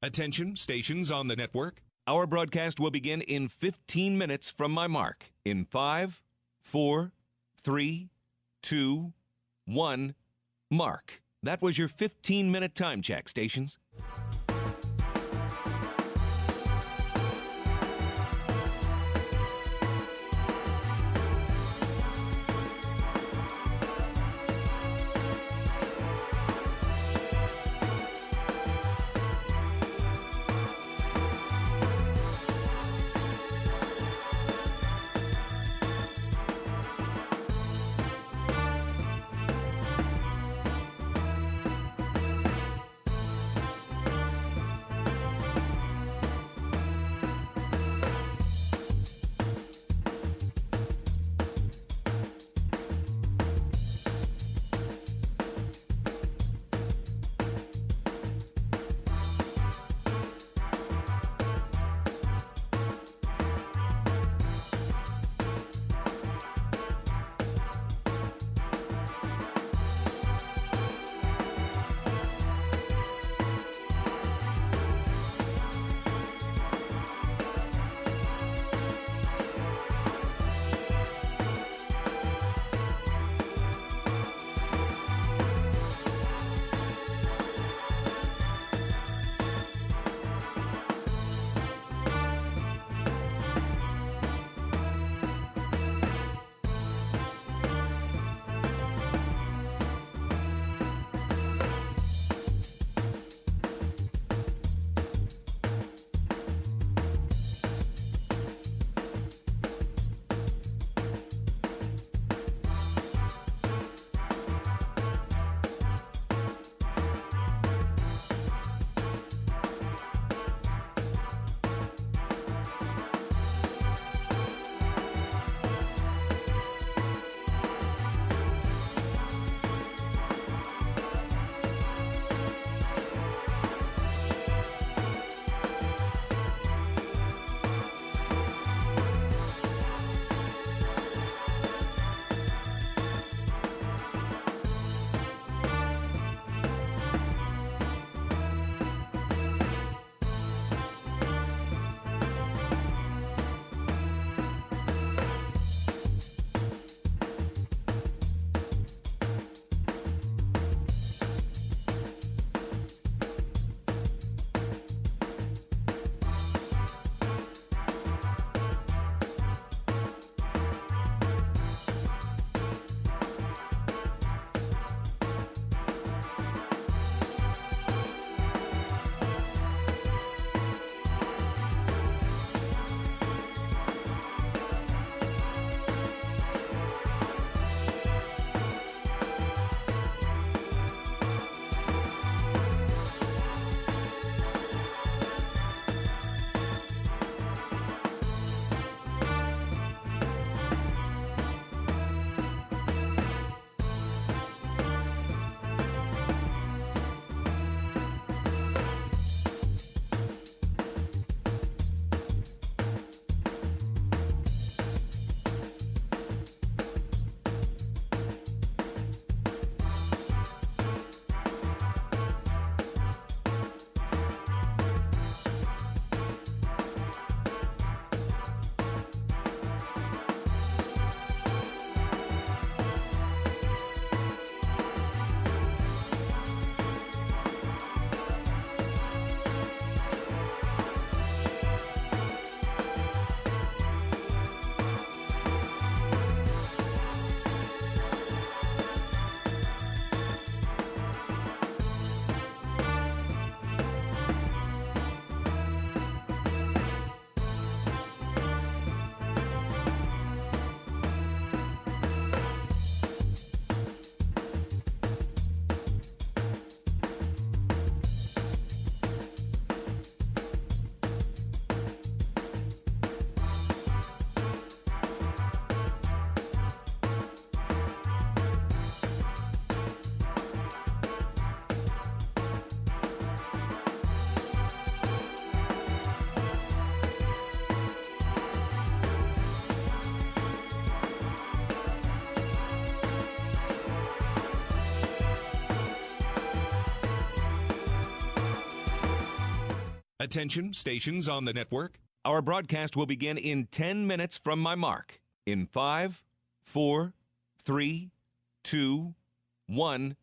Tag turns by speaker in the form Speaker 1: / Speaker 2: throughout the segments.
Speaker 1: Attention, stations on the network. Our broadcast will begin in 15 minutes from my mark. In 5, 4, 3, 2, 1, mark. That was your 15-minute time check, stations. Attention, stations on the network. Our broadcast will begin in 10 minutes from my mark. In 5, 4, 3, 2, 1,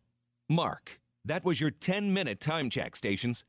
Speaker 1: mark. That was your 10-minute time check, stations.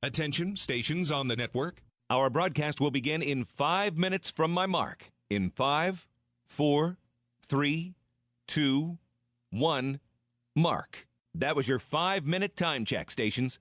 Speaker 1: Attention, stations on the network. Our broadcast will begin in 5 minutes from my mark. In 5, 4, 3, 2, 1, mark. That was your 5-minute time check, stations.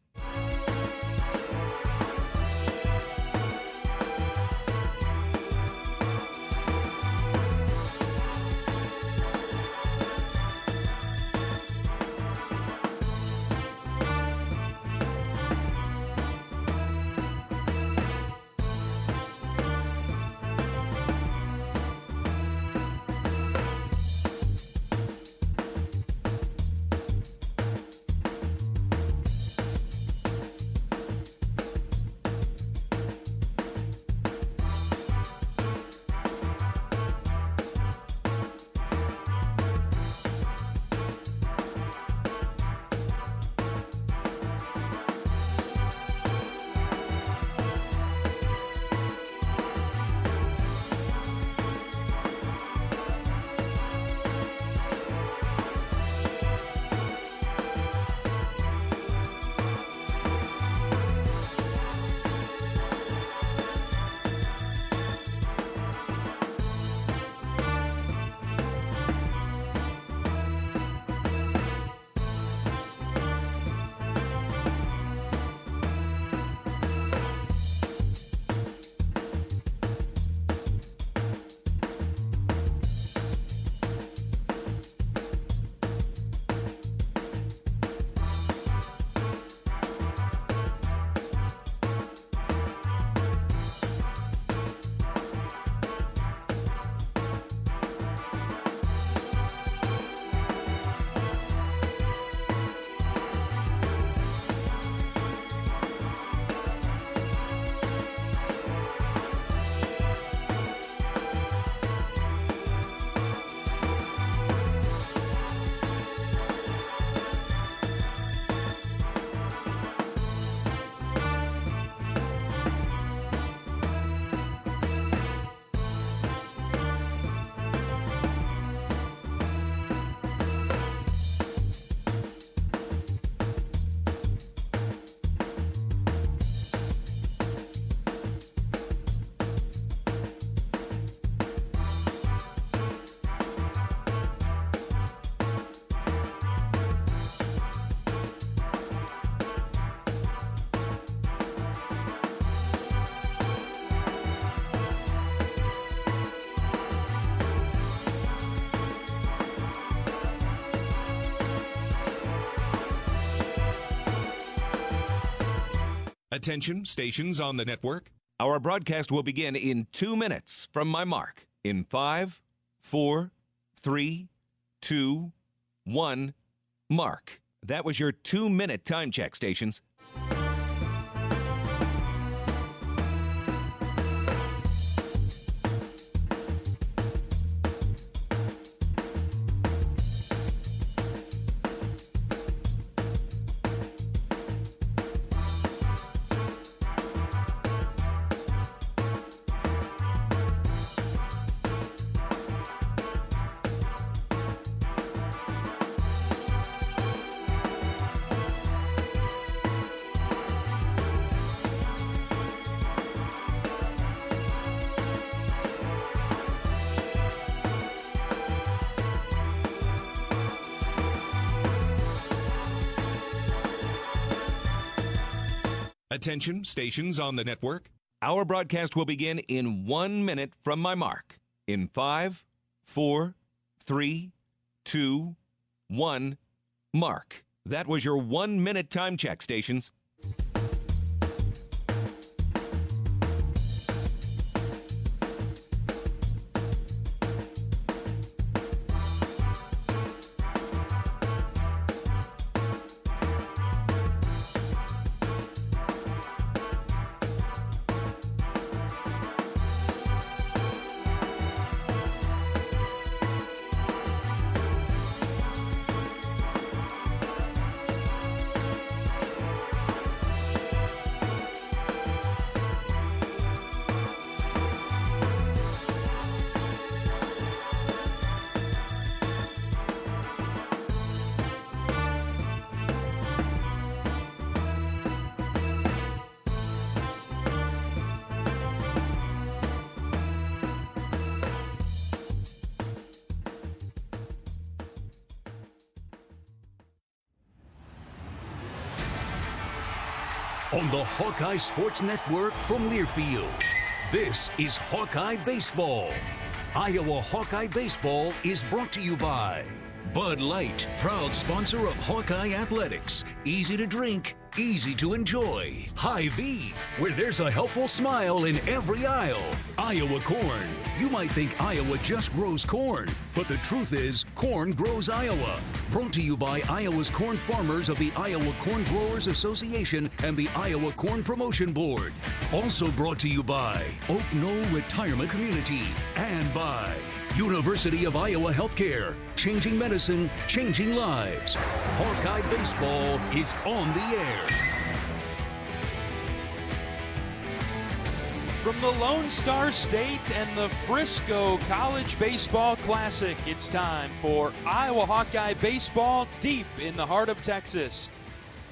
Speaker 1: Attention, stations on the network. Our broadcast will begin in 2 minutes from my mark. In 5, 4, 3, 2, 1, mark. That was your 2-minute time check, stations. Attention, stations on the network. Our broadcast will begin in 1 minute from my mark. In 5, 4, 3, 2, 1, mark. That was your 1-minute time check, stations.
Speaker 2: on the Hawkeye Sports Network from Learfield. This is Hawkeye Baseball. Iowa Hawkeye Baseball is brought to you by Bud Light, proud sponsor of Hawkeye Athletics. Easy to drink, easy to enjoy. Hy-Vee, where there's a helpful smile in every aisle. Iowa Corn. You might think Iowa just grows corn, but the truth is, corn grows Iowa. Brought to you by Iowa's corn farmers of the Iowa Corn Growers Association and the Iowa Corn Promotion Board. Also brought to you by Oak Knoll Retirement Community and by University of Iowa Healthcare. Changing medicine, changing lives. Hawkeye Baseball is on the air.
Speaker 3: From the Lone Star State and the Frisco College Baseball Classic, it's time for Iowa Hawkeye Baseball deep in the heart of Texas.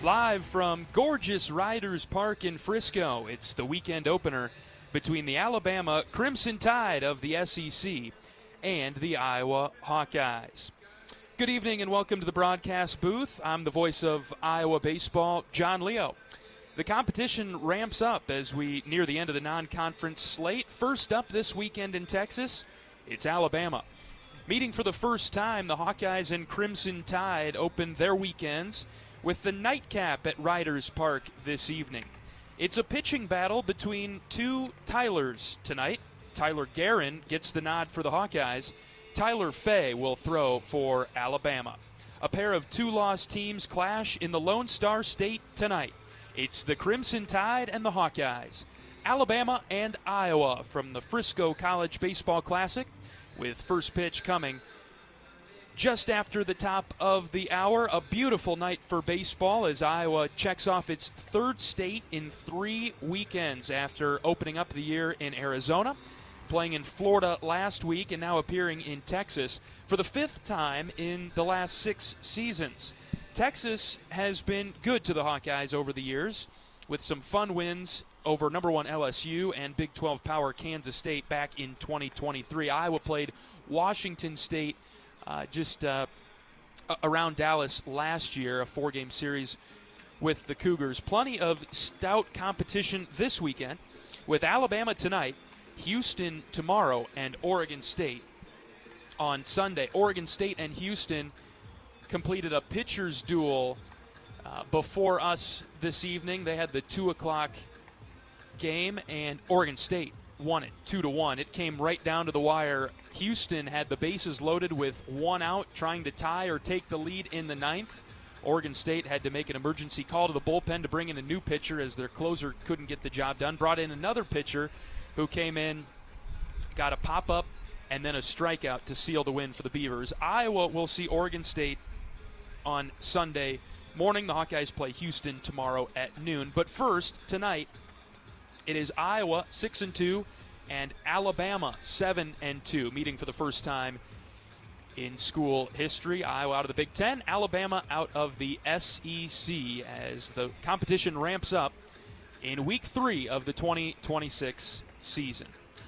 Speaker 3: Live from gorgeous Riders Park in Frisco, it's the weekend opener between the Alabama Crimson Tide of the SEC and the Iowa Hawkeyes. Good evening and welcome to the broadcast booth. I'm the voice of Iowa Baseball, John Leo. The competition ramps up as we near the end of the non-conference slate. First up this weekend in Texas, it's Alabama. Meeting for the first time, the Hawkeyes and Crimson Tide opened their weekends with the nightcap at Riders Park this evening. It's a pitching battle between two Tylers tonight. Tyler Guerin gets the nod for the Hawkeyes. Tyler Fay will throw for Alabama. A pair of two-loss teams clash in the Lone Star State tonight. It's the Crimson Tide and the Hawkeyes. Alabama and Iowa from the Frisco College Baseball Classic, with first pitch coming just after the top of the hour. A beautiful night for baseball as Iowa checks off its third state in 3 weekends after opening up the year in Arizona, playing in Florida last week, and now appearing in Texas for the 5th time in the last 6 seasons. Texas has been good to the Hawkeyes over the years, with some fun wins over number 1 LSU and Big 12 power Kansas State back in 2023. Iowa played Washington State around Dallas last year, a 4-game series with the Cougars. Plenty of stout competition this weekend, with Alabama tonight, Houston tomorrow, and Oregon State on Sunday. Oregon State and Houston completed a pitcher's duel before us this evening. They had the 2 o'clock game, and Oregon State won it 2-1. It came right down to the wire. Houston had the bases loaded with 1 out, trying to tie or take the lead in the 9th. Oregon State had to make an emergency call to the bullpen to bring in a new pitcher as their closer couldn't get the job done. Brought in another pitcher who came in, got a pop-up, and then a strikeout to seal the win for the Beavers. Iowa will see Oregon State on Sunday morning. The Hawkeyes play Houston tomorrow at noon. But first, tonight, it is Iowa 6-2 and Alabama 7-2, meeting for the first time in school history. Iowa out of the Big Ten, Alabama out of the SEC as the competition ramps up in Week 3 of the 2026 season.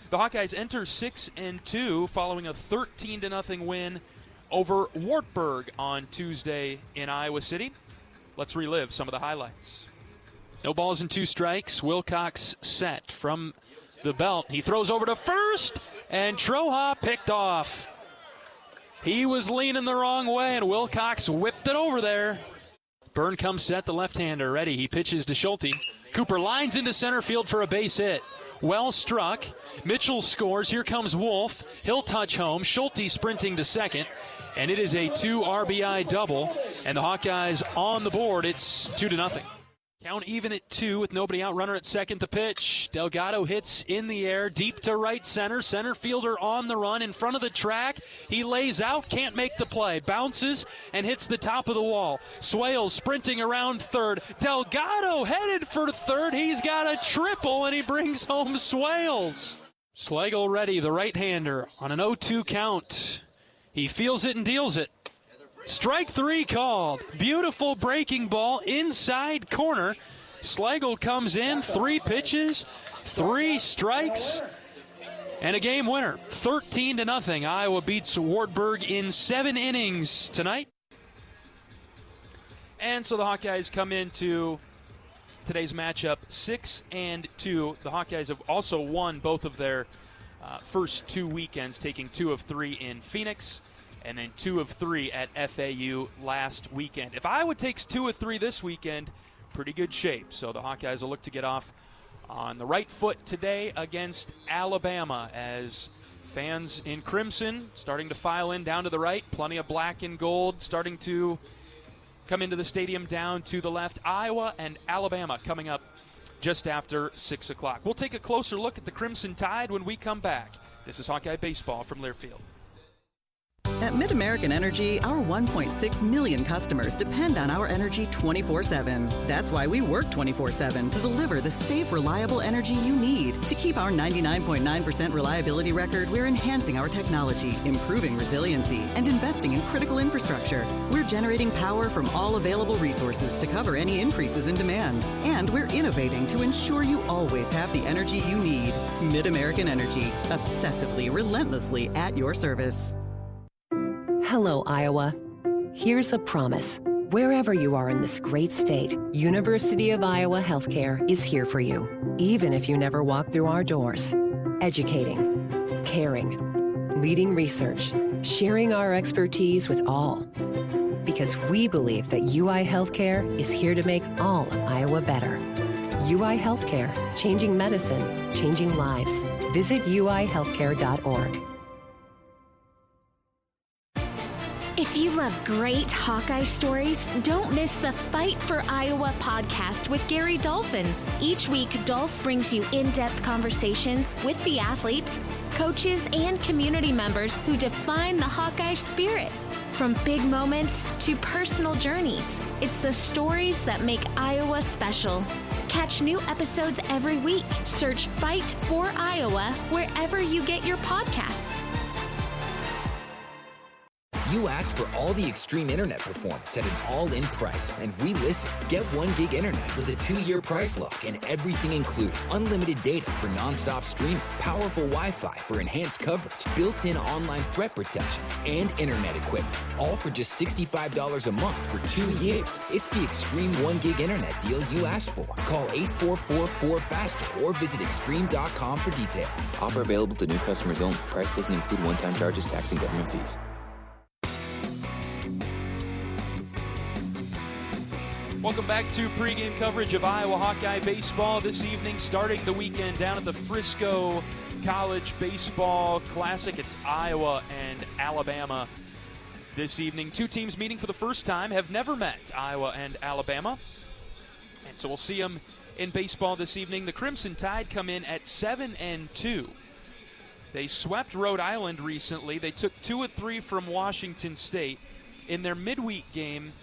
Speaker 3: The Hawkeyes enter 6-2 following a 13-0 win over Wartburg on Tuesday in Iowa City. Let's relive some of the highlights. No balls and 2 strikes. Wilcox set from the belt. He throws over to first, and Troja picked off. He was leaning the wrong way, and Wilcox whipped it over there. Byrne comes set, the left-hander ready. He pitches to Schulte. Cooper lines into center field for a base hit. Well struck. Mitchell scores. Here comes Wolf. He'll touch home. Schulte sprinting to second. And it is a 2 RBI double. And the Hawkeyes on the board. It's 2-0. Count even at 2 with nobody out. Runner at second. The pitch. Delgado hits in the air. Deep to right center. Center fielder on the run in front of the track. He lays out. Can't make the play. Bounces and hits the top of the wall. Swales sprinting around third. Delgado headed for third. He's got a triple and he brings home Swales. Schlegel ready. The right-hander on an 0-2 count. He feels it and deals it. Strike 3 called. Beautiful breaking ball inside corner. Schlegel comes in, 3 pitches, 3 strikes, and a game winner. 13-0. Iowa beats Wartburg in 7 innings tonight. And so the Hawkeyes come into today's matchup 6-2. The Hawkeyes have also won both of their first 2 weekends, taking 2 of 3 in Phoenix and then 2 of 3 at FAU last weekend. If Iowa takes 2 of 3 this weekend, pretty good shape. So the Hawkeyes will look to get off on the right foot today against Alabama, as fans in crimson starting to file in down to the right. Plenty of black and gold starting to come into the stadium down to the left. Iowa and Alabama coming up just after 6 o'clock. We'll take a closer look at the Crimson Tide when we come back. This is Hawkeye Baseball from Learfield.
Speaker 4: At Mid-American Energy, our 1.6 million customers depend on our energy 24/7. That's why we work 24/7 to deliver the safe, reliable energy you need. To keep our 99.9% reliability record, we're enhancing our technology, improving resiliency, and investing in critical infrastructure. We're generating power from all available resources to cover any increases in demand. And we're innovating to ensure you always have the energy you need. Mid-American Energy, obsessively, relentlessly at your service.
Speaker 5: Hello, Iowa. Here's a promise. Wherever you are in this great state, University of Iowa Healthcare is here for you, even if you never walk through our doors. Educating, caring, leading research, sharing our expertise with all. Because we believe that UI Healthcare is here to make all of Iowa better. UI Healthcare, changing medicine, changing lives. Visit uihealthcare.org.
Speaker 6: If you love great Hawkeye stories, don't miss the Fight for Iowa podcast with Gary Dolphin. Each week, Dolph brings you in-depth conversations with the athletes, coaches, and community members who define the Hawkeye spirit. From big moments to personal journeys, it's the stories that make Iowa special. Catch new episodes every week. Search Fight for Iowa wherever you get your podcasts.
Speaker 7: You asked for all the extreme internet performance at an all-in price, and we listen. Get 1 gig internet with a 2-year price lock and everything included. Unlimited data for non-stop streaming, powerful Wi-Fi for enhanced coverage, built-in online threat protection, and internet equipment. All for just $65 a month for 2 years. It's the extreme 1 gig internet deal you asked for. Call 844-4FASTER or visit extreme.com for details. Offer available to new customers only. Price doesn't include one-time charges, tax, and government fees.
Speaker 3: Welcome back to pregame coverage of Iowa Hawkeye baseball this evening, starting the weekend down at the Frisco College Baseball Classic. It's Iowa and Alabama this evening. Two teams meeting for the first time, have never met, Iowa and Alabama. And so we'll see them in baseball this evening. The Crimson Tide come in at 7-2. They swept Rhode Island recently. They took 2 of 3 from Washington State. In their midweek game,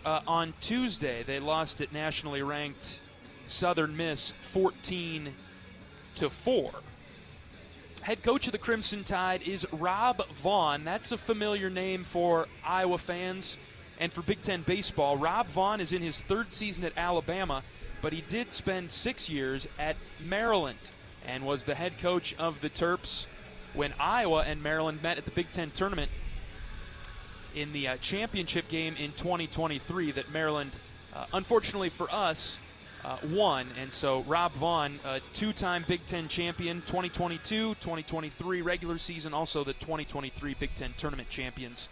Speaker 3: on Tuesday, they lost at nationally ranked Southern Miss 14-4. Head coach of the Crimson Tide is Rob Vaughn. That's a familiar name for Iowa fans and for Big Ten baseball. Rob Vaughn is in his 3rd season at Alabama, but he did spend 6 years at Maryland and was the head coach of the Terps when Iowa and Maryland met at the Big Ten tournament in the championship game in 2023 that Maryland, unfortunately for us, won. And so Rob Vaughn, a 2-time Big Ten champion, 2022, 2023 regular season, also the 2023 Big Ten tournament champions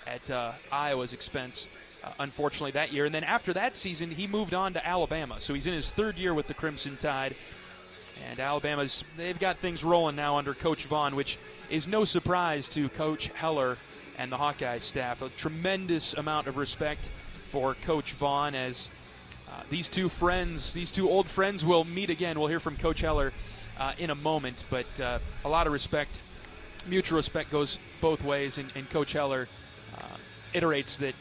Speaker 3: at Iowa's expense, unfortunately, that year. And then after that season, he moved on to Alabama. So he's in his 3rd year with the Crimson Tide. And Alabama's, they've got things rolling now under Coach Vaughn, which is no surprise to Coach Heller and the Hawkeye staff. A tremendous amount of respect for Coach Vaughn, as these two old friends will meet again. We'll hear from Coach Heller in a moment, but a lot of respect, mutual respect goes both ways, and Coach Heller iterates that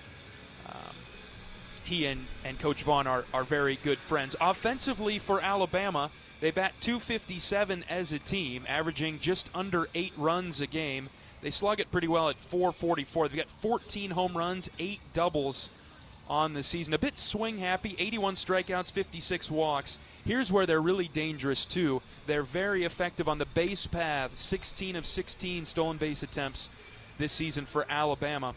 Speaker 3: he and Coach Vaughn are very good friends. Offensively for Alabama, they bat .257 as a team, averaging just under 8 runs a game. They slug it pretty well at .444. They've got 14 home runs, 8 doubles on the season. A bit swing happy, 81 strikeouts, 56 walks. Here's where they're really dangerous too. They're very effective on the base path, 16 of 16 stolen base attempts this season for Alabama.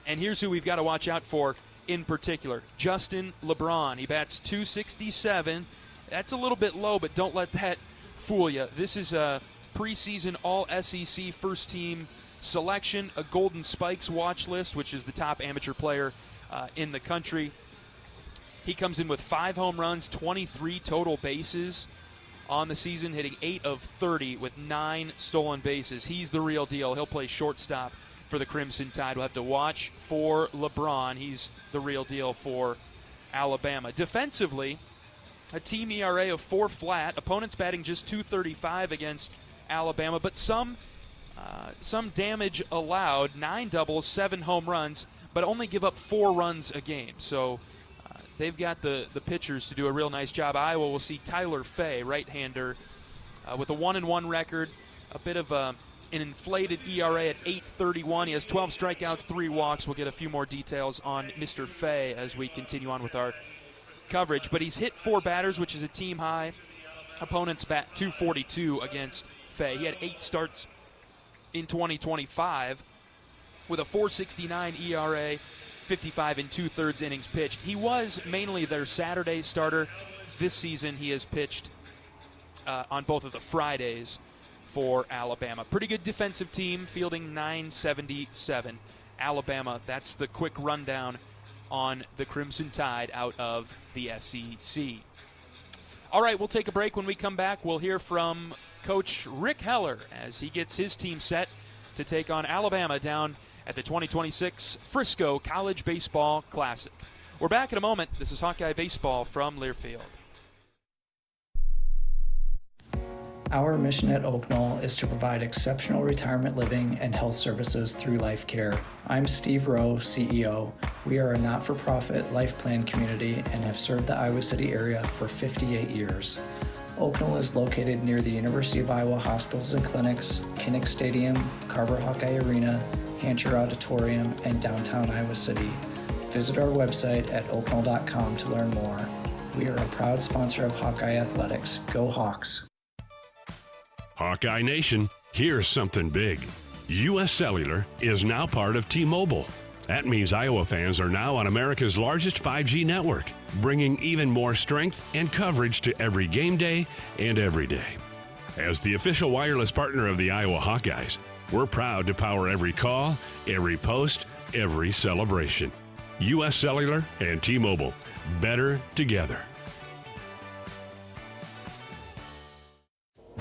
Speaker 3: And here's who we've got to watch out for in particular. Justin LeBron, he bats .267. That's a little bit low, but don't let that fool you. This is a preseason All-SEC first-team selection, a Golden Spikes watch list, which is the top amateur player in the country. He comes in with 5 home runs, 23 total bases on the season, hitting 8 of 30 with 9 stolen bases. He's the real deal. He'll play shortstop for the Crimson Tide. We'll have to watch for LeBron. He's the real deal for Alabama. Defensively, a team ERA of 4 flat. Opponents batting just .235 against Alabama, but some damage allowed. 9 doubles, 7 home runs, but only give up 4 runs a game. So they've got the pitchers to do a real nice job. Iowa will see Tyler Fay, right-hander, with a 1-1 record, a bit of an inflated ERA at 8.31. He has 12 strikeouts, 3 walks. We'll get a few more details on Mr. Fay as we continue on with our coverage. But he's hit 4 batters, which is a team high. Opponents bat .242 against Fay. He had 8 starts in 2025 with a .469 ERA, 55 2/3 innings pitched. He was mainly their Saturday starter. This season he has pitched on both of the Fridays for Alabama. Pretty good defensive team, fielding .977. Alabama, that's the quick rundown on the Crimson Tide out of the SEC. All right, we'll take a break. When we come back, we'll hear from Coach Rick Heller as he gets his team set to take on Alabama down at the 2026 Frisco College Baseball Classic. We're back in a moment. This is Hawkeye Baseball from Learfield.
Speaker 8: Our mission at Oak Knoll is to provide exceptional retirement living and health services through life care. I'm Steve Rowe, CEO. We are a not-for-profit life plan community and have served the Iowa City area for 58 years. Oak Knoll is located near the University of Iowa hospitals and clinics, Kinnick Stadium, Carver Hawkeye Arena, Hancher Auditorium, and downtown Iowa City. Visit our website at oakknoll.com to learn more. We are a proud sponsor of Hawkeye Athletics. Go Hawks!
Speaker 9: Hawkeye Nation, here's something big. U.S. Cellular is now part of T-Mobile. That means Iowa fans are now on America's largest 5G network, bringing even more strength and coverage to every game day and every day. As the official wireless partner of the Iowa Hawkeyes, we're proud to power every call, every post, every celebration. U.S. Cellular and T-Mobile, better together.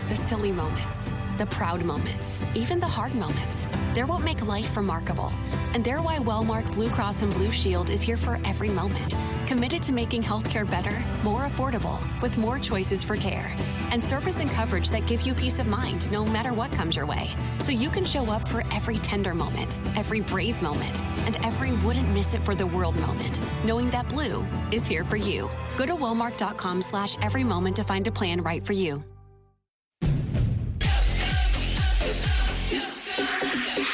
Speaker 10: The silly moments, the proud moments, even the hard moments. They're what make life remarkable. And they're why Wellmark Blue Cross and Blue Shield is here for every moment. Committed to making healthcare better, more affordable, with more choices for care. And service and coverage that give you peace of mind no matter what comes your way. So you can show up for every tender moment, every brave moment, and every wouldn't miss it for the world moment, knowing that Blue is here for you. Go to wellmark.com/every moment to find a plan right for you.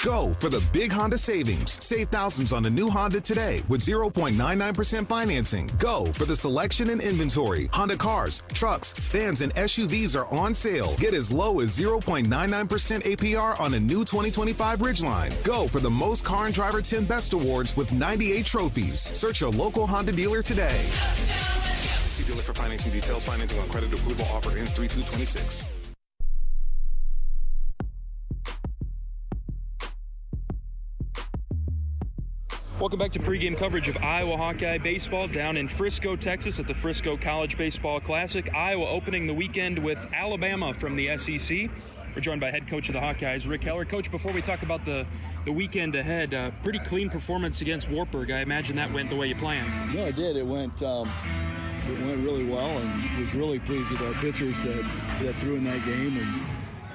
Speaker 11: Go for the big Honda savings. Save thousands on the new Honda today with 0.99% financing. Go for the selection and inventory. Honda cars, trucks, vans, and SUVs are on sale. Get as low as 0.99% APR on a new 2025 Ridgeline. Go for the most car and driver 10 best awards with 98 trophies. Search your local Honda dealer today. See dealer for financing details. Financing on credit approval offer ends 3/2/26.
Speaker 3: Welcome back to pregame coverage of Iowa Hawkeye baseball down in Frisco, Texas at the Frisco College Baseball Classic. Iowa opening the weekend with Alabama from the SEC. We're joined by head coach of the Hawkeyes, Rick Heller. Coach, before we talk about the weekend ahead, pretty clean performance against Wartburg. I imagine that went the way you planned.
Speaker 12: No, it did. It went really well, and was really pleased with our pitchers that threw in that game.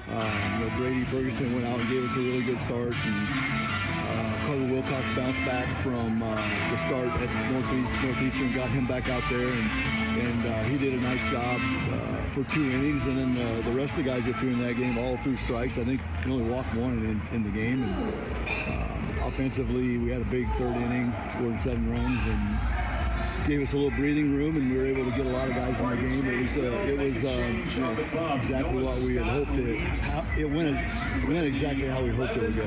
Speaker 12: And Brady Ferguson went out and gave us a really good start. And Carter Wilcox bounced back from the start at Northeastern, got him back out there, and he did a nice job for 2 innings. And then the rest of the guys that threw in that game all threw strikes. I think we only walked 1 in the game. And offensively, we had a big 3rd inning, scored 7 runs, and gave us a little breathing room, and we were able to get a lot of guys in the game. It was exactly what we had hoped. It went exactly how we hoped it would go.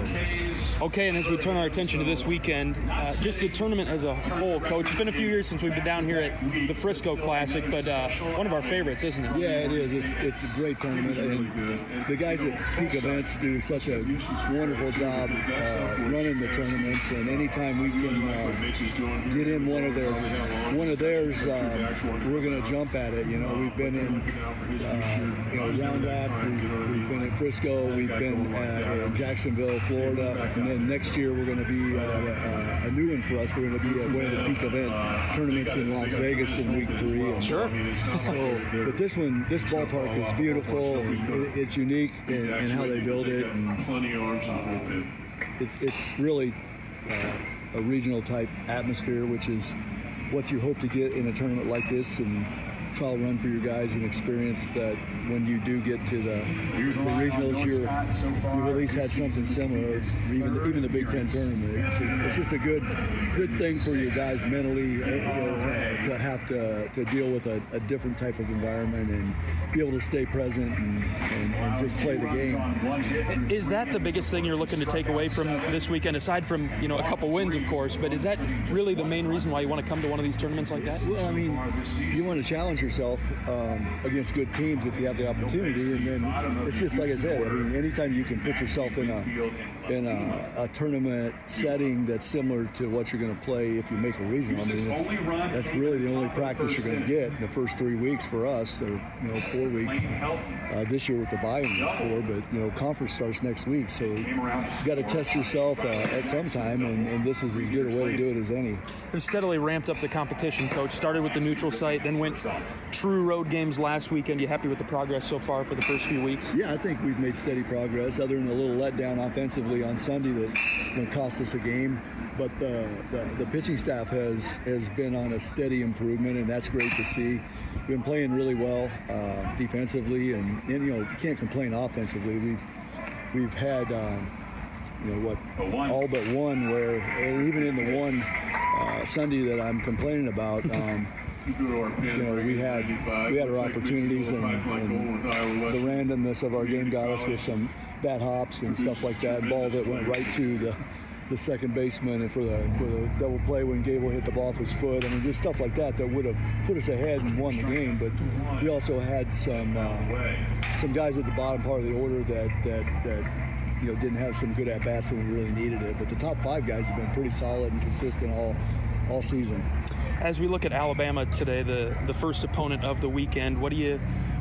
Speaker 3: Okay, and as we turn our attention to this weekend, just the tournament as a whole, Coach, it's been a few years since we've been down here at the Frisco Classic, but one of our favorites, isn't it?
Speaker 12: Yeah, it is. It's a great tournament, and the guys at Peak Events do such a wonderful job running the tournaments, and anytime we can get in one of theirs, we're going to jump at it. We've been in Round Rock, we've been in Frisco, we've been in Jacksonville, Florida, and then next year we're going to be a new one for us. We're going to be at one of the Peak Event tournaments in Las Vegas in week 3. And
Speaker 3: sure.
Speaker 12: But this ballpark is beautiful. It's unique in how they build it. And, it's really a regional type atmosphere, which is what you hope to get in a tournament like this, and trial run for your guys, and experience that when you do get to the regionals, you've at least had something similar, even the Big Ten tournament. It's just a good thing for your guys mentally, to have to deal with a different type of environment and be able to stay present and just play the game.
Speaker 3: Is that the biggest thing you're looking to take away from this weekend, aside from a couple wins, of course? But is that really the main reason why you want to come to one of these tournaments like that?
Speaker 12: Well, I mean, you want to challenge yourself against good teams if you have the opportunity, and then it's just like I said. I mean, anytime you can put yourself in a tournament setting that's similar to what you're going to play if you make a regional. I mean, that's really the only practice you're going to get in the first 3 weeks for us, or 4 weeks this year with the bye in week 4. But conference starts next week, so you got to test yourself at some time, and this is as good a way to do it as any.
Speaker 3: We've steadily ramped up the competition, Coach. Started with the neutral site, then went true road games last weekend. You happy with the progress so far for the first few weeks?
Speaker 12: Yeah, I think we've made steady progress, other than a little letdown offensively on Sunday that cost us a game. But the pitching staff has been on a steady improvement, and that's great to see. We've been playing really well defensively, and can't complain offensively. We've had all but one where, even in the one Sunday that I'm complaining about, we had our opportunities, and the randomness of our game got us with some bad hops and stuff like that. Ball that went right to the second baseman, and for the double play when Gable hit the ball off his foot. I mean, just stuff like that would have put us ahead and won the game. But we also had some guys at the bottom part of the order that didn't have some good at bats when we really needed it. But the top 5 guys have been pretty solid and consistent all season.
Speaker 3: As we look at Alabama today, the first opponent of the weekend,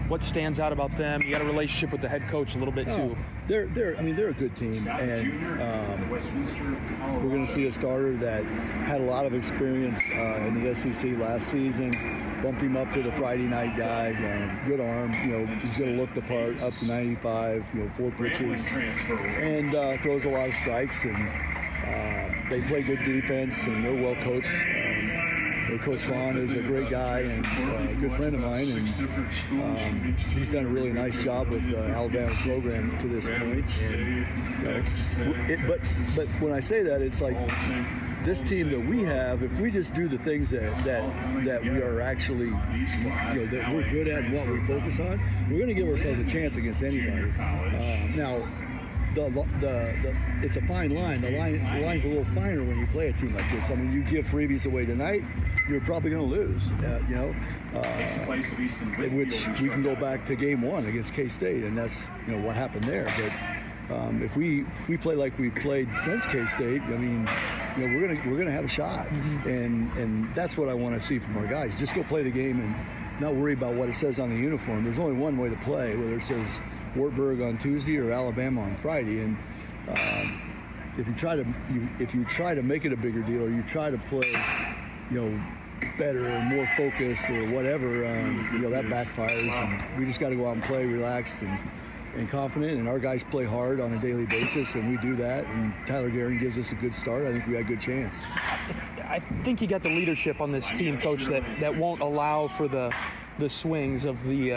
Speaker 3: what stands out about them? You got a relationship with the head coach a little bit too.
Speaker 12: They're a good team, and we're going to see a starter that had a lot of experience in the SEC last season. Bumped him up to the Friday night guy. Good arm. He's going to look the part. Up to 95. 4 pitches, and throws a lot of strikes. And they play good defense, and they're well coached. Coach Vaughn is a great guy and a good friend of mine, and he's done a really nice job with the Alabama program to this point. And, but when I say that, it's like this team that we have, if we just do the things that we are actually, that we're good at and what we focus on, we're going to give ourselves a chance against anybody. Now, it's a fine line. The line's a little finer when you play a team like this. I mean, you give freebies away tonight, you're probably going to lose. Which we can go back to game 1 against K-State, and that's what happened there. But if we play like we've played since K-State, I mean, we're gonna have a shot, and that's what I want to see from our guys. Just go play the game and not worry about what it says on the uniform. There's only one way to play, whether it says Wartburg on Tuesday or Alabama on Friday. And if you try to make it a bigger deal, or you try to play, better or more focused or whatever, that backfires. And we just got to go out and play relaxed and confident. And our guys play hard on a daily basis, and we do that. And Tyler Guerin gives us a good start. I think we got a good chance.
Speaker 3: I think you got the leadership on this team, Coach, that won't allow for the swings of the,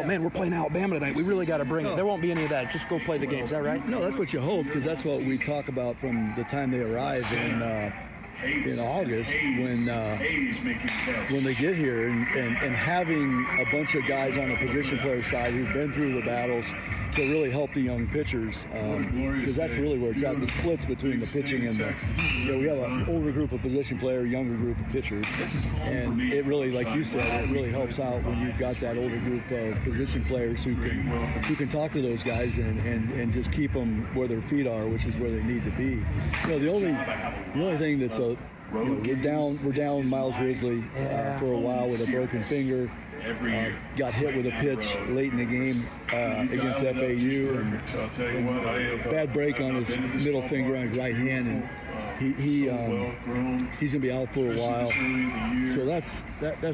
Speaker 3: man, we're playing Alabama tonight. We really got to bring it. There won't be any of that. Just go play the game. Is that right?
Speaker 12: No, that's what you hope, because that's what we talk about from the time they arrive. And in August when they get here, and having a bunch of guys on the position player side who've been through the battles to really help the young pitchers, because that's really where it's at, the splits between the pitching and the, we have an older group of position player, younger group of pitchers, and it really, like you said, it really helps out when you've got that older group of position players who can talk to those guys and just keep them where their feet are, which is where they need to be. The only thing that's we're down Miles Risley for a while with a broken finger. Got hit with a pitch late in the game against FAU, and bad break on his middle finger on his right hand, and he's going to be out for a while. So that's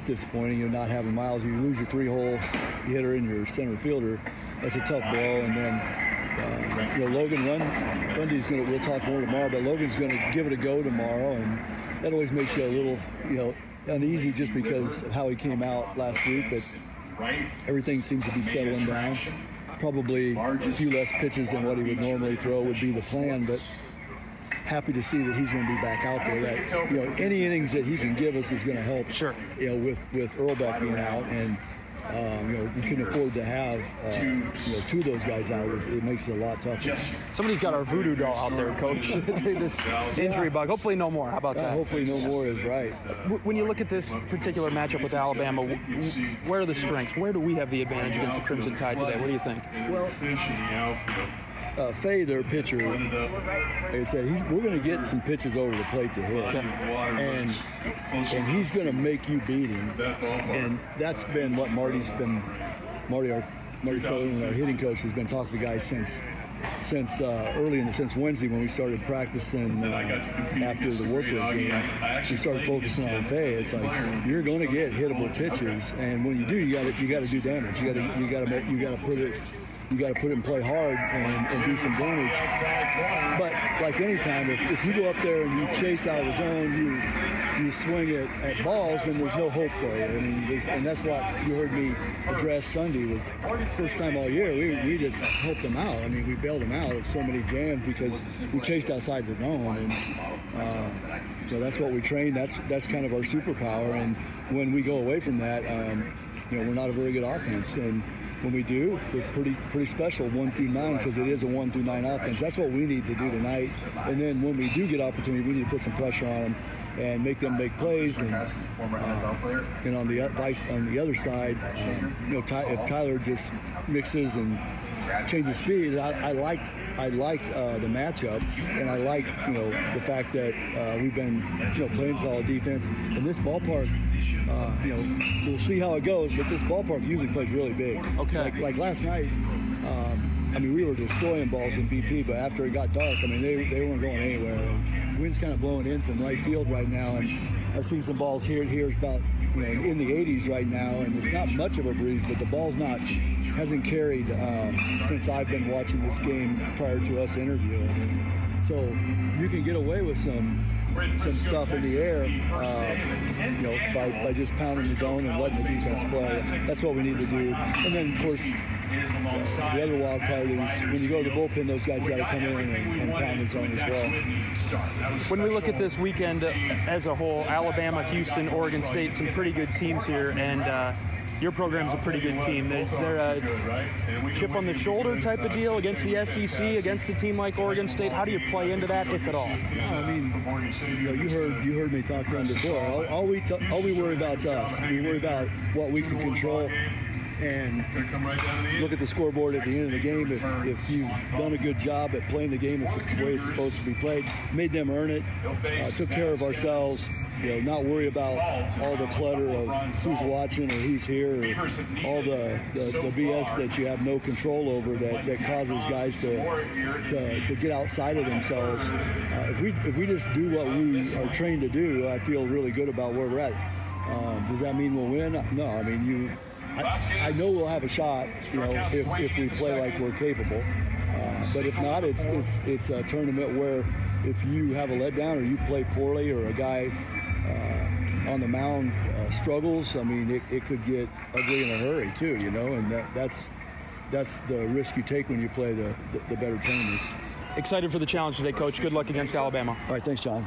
Speaker 12: disappointing. You're not having Miles. You lose your 3-hole hitter in your center fielder. That's a tough blow. And then Logan Bundy's going to. We'll talk more tomorrow, but Logan's going to give it a go tomorrow, and that always makes you a little uneasy just because of how he came out last week, but everything seems to be settling down. Probably a few less pitches than what he would normally throw would be the plan, but happy to see that he's going to be back out there. That any innings that he can give us is going to help. Sure. With Earlbeck being out, and we couldn't afford to have two of those guys out. It makes it a lot tougher.
Speaker 13: Somebody's got our voodoo doll out there, Coach. This injury bug. Hopefully no more. How about that?
Speaker 12: Hopefully no more is right.
Speaker 13: When you look at this particular matchup with Alabama, where are the strengths? Where do we have the advantage against the Crimson Tide today? What do you think?
Speaker 12: Well, Faye, their pitcher, like I said, we're going to get some pitches over the plate to hit, and he's going to make you beat him, and that's been what Marty Sullivan, our hitting coach, has been talking to the guys since Wednesday when we started practicing after the Wartburg game. We started focusing on Faye. It's like you're going to get hittable pitches, and when you do, you got to do damage. You got to put it and play hard and do some damage. But like any time, if you go up there and you chase out of the zone, you swing at balls, then there's no hope for you. I mean, and that's what you heard me address Sunday. Was first time all year we just helped them out. I mean, we bailed them out of so many jams because we chased outside the zone, and that's what we trained. That's kind of our superpower. And when we go away from that, we're not a very good offense. And when we do, we're pretty special 1 through 9 because it is a 1 through 9 offense. That's what we need to do tonight. And then when we do get opportunity, we need to put some pressure on them and make them make plays. And on the other side, if Tyler just mixes and changes speed, I like the matchup, and I like the fact that we've been playing solid defense. In this ballpark, we'll see how it goes, but this ballpark usually plays really big. Okay. Like last night, we were destroying balls in BP, but after it got dark, they weren't going anywhere. And the wind's kind of blowing in from right field right now, and I've seen some balls here. It's about in the 80s right now, and it's not much of a breeze, but the ball's hasn't carried since I've been watching this game prior to us interviewing. And so you can get away with some stuff in the air, by just pounding the zone and letting the defense play. That's what we need to do. And then, of course, the other wild card is when you go to the bullpen, those guys got to come in and pound the zone as well.
Speaker 13: When we look at this weekend as a whole, Alabama, Houston, Oregon State, some pretty good teams here, and your program's a pretty good team. Is there a chip on the shoulder type of deal against the SEC, against a team like Oregon State? How do you play into that, if at all?
Speaker 12: You heard me talk to them before. All we worry about is us. We worry about what we can control and look at the scoreboard at the end of the game. If you've done a good job at playing the game the way it's supposed to be played, made them earn it, took care of ourselves, not worry about all the clutter of who's watching or who's here, or all the BS that you have no control over that causes guys to get outside of themselves. If we just do what we are trained to do, I feel really good about where we're at. Does that mean we'll win? No. I know we'll have a shot, if we play like we're capable. But if not, it's a tournament where if you have a letdown or you play poorly or a guy on the mound struggles, it could get ugly in a hurry too, and that's the risk you take when you play the better tournaments.
Speaker 13: Excited for the challenge today, Coach. Good luck against Alabama.
Speaker 12: All right, thanks, John.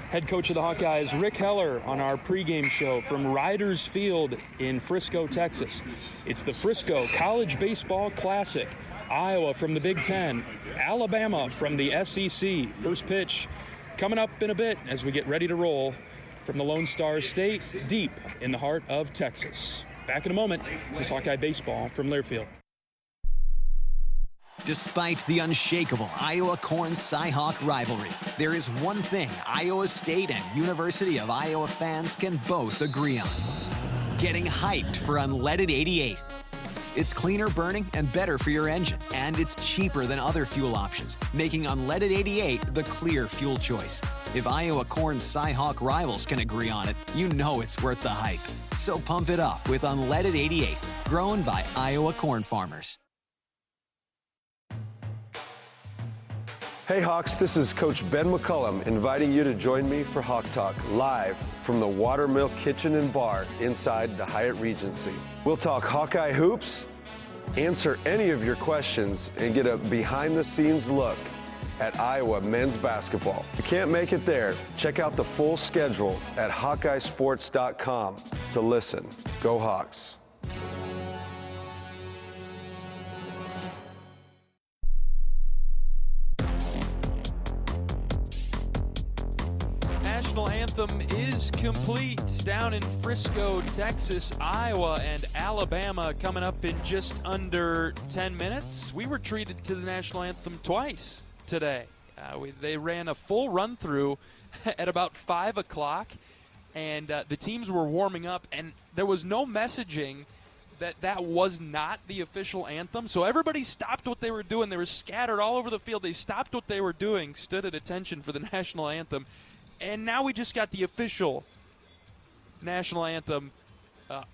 Speaker 13: Head coach of the Hawkeyes, Rick Heller, on our pregame show from Riders Field in Frisco, Texas. It's the Frisco College Baseball Classic. Iowa from the Big Ten, Alabama from the SEC. First pitch coming up in a bit as we get ready to roll from the Lone Star State, deep in the heart of Texas. Back in a moment. This is Hawkeye Baseball from Learfield.
Speaker 14: Despite the unshakable Iowa-Corn Cy-Hawk rivalry, there is one thing Iowa State and University of Iowa fans can both agree on: getting hyped for Unleaded 88. It's cleaner burning and better for your engine, and it's cheaper than other fuel options, making Unleaded 88 the clear fuel choice. If Iowa Corn Cy-Hawk rivals can agree on it, you know it's worth the hype. So pump it up with Unleaded 88, grown by Iowa corn farmers.
Speaker 15: Hey Hawks, this is Coach Ben McCullum inviting you to join me for Hawk Talk live from the Watermill Kitchen and Bar inside the Hyatt Regency. We'll talk Hawkeye hoops, answer any of your questions, and get a behind-the-scenes look at Iowa men's basketball. If you can't make it there, check out the full schedule at HawkeyeSports.com to listen. Go Hawks.
Speaker 3: National anthem is complete down in Frisco, Texas. Iowa and Alabama coming up in just under 10 minutes. We were treated to the national anthem twice today. They ran a full run-through at about 5 o'clock, and the teams were warming up, and there was no messaging that was not the official anthem. So everybody stopped what they were doing. They were scattered all over the field. They stopped what they were doing, stood at attention for the national anthem. And now we just got the official national anthem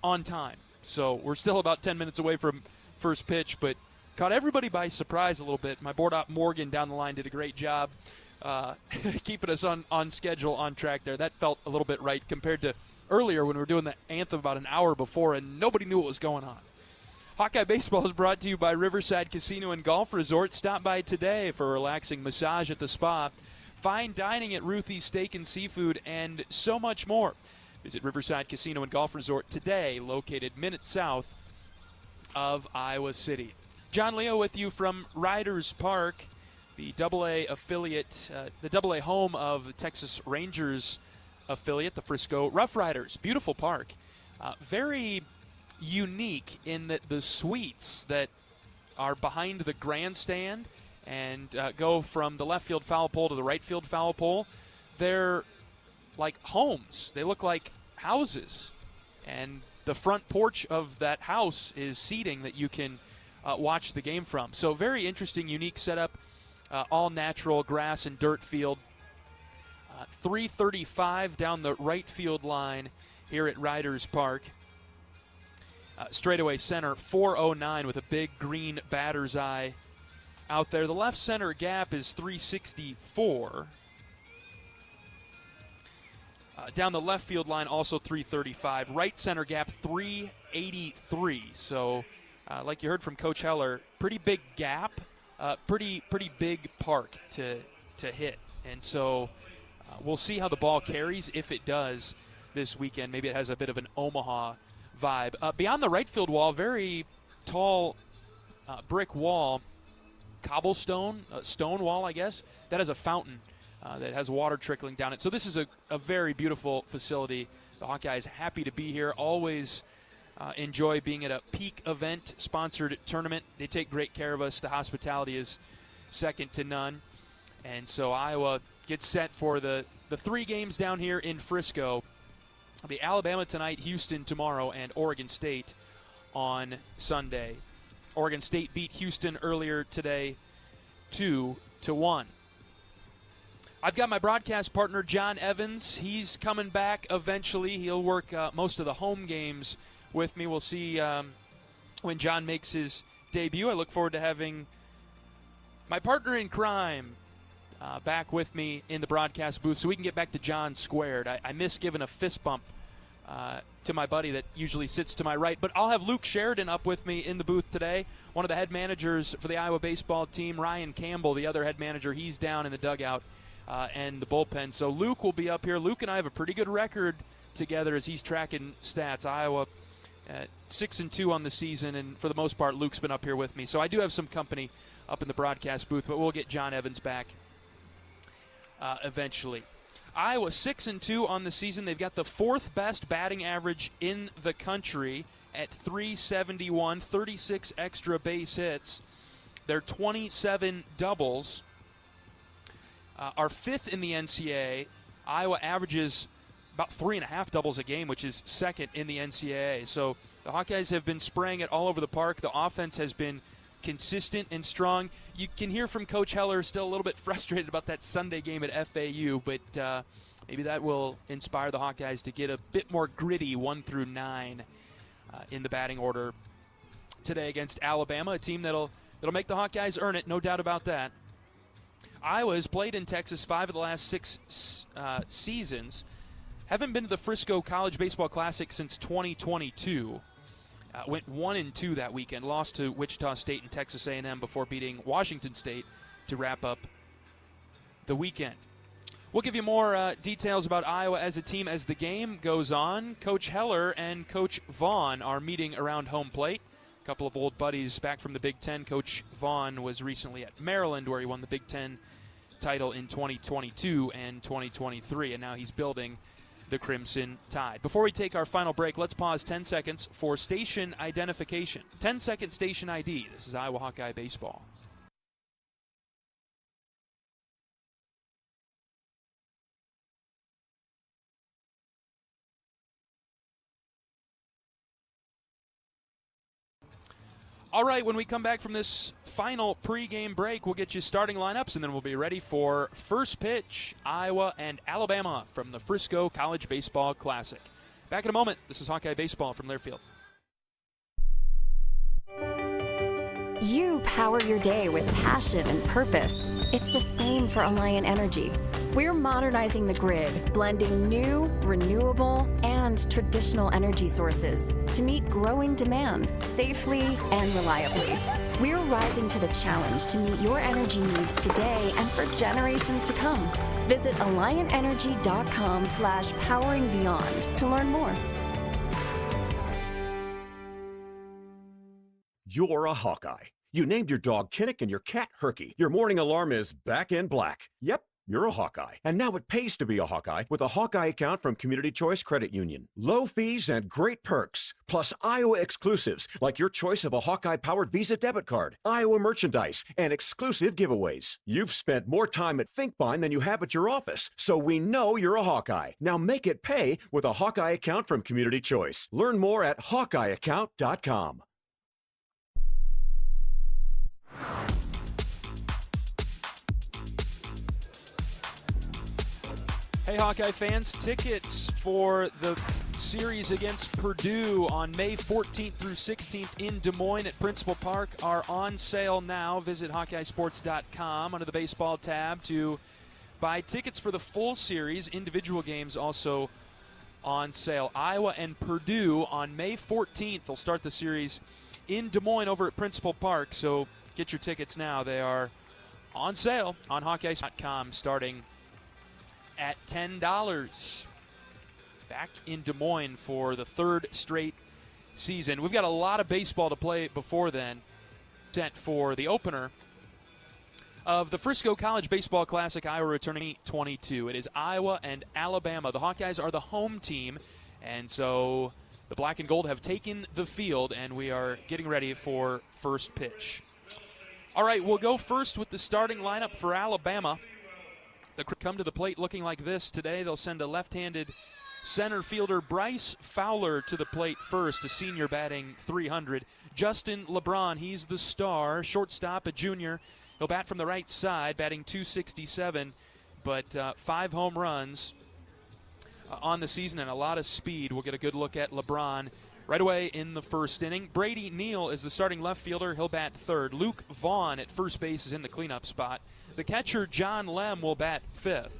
Speaker 3: on time. So we're still about 10 minutes away from first pitch, but caught everybody by surprise a little bit. My board op Morgan down the line did a great job keeping us on schedule, on track there. That felt a little bit right compared to earlier when we were doing the anthem about an hour before and nobody knew what was going on. Hawkeye Baseball is brought to you by Riverside Casino and Golf Resort. Stop by today for a relaxing massage at the spa, fine dining at Ruthie's Steak and Seafood, and so much more. Visit Riverside Casino and Golf Resort today, located minutes south of Iowa City. John Leo with you from Riders Park, the AA affiliate, the AA home of the Texas Rangers affiliate, the Frisco Rough Riders. Beautiful park. Very unique in that the suites that are behind the grandstand and go from the left field foul pole to the right field foul pole, they're like homes. They look like houses. And the front porch of that house is seating that you can watch the game from. So very interesting, unique setup, all natural grass and dirt field. 335 down the right field line here at Riders Park. Straightaway center, 409 with a big green batter's eye out there. The left center gap is 364. Down the left field line, also 335. Right center gap, 383. So, like you heard from Coach Heller, pretty big gap, pretty big park to hit. And so we'll see how the ball carries, if it does this weekend. Maybe it has a bit of an Omaha vibe. Beyond the right field wall, very tall brick wall, cobblestone, stone wall, I guess, that has a fountain that has water trickling down it. So this is a very beautiful facility. The Hawkeyes happy to be here. Always enjoy being at a peak event sponsored tournament. They take great care of us. The hospitality is second to none. And so Iowa gets set for the 3 games down here in Frisco. It'll be Alabama tonight, Houston tomorrow, and Oregon State on Sunday. Oregon State beat Houston earlier today 2-1. I've got my broadcast partner, John Evans. He's coming back eventually. He'll work most of the home games with me. We'll see when John makes his debut. I look forward to having my partner in crime back with me in the broadcast booth so we can get back to John squared. I miss giving a fist bump to my buddy that usually sits to my right. But I'll have Luke Sheridan up with me in the booth today, one of the head managers for the Iowa baseball team. Ryan Campbell, the other head manager, he's down in the dugout and the bullpen. So Luke will be up here. Luke and I have a pretty good record together as he's tracking stats. Iowa 6-2 on the season, and for the most part, Luke's been up here with me. So I do have some company up in the broadcast booth, but we'll get John Evans back eventually. Iowa 6-2 on the season. They've got the 4th best batting average in the country at .371, 36 extra base hits. They're 27 doubles. Are 5th in the NCAA. Iowa averages about 3.5 doubles a game, which is 2nd in the NCAA. So the Hawkeyes have been spraying it all over the park. The offense has been consistent and strong. You can hear from Coach Heller still a little bit frustrated about that Sunday game at FAU, but maybe that will inspire the Hawkeyes to get a bit more gritty 1 through 9 in the batting order today against Alabama, a team that'll make the Hawkeyes earn it, no doubt about that. Iowa has played in Texas 5 of the last 6 seasons. Haven't been to the Frisco College Baseball Classic since 2022. Went 1-2 that weekend. Lost to Wichita State and Texas A&M before beating Washington State to wrap up the weekend. We'll give you more details about Iowa as a team as the game goes on. Coach Heller and Coach Vaughn are meeting around home plate. A couple of old buddies back from the Big Ten. Coach Vaughn was recently at Maryland, where he won the Big Ten title in 2022 and 2023, and now he's building the Crimson Tide. Before we take our final break, let's pause 10 seconds for station identification. 10-second station ID. This is Iowa Hawkeye Baseball. All right, when we come back from this final pregame break, we'll get you starting lineups, and then we'll be ready for first pitch, Iowa and Alabama from the Frisco College Baseball Classic. Back in a moment. This is Hawkeye Baseball from Learfield.
Speaker 16: You power your day with passion and purpose. It's the same for Alliant Energy. We're modernizing the grid, blending new, renewable, and traditional energy sources to meet growing demand safely and reliably. We're rising to the challenge to meet your energy needs today and for generations to come. Visit AlliantEnergy.com/poweringBeyond to learn more.
Speaker 17: You're a Hawkeye. You named your dog Kinnick and your cat Herky. Your morning alarm is back in black. Yep, you're a Hawkeye. And now it pays to be a Hawkeye with a Hawkeye account from Community Choice Credit Union. Low fees and great perks, plus Iowa exclusives like your choice of a Hawkeye-powered Visa debit card, Iowa merchandise, and exclusive giveaways. You've spent more time at Finkbine than you have at your office, so we know you're a Hawkeye. Now make it pay with a Hawkeye account from Community Choice. Learn more at HawkeyeAccount.com.
Speaker 3: Hey, Hawkeye fans, tickets for the series against Purdue on May 14th through 16th in Des Moines at Principal Park are on sale now. Visit HawkeyeSports.com under the baseball tab to buy tickets for the full series. Individual games also on sale. Iowa and Purdue on May 14th. They'll start the series in Des Moines over at Principal Park, so get your tickets now. They are on sale on HawkeyeSports.com starting at $10. Back in Des Moines for the 3rd straight season. We've got a lot of baseball to play before then. Set for the opener of the Frisco College Baseball Classic, Iowa returning 22. It is Iowa and Alabama. The Hawkeyes are the home team, and so the black and gold have taken the field, and we are getting ready for first pitch. All right, we'll go first with the starting lineup for Alabama. The crew come to the plate looking like this today. They'll send a left-handed center fielder, Bryce Fowler, to the plate first, a senior batting .300. Justin LeBron, he's the star. Shortstop, a junior. He'll bat from the right side, batting .267, but 5 home runs on the season and a lot of speed. We'll get a good look at LeBron right away in the first inning. Brady Neal is the starting left fielder. He'll bat third. Luke Vaughn at first base is in the cleanup spot. The catcher, John Lem, will bat fifth.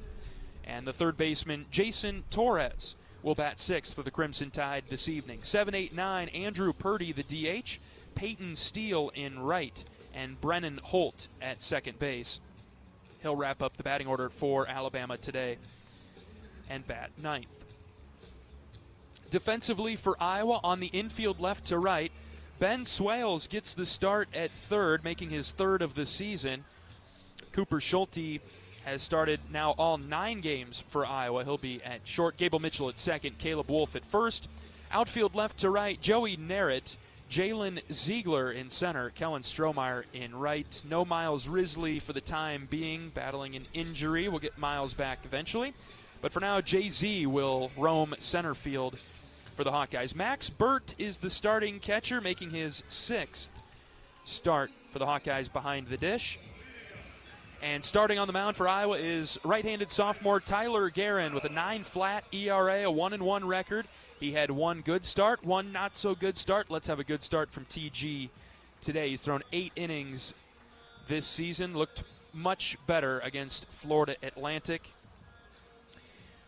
Speaker 3: And the third baseman, Jason Torres, will bat sixth for the Crimson Tide this evening. 7, 8, 9, Andrew Purdy, the DH. Peyton Steele in right. And Brennan Holt at second base. He'll wrap up the batting order for Alabama today and bat ninth. Defensively for Iowa, on the infield left to right, Ben Swales gets the start at third, making his third of the season. Cooper Schulte has started now all 9 games for Iowa. He'll be at short. Gable Mitchell at second, Caleb Wolf at first. Outfield left to right, Joey Narrett, Jalen Ziegler in center, Kellen Strohmeyer in right. No Miles Risley for the time being, battling an injury. We'll get Miles back eventually. But for now, Jay-Z will roam center field for the Hawkeyes. Max Burt is the starting catcher, making his 6th start for the Hawkeyes behind the dish. And starting on the mound for Iowa is right-handed sophomore Tyler Guerin with a 9 flat ERA, a 1-1 record. He had 1 good start, 1 not-so-good start. Let's have a good start from TG today. He's thrown 8 innings this season. Looked much better against Florida Atlantic,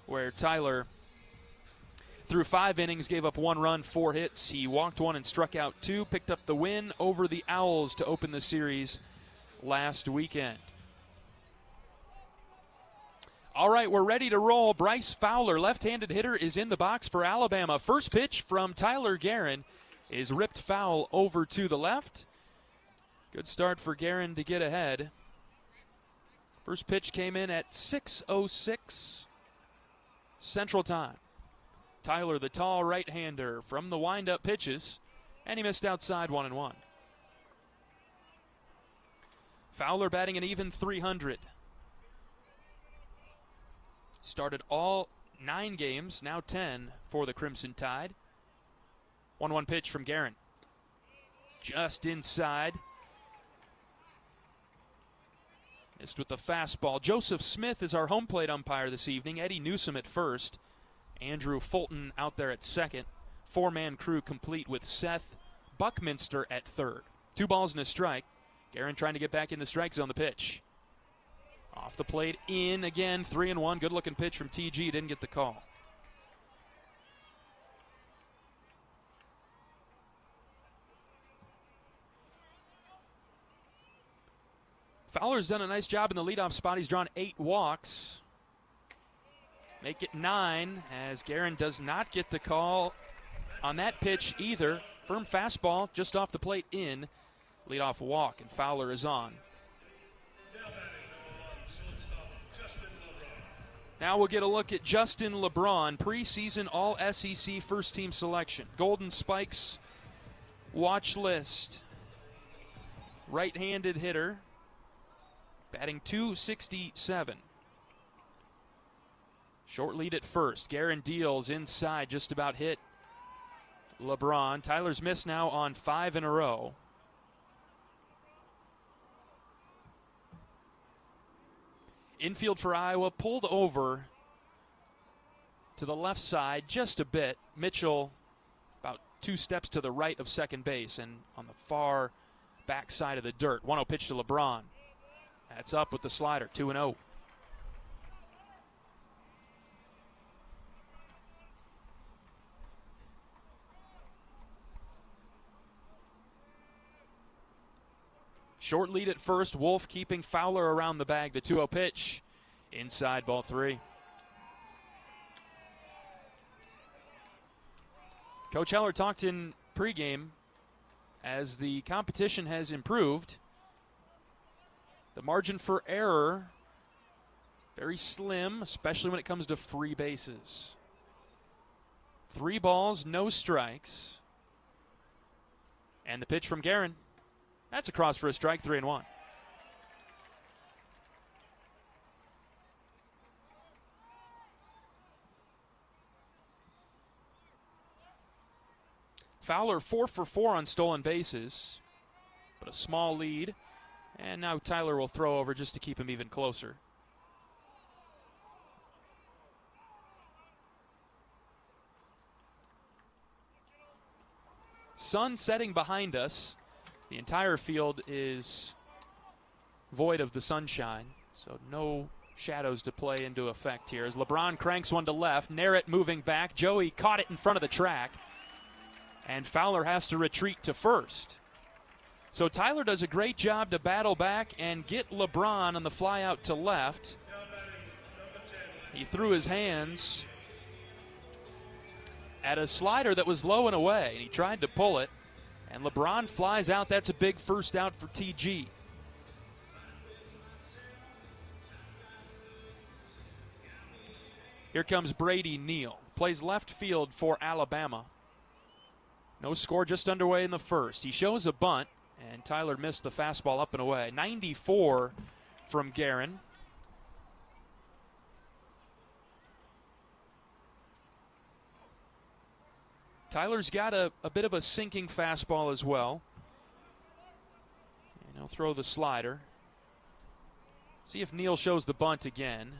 Speaker 3: where Tyler threw 5 innings, gave up 1 run, 4 hits. He walked 1 and struck out 2, picked up the win over the Owls to open the series last weekend. All right, we're ready to roll. Bryce Fowler, left-handed hitter, is in the box for Alabama. First pitch from Tyler Guerin is ripped foul over to the left. Good start for Guerin to get ahead. First pitch came in at 6:06 Central Time. Tyler, the tall right-hander, from the wind-up pitches, and he missed outside 1-1. Fowler batting an even .300. Started all 9 games, now 10 for the Crimson Tide. 1-1 pitch from Guerin. Just inside. Missed with the fastball. Joseph Smith is our home plate umpire this evening. Eddie Newsom at first. Andrew Fulton out there at second. 4-man crew complete with Seth Buckminster at third. 2 balls and a strike. Guerin trying to get back in the strike zone. The pitch. Off the plate, in again, 3-1. Good-looking pitch from TG. Didn't get the call. Fowler's done a nice job in the leadoff spot. He's drawn 8 walks. Make it 9 as Guerin does not get the call on that pitch either. Firm fastball just off the plate, in. Leadoff walk, and Fowler is on. Now we'll get a look at Justin LeBron, preseason All-SEC first-team selection. Golden Spikes watch list. Right-handed hitter, batting .267. Short lead at first. Guerin deals inside, just about hit LeBron. Tyler's missed now on 5 in a row. Infield for Iowa, pulled over to the left side just a bit. Mitchell about 2 steps to the right of second base and on the far back side of the dirt. 1-0 pitch to LeBron. That's up with the slider, 2-0. Short lead at first. Wolf keeping Fowler around the bag. The 2-0 pitch. Inside, ball 3. Coach Heller talked in pregame as the competition has improved. The margin for error very slim, especially when it comes to free bases. 3 balls, no strikes. And the pitch from Guerin. That's a cross for a strike, 3-1. Fowler 4 for 4 on stolen bases, but a small lead. And now Tyler will throw over just to keep him even closer. Sun setting behind us. The entire field is void of the sunshine, so no shadows to play into effect here. As LeBron cranks one to left, Narrett moving back. Joey caught it in front of the track, and Fowler has to retreat to first. So Tyler does a great job to battle back and get LeBron on the fly out to left. He threw his hands at a slider that was low and away, and he tried to pull it, and LeBron flies out. That's a big first out for TG. Here comes Brady Neal. Plays left field for Alabama. No score, just underway in the first. He shows a bunt, and Tyler missed the fastball up and away. 94 from Guerin. Tyler's got a bit of a sinking fastball as well. And he'll throw the slider. See if Neal shows the bunt again.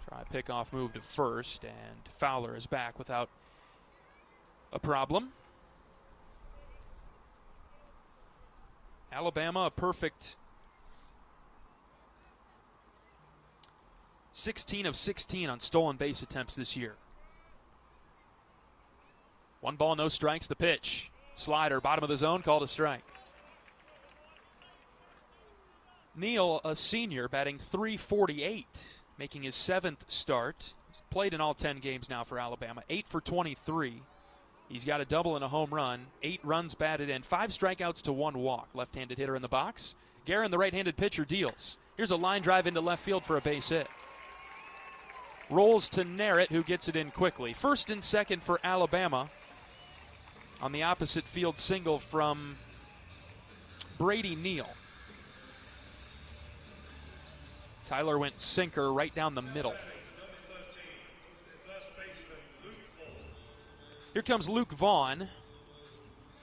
Speaker 3: Try a pickoff move to first, and Fowler is back without a problem. Alabama, a perfect 16 of 16 on stolen base attempts this year. 1 ball, no strikes. The pitch. Slider, bottom of the zone, called a strike. Neal, a senior, batting .348, making his 7th start. He's played in all 10 games now for Alabama. 8 for 23. He's got a double and a home run. 8 runs batted in. 5 strikeouts to 1 walk. Left-handed hitter in the box. Guerin, the right-handed pitcher, deals. Here's a line drive into left field for a base hit. Rolls to Narrett, who gets it in quickly. First and second for Alabama. On the opposite field single from Brady Neal. Tyler went sinker right down the middle. Here comes Luke Vaughn,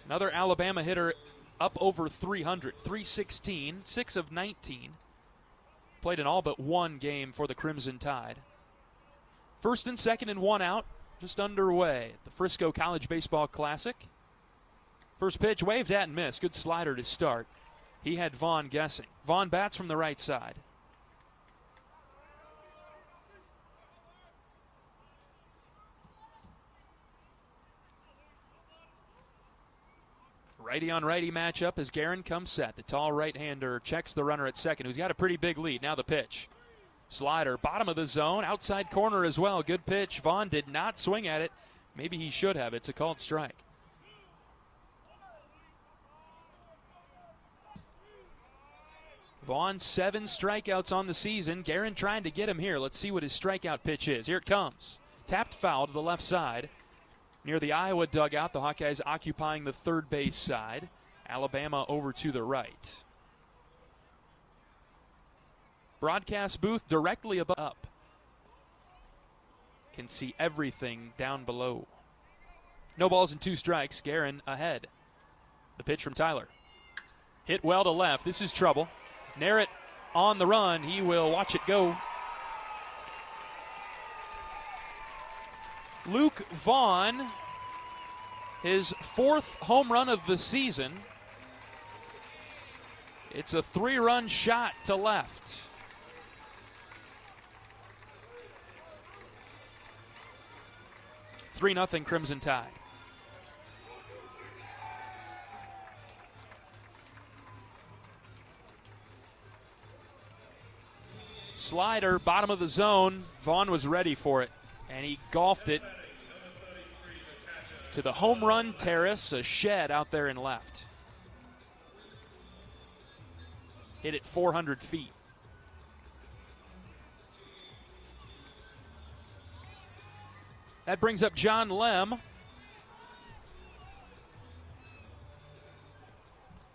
Speaker 3: another Alabama hitter up over 300, 316, 6 of 19. Played in all but 1 game for the Crimson Tide. First and second and 1 out, just underway at the Frisco College Baseball Classic. First pitch waved at and missed. Good slider to start. He had Vaughn guessing. Vaughn bats from the right side. Righty on righty matchup as Guerin comes set. The tall right-hander checks the runner at second, who's got a pretty big lead. Now the pitch. Slider, bottom of the zone, outside corner as well. Good pitch. Vaughn did not swing at it. Maybe he should have. It's a called strike. Vaughn, 7 strikeouts on the season. Guerin trying to get him here. Let's see what his strikeout pitch is. Here it comes. Tapped foul to the left side. Near the Iowa dugout, the Hawkeyes occupying the third base side. Alabama over to the right. Broadcast booth directly above up. Can see everything down below. No balls and 2 strikes. Guerin ahead. The pitch from Tyler. Hit well to left. This is trouble. Narrett on the run. He will watch it go. Luke Vaughn, his 4th home run of the season. It's a 3-run shot to left. (3-0) Crimson Tide. Slider, bottom of the zone. Vaughn was ready for it, and he golfed it to the home run terrace, a shed out there in left. Hit it 400 feet. That brings up John Lem.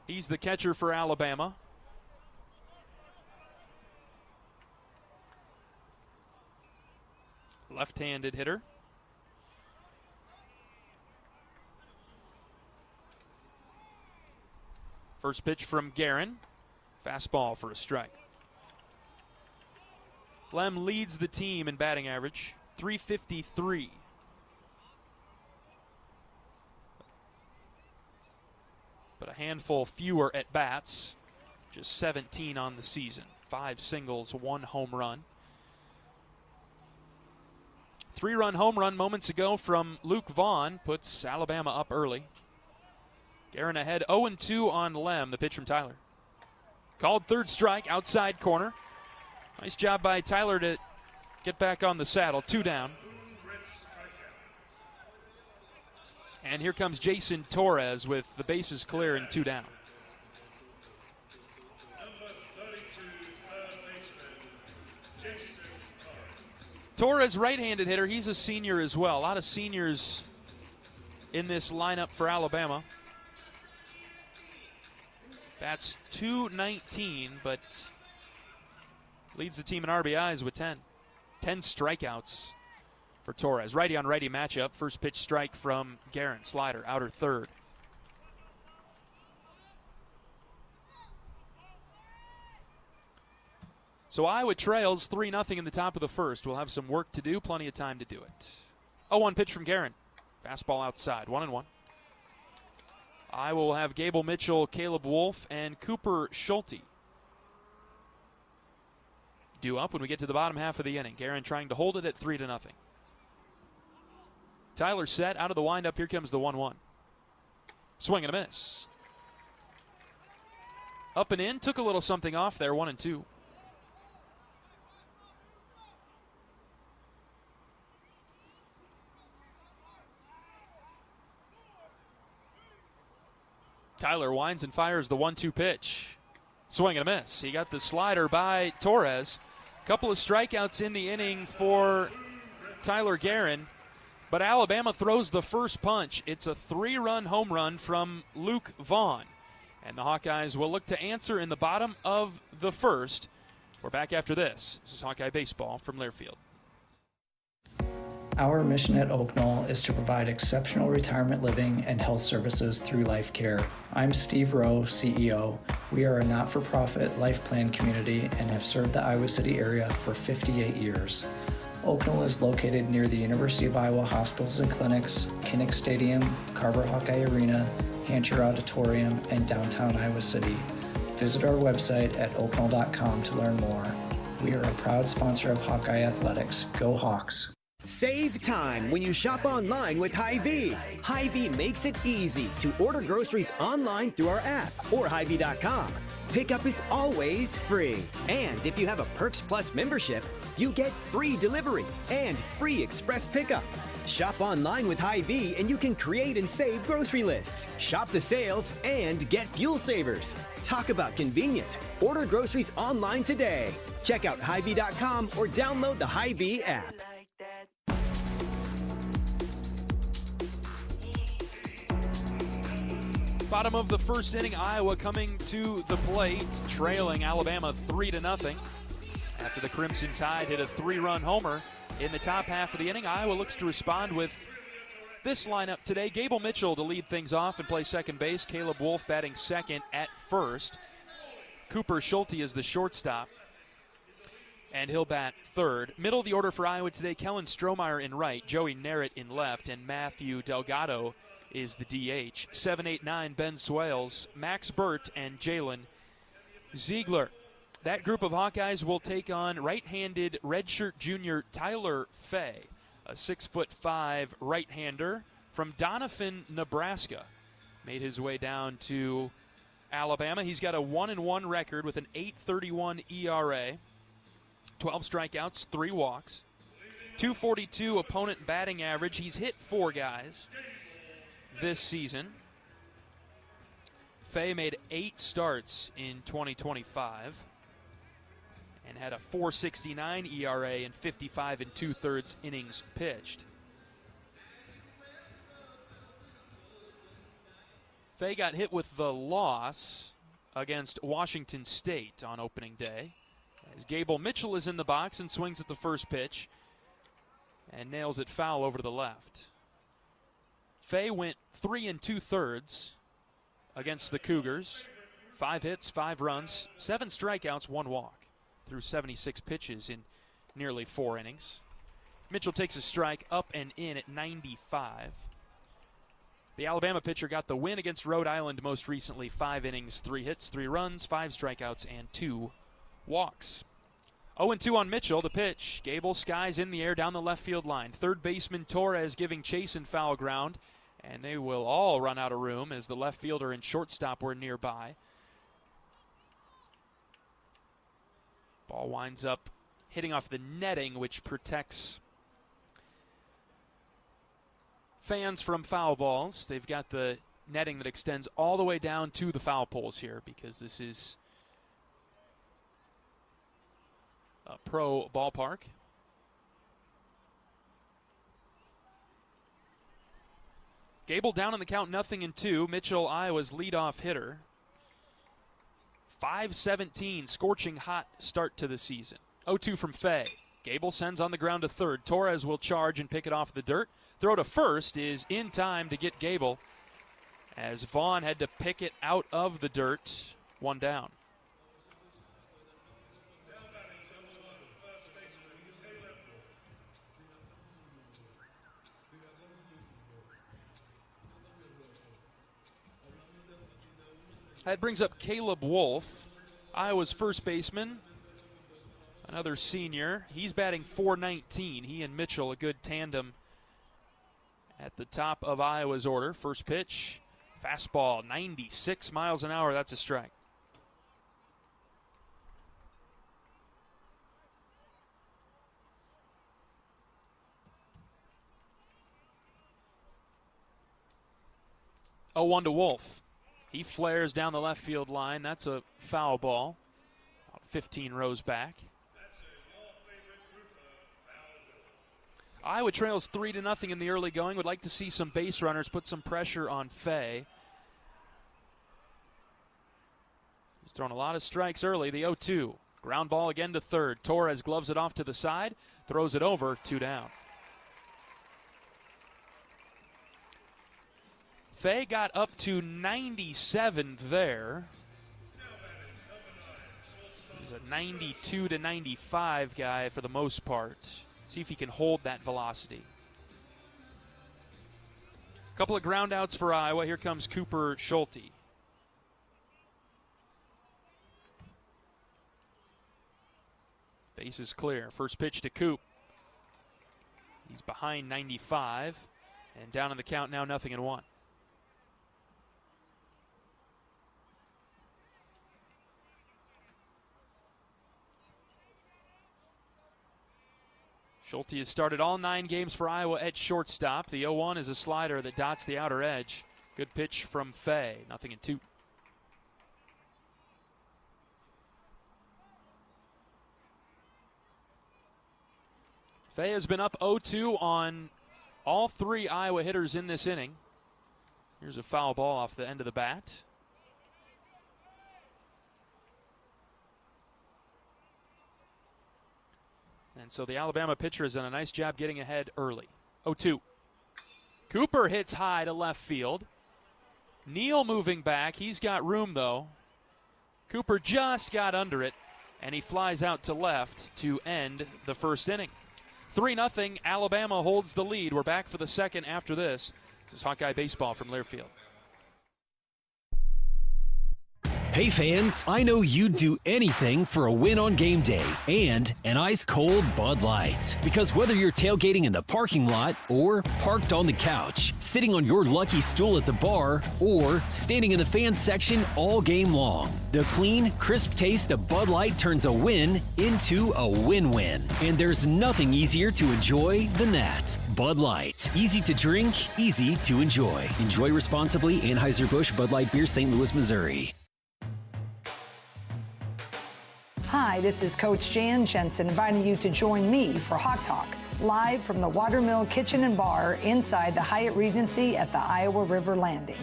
Speaker 3: He's the catcher for Alabama. Left-handed hitter. First pitch from Guerin. Fastball for a strike. Lem leads the team in batting average, .353. But a handful fewer at bats, just 17 on the season. 5 singles, 1 home run. 3-run home run moments ago from Luke Vaughn puts Alabama up early. Guerin ahead 0-2 on Lem, the pitch from Tyler. Called third strike, outside corner. Nice job by Tyler to get back on the saddle. 2 down. And here comes Jason Torres with the bases clear and 2 down. Torres, right-handed hitter. He's a senior as well. A lot of seniors in this lineup for Alabama. Bats .219, but leads the team in RBIs with 10. 10 strikeouts for Torres. Righty-on-righty matchup. First pitch strike from Guerin. Slider, outer third. So Iowa trails 3-0 in the top of the first. We'll have some work to do, plenty of time to do it. 0-1 pitch from Guerin. Fastball outside, 1-1. Iowa will have Gable Mitchell, Caleb Wolf, and Cooper Schulte due up when we get to the bottom half of the inning. Guerin trying to hold it at 3-0. Tyler set, out of the windup. Here comes the 1-1. Swing and a miss. Up and in, took a little something off there, 1-2. Tyler winds and fires the 1-2 pitch. Swing and a miss. He got the slider by Torres. Couple of strikeouts in the inning for Tyler Guerin, but Alabama throws the first punch. It's a 3-run home run from Luke Vaughn, and the Hawkeyes will look to answer in the bottom of the first. We're back after this. This is Hawkeye Baseball from Learfield.
Speaker 8: Our mission at Oak Knoll is to provide exceptional retirement living and health services through life care. I'm Steve Rowe, CEO. We are a not-for-profit life plan community and have served the Iowa City area for 58 years. Oak Knoll is located near the University of Iowa hospitals and clinics, Kinnick Stadium, Carver Hawkeye Arena, Hancher Auditorium, and downtown Iowa City. Visit our website at oakknoll.com to learn more. We are a proud sponsor of Hawkeye Athletics. Go Hawks!
Speaker 18: Save time when you shop online with Hy-Vee. Hy-Vee makes it easy to order groceries online through our app or Hy-Vee.com. Pickup is always free. And if you have a Perks Plus membership, you get free delivery and free express pickup. Shop online with Hy-Vee and you can create and save grocery lists, shop the sales, and get fuel savers. Talk about convenient. Order groceries online today. Check out Hy-Vee.com or download the Hy-Vee app.
Speaker 3: Bottom of the first inning, Iowa coming to the plate, trailing Alabama 3-0. After the Crimson Tide hit a 3-run homer in the top half of the inning, Iowa looks to respond with this lineup today. Gable Mitchell to lead things off and play second base. Caleb Wolf batting second at first. Cooper Schulte is the shortstop, and he'll bat third. Middle of the order for Iowa today, Kellen Strohmeyer in right, Joey Narrett in left, and Matthew Delgado is the DH. 7, 8, 9, Ben Swales, Max Burt, and Jalen Ziegler. That group of Hawkeyes will take on right-handed redshirt junior Tyler Fay, a 6'5" right-hander from Doniphan, Nebraska. Made his way down to Alabama. He's got a 1-1 record with an 8.31 ERA, 12 strikeouts, 3 walks, 242 opponent batting average. He's hit 4 guys this season. Fay made 8 starts in 2025 and had a 4.69 ERA and 55 2/3 innings pitched. Fay got hit with the loss against Washington State on opening day, as Gable Mitchell is in the box and swings at the first pitch and nails it foul over to the left. Fay went 3 2/3 against the Cougars. 5 hits, 5 runs, 7 strikeouts, 1 walk through 76 pitches in nearly 4 innings. Mitchell takes a strike up and in at 95. The Alabama pitcher got the win against Rhode Island most recently. 5 innings, 3 hits, 3 runs, 5 strikeouts, and 2 walks. 0-2 on Mitchell. The pitch. Gable skies in the air down the left field line. Third baseman Torres giving chase and foul ground. And they will all run out of room as the left fielder and shortstop were nearby. Ball winds up hitting off the netting, which protects fans from foul balls. They've got the netting that extends all the way down to the foul poles here because this is a pro ballpark. Gable down on the count, 0-2. Mitchell, Iowa's leadoff hitter. 5-17, scorching hot start to the season. 0-2 from Fay. Gable sends on the ground to third. Torres will charge and pick it off the dirt. Throw to first is in time to get Gable, as Vaughn had to pick it out of the dirt. One down. That brings up Caleb Wolf, Iowa's first baseman, another senior. He's batting .419. He and Mitchell, a good tandem at the top of Iowa's order. First pitch, fastball, 96 miles an hour. That's a strike. Oh, 1 to Wolf. He flares down the left field line. That's a foul ball. About 15 rows back. Iowa trails 3-0 in the early going. Would like to see some base runners put some pressure on Fay. He's thrown a lot of strikes early. The 0-2. Ground ball again to third. Torres gloves it off to the side. Throws it over. 2 down. Fay got up to 97 there. He's a 92 to 95 guy for the most part. See if he can hold that velocity. A couple of ground outs for Iowa. Here comes Cooper Schulte. Base is clear. First pitch to Coop. He's behind 95. And down in the count now, 0-1. Schulte has started all 9 games for Iowa at shortstop. The 0-1 is a slider that dots the outer edge. Good pitch from Fay. 0-2. Fay has been up 0-2 on all 3 Iowa hitters in this inning. Here's a foul ball off the end of the bat. And so the Alabama pitcher has done a nice job getting ahead early. 0-2. Cooper hits high to left field. Neal moving back. He's got room, though. Cooper just got under it, and he flies out to left to end the first inning. 3-0. Alabama holds the lead. We're back for the second after this. This is Hawkeye Baseball from Learfield.
Speaker 19: Hey fans, I know you'd do anything for a win on game day and an ice-cold Bud Light. Because whether you're tailgating in the parking lot or parked on the couch, sitting on your lucky stool at the bar, or standing in the fan section all game long, the clean, crisp taste of Bud Light turns a win into a win-win. And there's nothing easier to enjoy than that. Bud Light. Easy to drink, easy to enjoy. Enjoy responsibly. Anheuser-Busch Bud Light Beer, St. Louis, Missouri.
Speaker 20: Hi, this is Coach Jan Jensen inviting you to join me for Hawk Talk, live from the Watermill Kitchen and Bar inside the Hyatt Regency at the Iowa River Landing.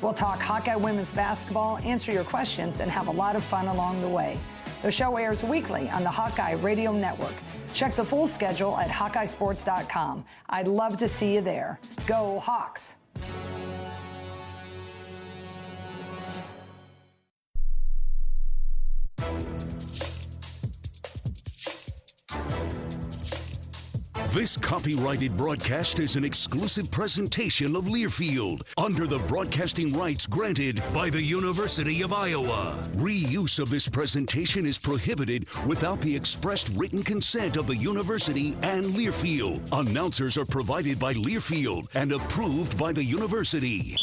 Speaker 20: We'll talk Hawkeye women's basketball, answer your questions, and have a lot of fun along the way. The show airs weekly on the Hawkeye Radio Network. Check the full schedule at HawkeyeSports.com. I'd love to see you there. Go Hawks!
Speaker 2: This copyrighted broadcast is an exclusive presentation of Learfield under the broadcasting rights granted by the University of Iowa. Reuse of this presentation is prohibited without the expressed written consent of the university and Learfield. Announcers are provided by Learfield and approved by the university.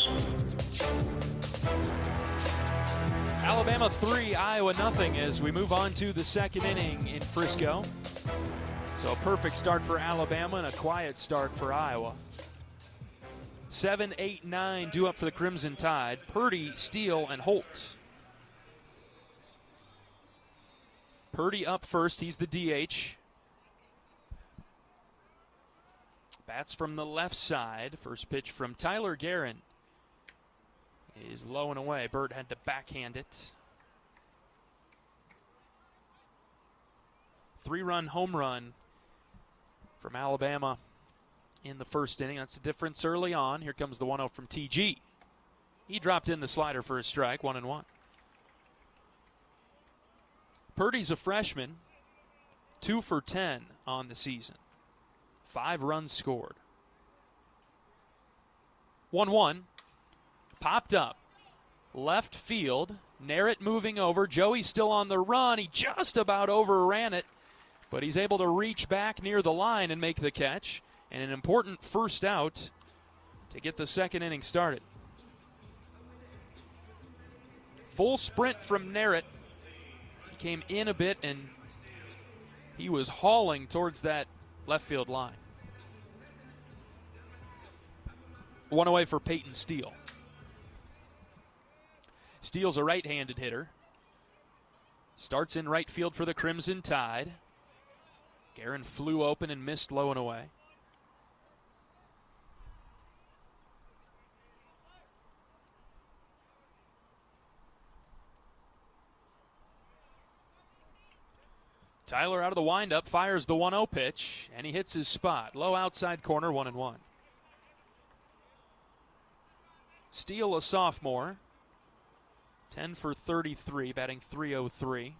Speaker 3: Alabama 3, Iowa nothing as we move on to the second inning in Frisco. So a perfect start for Alabama and a quiet start for Iowa. 7, 8, 9 due up for the Crimson Tide. Purdy, Steele, and Holt. Purdy up first. He's the DH. Bats from the left side. First pitch from Tyler Guerin is low and away. Burt had to backhand it. 3-run home run from Alabama in the first inning. That's the difference early on. Here comes the 1-0 from TG. He dropped in the slider for a strike, 1-1. Purdy's a freshman, 2 for 10 on the season. 5 runs scored. 1-1. Popped up. Left field. Narrett moving over. Joey's still on the run. He just about overran it, but he's able to reach back near the line and make the catch. And an important first out to get the second inning started. Full sprint from Narrett. He came in a bit and he was hauling towards that left field line. 1 away for Peyton Steele. Steele's a right-handed hitter. Starts in right field for the Crimson Tide. Guerin flew open and missed low and away. Tyler out of the windup, fires the 1-0 pitch, and he hits his spot. Low outside corner, 1-1. Steele, a sophomore. 10 for 33, batting .303.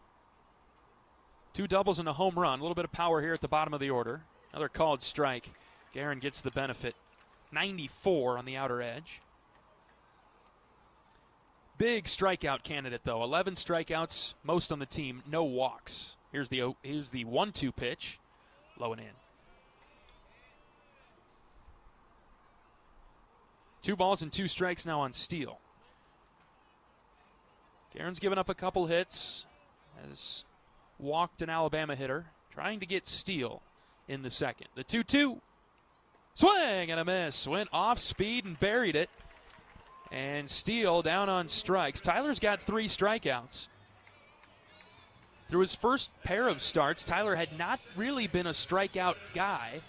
Speaker 3: 2 doubles and a home run. A little bit of power here at the bottom of the order. Another called strike. Guerin gets the benefit. 94 on the outer edge. Big strikeout candidate, though. 11 strikeouts, most on the team. No walks. Here's the 1-2 pitch. Low and in. 2 balls and 2 strikes now on Steele. Guerin's given up a couple hits, has walked an Alabama hitter, trying to get Steele in the second. The 2-2. Swing and a miss. Went off speed and buried it. And Steele down on strikes. Tyler's got 3 strikeouts. Through his first pair of starts, Tyler had not really been a strikeout guy,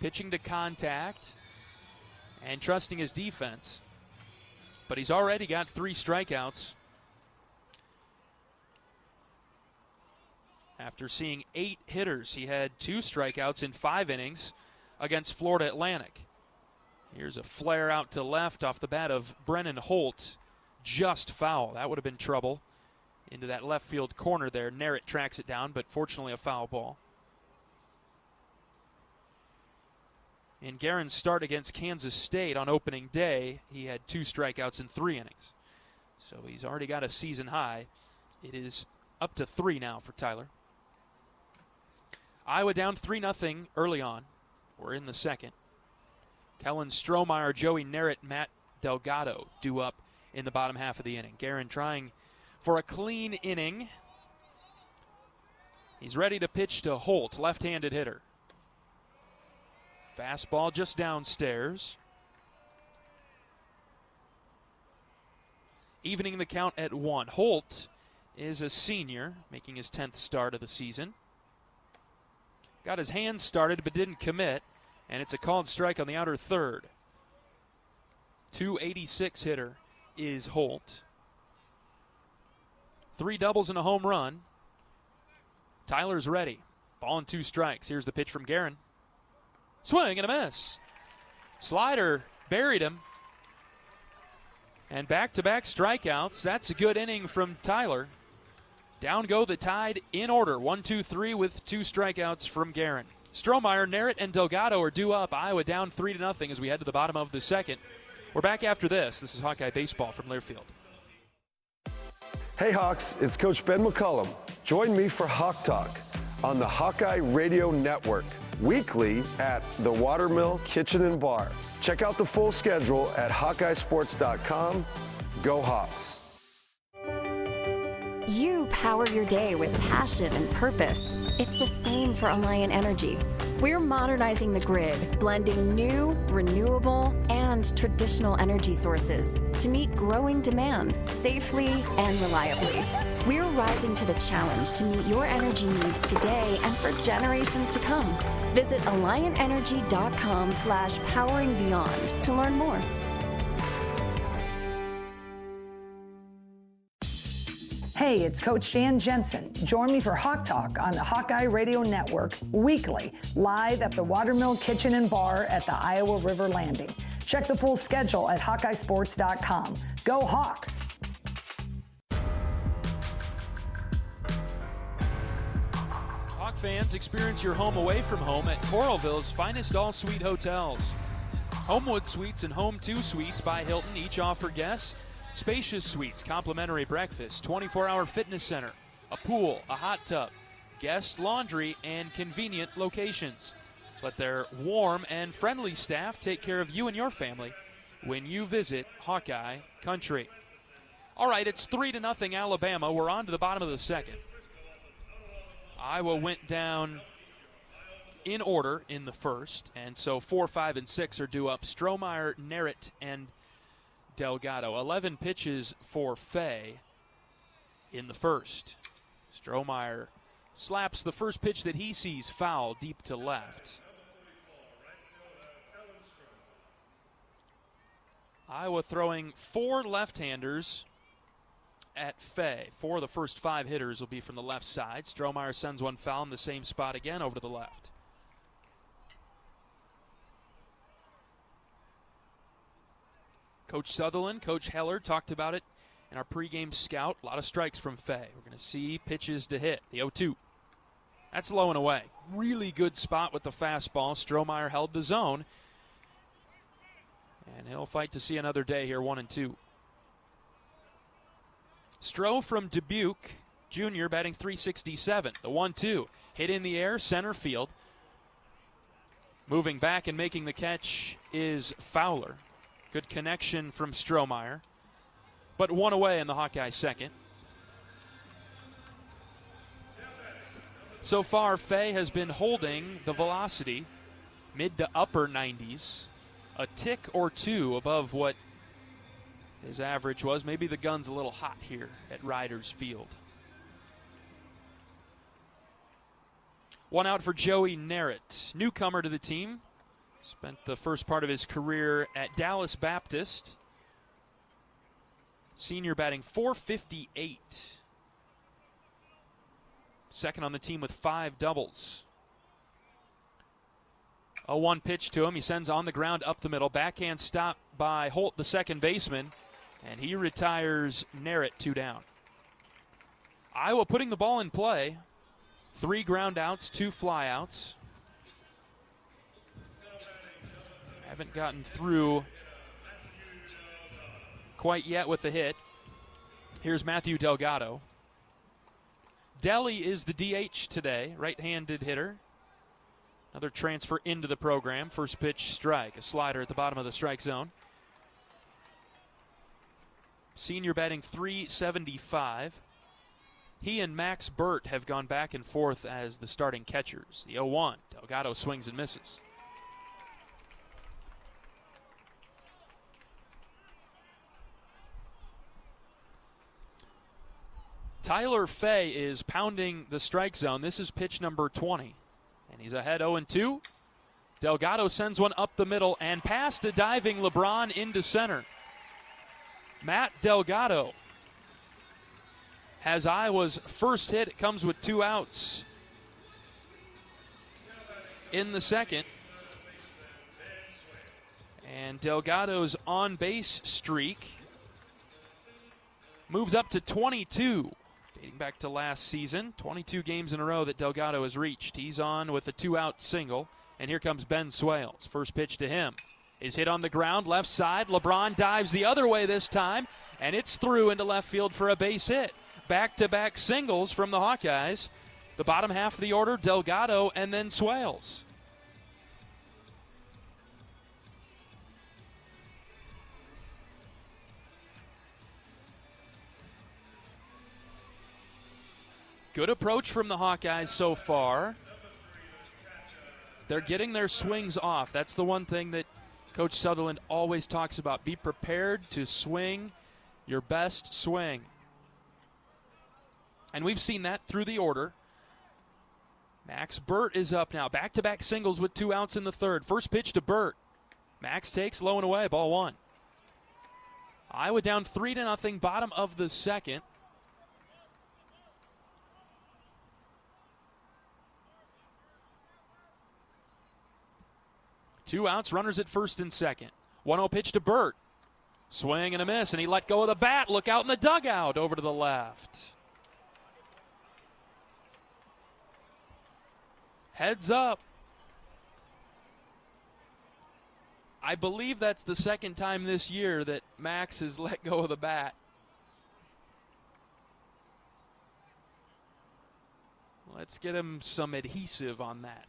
Speaker 3: pitching to contact and trusting his defense. But he's already got 3 strikeouts after seeing 8 hitters. He had 2 strikeouts in 5 innings against Florida Atlantic. Here's a flare out to left off the bat of Brennan Holt. Just foul. That would have been trouble. Into that left field corner there. Narrett tracks it down, but fortunately a foul ball. In Guerin's start against Kansas State on opening day, he had 2 strikeouts in 3 innings. So he's already got a season high. It is up to 3 now for Tyler. Iowa down 3-0 early on. We're in the second. Kellen Strohmeyer, Joey Narrett, Matt Delgado due up in the bottom half of the inning. Guerin trying for a clean inning. He's ready to pitch to Holt, left-handed hitter. Fastball just downstairs. Evening the count at 1. Holt is a senior, making his 10th start of the season. Got his hands started but didn't commit, and it's a called strike on the outer third. .286 hitter is Holt. 3 doubles and a home run. Tyler's ready. Ball and 2 strikes. Here's the pitch from Guerin. Swing and a miss. Slider buried him. And back-to-back strikeouts. That's a good inning from Tyler. Down go the Tide in order. 1-2-3 with 2 strikeouts from Guerin. Strohmeyer, Narrett, and Delgado are due up. Iowa down 3-0 as we head to the bottom of the second. We're back after this. This is Hawkeye Baseball from Learfield.
Speaker 15: Hey Hawks, it's Coach Ben McCullum. Join me for Hawk Talk on the Hawkeye Radio Network, weekly at the Watermill Kitchen and Bar. Check out the full schedule at HawkeyeSports.com. Go Hawks.
Speaker 16: You power your day with passion and purpose. It's the same for Alliant Energy. We're modernizing the grid, blending new, renewable, and traditional energy sources to meet growing demand safely and reliably. We're rising to the challenge to meet your energy needs today and for generations to come. Visit AlliantEnergy.com/poweringbeyond to learn more.
Speaker 20: Hey, it's Coach Jan Jensen. Join me for Hawk Talk on the Hawkeye Radio Network weekly, live at the Watermill Kitchen and Bar at the Iowa River Landing. Check the full schedule at HawkeyeSports.com. Go Hawks!
Speaker 3: Hawk fans, experience your home away from home at Coralville's finest all-suite hotels. Homewood Suites and Home 2 Suites by Hilton each offer guests spacious suites, complimentary breakfast, 24-hour fitness center, a pool, a hot tub, guest laundry, and convenient locations. Let their warm and friendly staff take care of you and your family when you visit Hawkeye Country. All right, it's 3-0 Alabama. We're on to the bottom of the second. Iowa went down in order in the first, and so 4, 5, and 6 are due up. Strohmeyer, Narrett, and Delgado. 11 pitches for Fay in the first. Strohmeyer slaps the first pitch that he sees foul deep to left. Iowa throwing 4 left-handers at Fay. 4 of the first 5 hitters will be from the left side. Strohmeyer sends one foul in the same spot again over to the left. Coach Sutherland, Coach Heller talked about it in our pregame scout. A lot of strikes from Fay. We're going to see pitches to hit. The 0-2. That's low and away. Really good spot with the fastball. Strohmeyer held the zone. And he'll fight to see another day here, 1-2. Stroh from Dubuque Jr. batting .367. The 1-2. Hit in the air, center field. Moving back and making the catch is Fowler. Good connection from Strohmeyer. But one away in the Hawkeye second. So far, Fay has been holding the velocity mid to upper 90s. A tick or two above what his average was. Maybe the gun's a little hot here at Riders Field. One out for Joey Narrett, newcomer to the team. Spent the first part of his career at Dallas Baptist. Senior batting .458. Second on the team with 5 doubles. A 1 pitch to him. He sends on the ground up the middle. Backhand stop by Holt, the second baseman. And he retires Narrett 2 down. Iowa putting the ball in play. 3 ground outs, 2 fly outs. Haven't gotten through quite yet with the hit. Here's Matthew Delgado. Deli is the DH today, right-handed hitter. Another transfer into the program. First pitch strike, a slider at the bottom of the strike zone. Senior batting .375. He and Max Burt have gone back and forth as the starting catchers. The 0-1. Delgado swings and misses. Tyler Fay is pounding the strike zone. This is pitch number 20. And he's ahead 0-2. Delgado sends one up the middle and past a diving LeBron into center. Matt Delgado has Iowa's first hit. It comes with 2 outs in the second. And Delgado's on-base streak moves up to 22. Dating back to last season, 22 games in a row that Delgado has reached. He's on with a 2-out single, and here comes Ben Swales. First pitch to him is hit on the ground, left side. LeBron dives the other way this time, and it's through into left field for a base hit. Back-to-back singles from the Hawkeyes. The bottom half of the order, Delgado and then Swales. Good approach from the Hawkeyes so far. They're getting their swings off. That's the one thing that Coach Sutherland always talks about. Be prepared to swing your best swing. And we've seen that through the order. Max Burt is up now. Back-to-back singles with 2 outs in the third. First pitch to Burt. Max takes low and away. Ball 1. Iowa down 3-0, bottom of the second. Two outs, runners at first and second. 1-0 pitch to Burt. Swing and a miss, and he let go of the bat. Look out in the dugout over to the left. Heads up. I believe that's the second time this year that Max has let go of the bat. Let's get him some adhesive on that.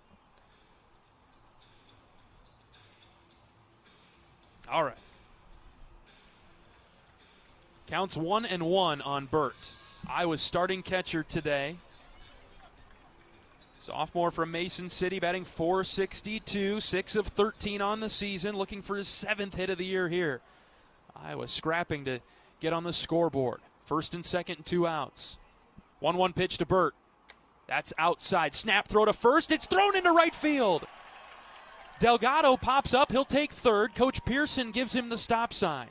Speaker 3: All right. Counts 1-1 on Burt. Iowa's starting catcher today. Sophomore from Mason City, batting .462, 6 of 13 on the season, looking for his 7th hit of the year here. Iowa scrapping to get on the scoreboard. First and second and 2 outs. 1-1 pitch to Burt. That's outside. Snap throw to first. It's thrown into right field. Delgado pops up. He'll take third. Coach Pearson gives him the stop sign.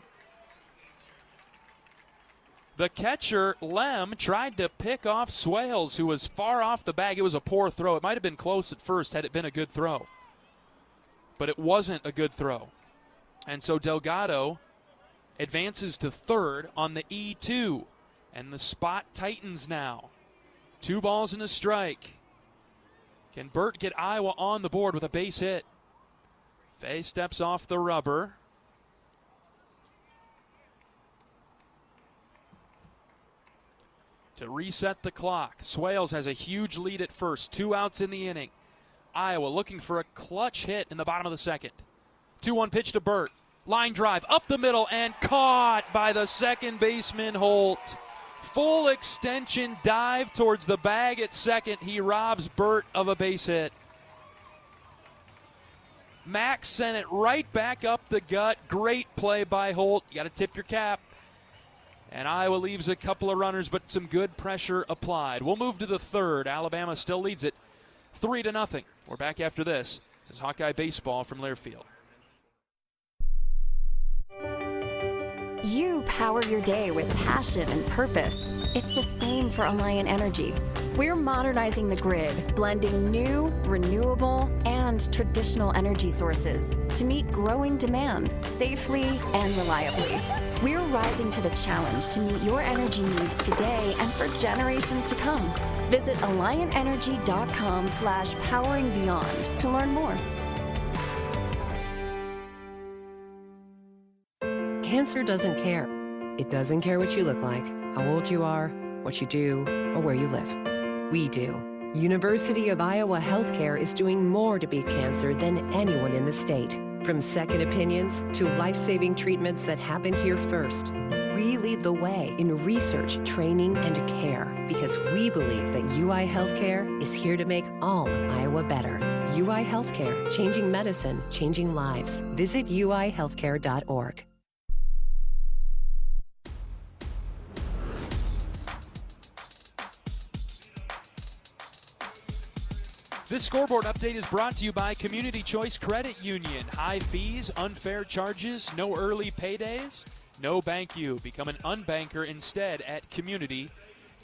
Speaker 3: The catcher, Lem, tried to pick off Swales, who was far off the bag. It was a poor throw. It might have been close at first had it been a good throw. But it wasn't a good throw. And so Delgado advances to third on the E2. And the spot tightens now. 2 balls and a strike. Can Burt get Iowa on the board with a base hit? Fay steps off the rubber. To reset the clock, Swales has a huge lead at first. 2 outs in the inning. Iowa looking for a clutch hit in the bottom of the second. 2-1 pitch to Burt. Line drive up the middle and caught by the second baseman Holt. Full extension dive towards the bag at second. He robs Burt of a base hit. Max sent it right back up the gut. Great play by Holt. You got to tip your cap. And Iowa leaves a couple of runners, but some good pressure applied. We'll move to the third. Alabama still leads it 3-0. We're back after this. This is Hawkeye Baseball from Learfield.
Speaker 16: You power your day with passion and purpose. It's the same for Alliant Energy. We're modernizing the grid, blending new, renewable, and traditional energy sources to meet growing demand safely and reliably. We're rising to the challenge to meet your energy needs today and for generations to come. Visit AlliantEnergy.com/poweringBeyond to learn more.
Speaker 5: Cancer doesn't care. It doesn't care what you look like, how old you are, what you do, or where you live. We do. University of Iowa Healthcare is doing more to beat cancer than anyone in the state. From second opinions to life-saving treatments that happen here first. We lead the way in research, training, and care because we believe that UI Healthcare is here to make all of Iowa better. UI Healthcare, changing medicine, changing lives. Visit uihealthcare.org.
Speaker 3: This scoreboard update is brought to you by Community Choice Credit Union. High fees, unfair charges, no early paydays, no bank you. Become an unbanker instead at Community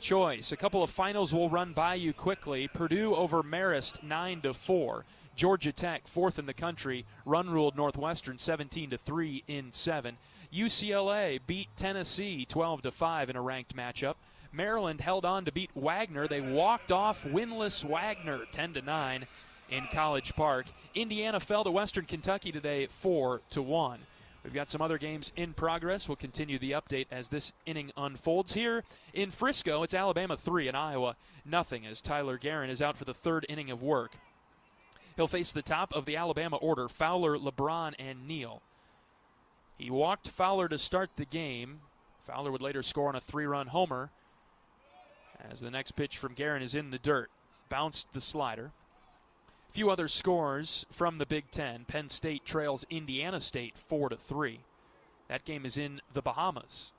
Speaker 3: Choice. A couple of finals we'll run by you quickly. Purdue over Marist 9-4. Georgia Tech, 4th in the country, run-ruled Northwestern 17-3 in 7. UCLA beat Tennessee 12-5 in a ranked matchup. Maryland held on to beat Wagner. They walked off winless Wagner 10-9 in College Park. Indiana fell to Western Kentucky today 4-1. We've got some other games in progress. We'll continue the update as this inning unfolds. Here in Frisco, it's Alabama 3 and Iowa nothing as Tyler Guerin is out for the third inning of work. He'll face the top of the Alabama order, Fowler, LeBron, and Neal. He walked Fowler to start the game. Fowler would later score on a 3-run homer as the next pitch from Guerin is in the dirt. Bounced the slider. Few other scores from the Big Ten. Penn State trails Indiana State 4-3. That game is in the Bahamas.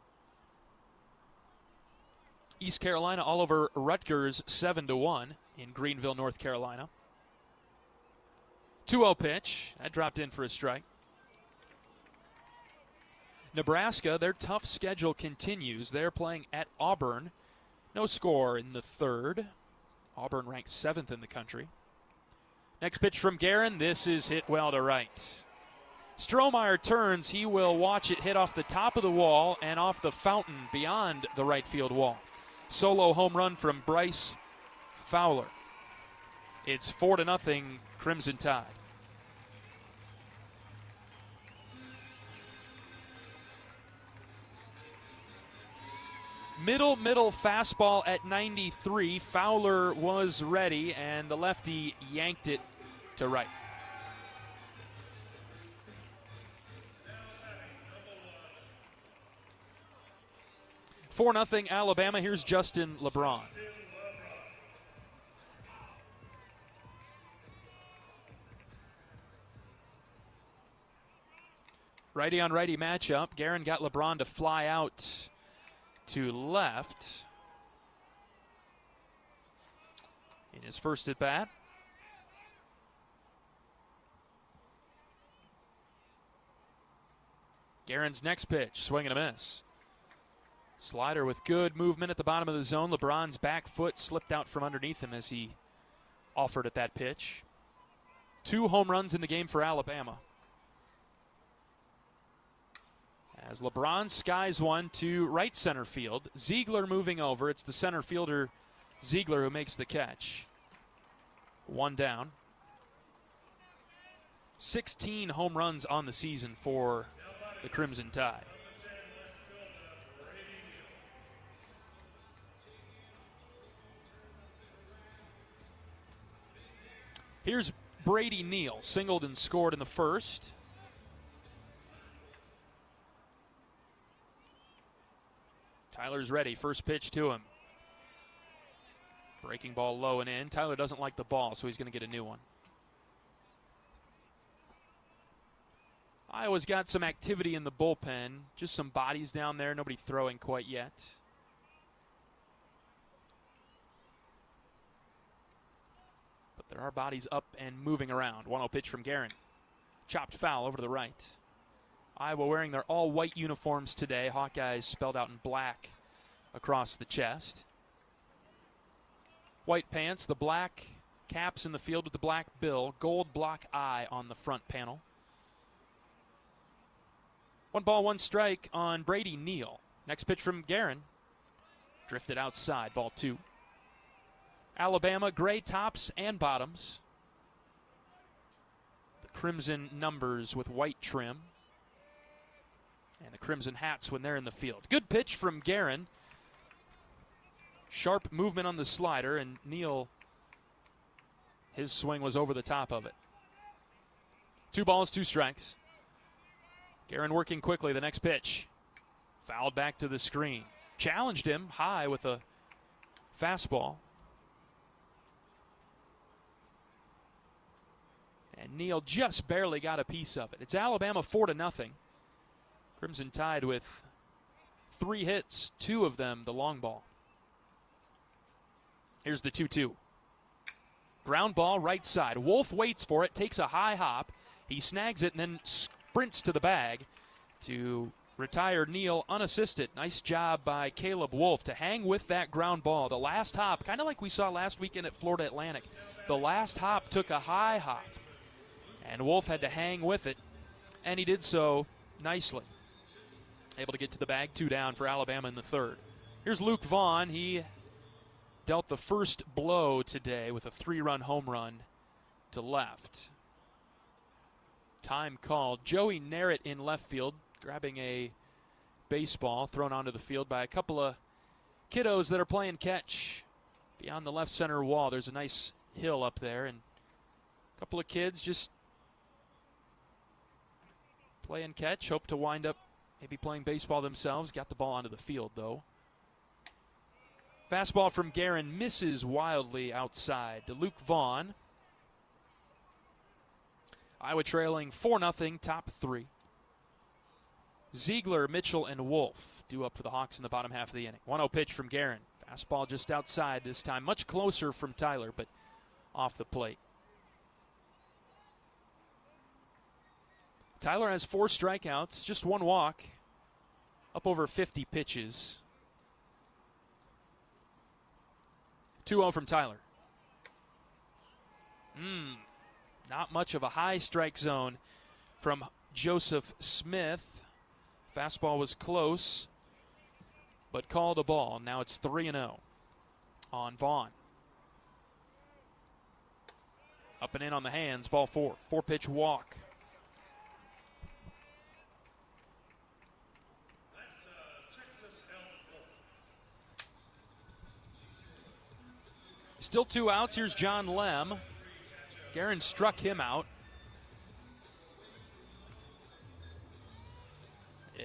Speaker 3: East Carolina all over Rutgers 7-1 in Greenville, North Carolina. 2-0 pitch. That dropped in for a strike. Nebraska, their tough schedule continues. They're playing at Auburn. No score in the third. Auburn ranked 7th in the country. Next pitch from Guerin. This is hit well to right. Strohmeyer turns. He will watch it hit off the top of the wall and off the fountain beyond the right field wall. Solo home run from Bryce Fowler. It's 4-0 Crimson Tide. Middle fastball at 93. Fowler was ready, and the lefty yanked it to right. 4-0 Alabama. Here's Justin LeBron. Righty on righty matchup. Guerin got LeBron to fly out to left in his first at bat. Guerin's next pitch, swing and a miss. Slider with good movement at the bottom of the zone. LeBron's back foot slipped out from underneath him as he offered at that pitch. 2 home runs in the game for Alabama. As LeBron skies one to right center field. Ziegler moving over. It's the center fielder, Ziegler, who makes the catch. 1 down. 16 home runs on the season for the Crimson Tide. Here's Brady Neal. Singled and scored in the first. Tyler's ready. First pitch to him. Breaking ball low and in. Tyler doesn't like the ball, so he's going to get a new one. Iowa's got some activity in the bullpen. Just some bodies down there. Nobody throwing quite yet. But there are bodies up and moving around. 1-0 pitch from Guerin. Chopped foul over to the right. Iowa wearing their all-white uniforms today. Hawkeyes spelled out in black across the chest. White pants, the black caps in the field with the black bill. Gold block eye on the front panel. 1 ball, 1 strike on Brady Neal. Next pitch from Guerin. Drifted outside, ball 2. Alabama, gray tops and bottoms. The crimson numbers with white trim. And the crimson hats when they're in the field. Good pitch from Guerin. Sharp movement on the slider, and Neal, his swing was over the top of it. 2 balls, 2 strikes. Guerin working quickly. The next pitch. Fouled back to the screen. Challenged him high with a fastball. And Neal just barely got a piece of it. It's Alabama 4-0. Crimson Tide with 3 hits, 2 of them the long ball. Here's the 2-2. Ground ball right side. Wolf waits for it, takes a high hop. He snags it and then sprints to the bag to retire Neal unassisted. Nice job by Caleb Wolf to hang with that ground ball. The last hop, kind of like we saw last weekend at Florida Atlantic. The last hop took a high hop, and Wolf had to hang with it, and he did so nicely. Able to get to the bag. 2 down for Alabama in the third. Here's Luke Vaughn. He dealt the first blow today with a 3-run home run to left. Time called. Joey Narrett in left field, grabbing a baseball thrown onto the field by a couple of kiddos that are playing catch beyond the left center wall. There's a nice hill up there, and a couple of kids just playing catch. Hope to wind up maybe playing baseball themselves. Got the ball onto the field, though. Fastball from Guerin misses wildly outside to Luke Vaughn. Iowa trailing 4-0, top 3. Ziegler, Mitchell, and Wolf due up for the Hawks in the bottom half of the inning. 1-0 pitch from Guerin. Fastball just outside this time. Much closer from Tyler, but off the plate. Tyler has 4 strikeouts, just 1 walk, up over 50 pitches. 2-0 from Tyler. Not much of a high strike zone from Joseph Smith. Fastball was close, but called a ball. Now it's 3-0 on Vaughn. Up and in on the hands, ball 4. 4-pitch walk. Still 2 outs. Here's John Lem. Guerin struck him out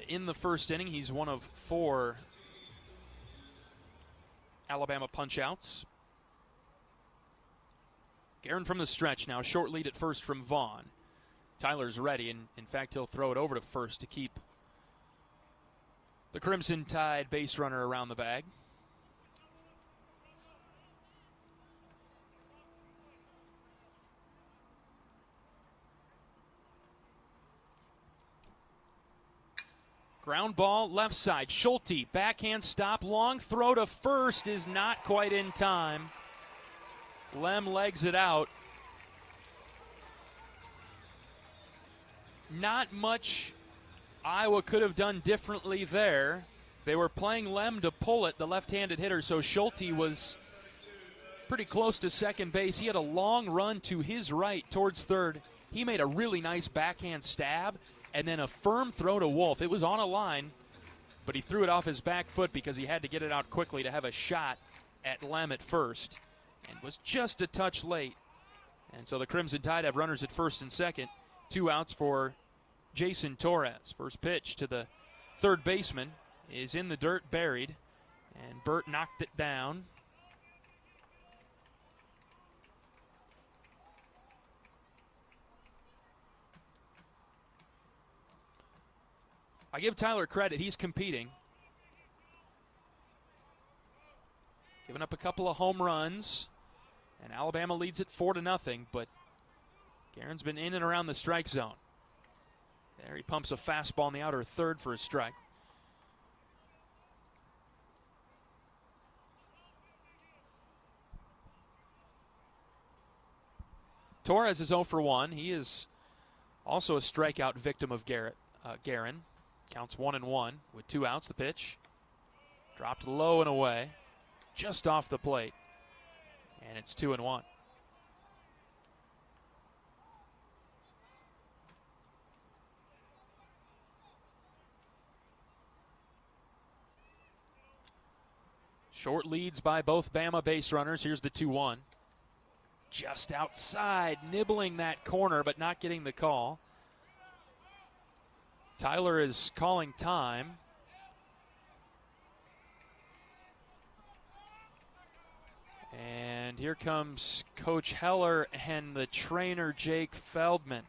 Speaker 3: in the first inning. He's one of 4 Alabama punch-outs. Guerin from the stretch now. Short lead at first from Vaughn. Tyler's ready, and in fact, he'll throw it over to first to keep the Crimson Tide base runner around the bag. Ground ball left side. Schulte, backhand stop, long throw to first is not quite in time. Lem legs it out. Not much Iowa could have done differently there. They were playing Lem to pull it, the left-handed hitter, so Schulte was pretty close to second base. He had a long run to his right towards third. He made a really nice backhand stab, and then a firm throw to Wolf. It was on a line, but he threw it off his back foot because he had to get it out quickly to have a shot at Lem at first, and was just a touch late. And so the Crimson Tide have runners at first and second. 2 outs for Jason Torres. First pitch to the third baseman is in the dirt, buried, and Burt knocked it down. I give Tyler credit. He's competing. Giving up a couple of home runs, and Alabama leads it 4-0, but Guerin's been in and around the strike zone. There he pumps a fastball in the outer third for a strike. Torres is 0 for 1. He is also a strikeout victim of Guerin. Counts 1-1 with 2 outs. The pitch dropped low and away, just off the plate, and it's 2-1. Short leads by both Bama base runners. Here's the 2-1. Just outside, nibbling that corner, but not getting the call. Tyler is calling time. And here comes Coach Heller and the trainer, Jake Feldman.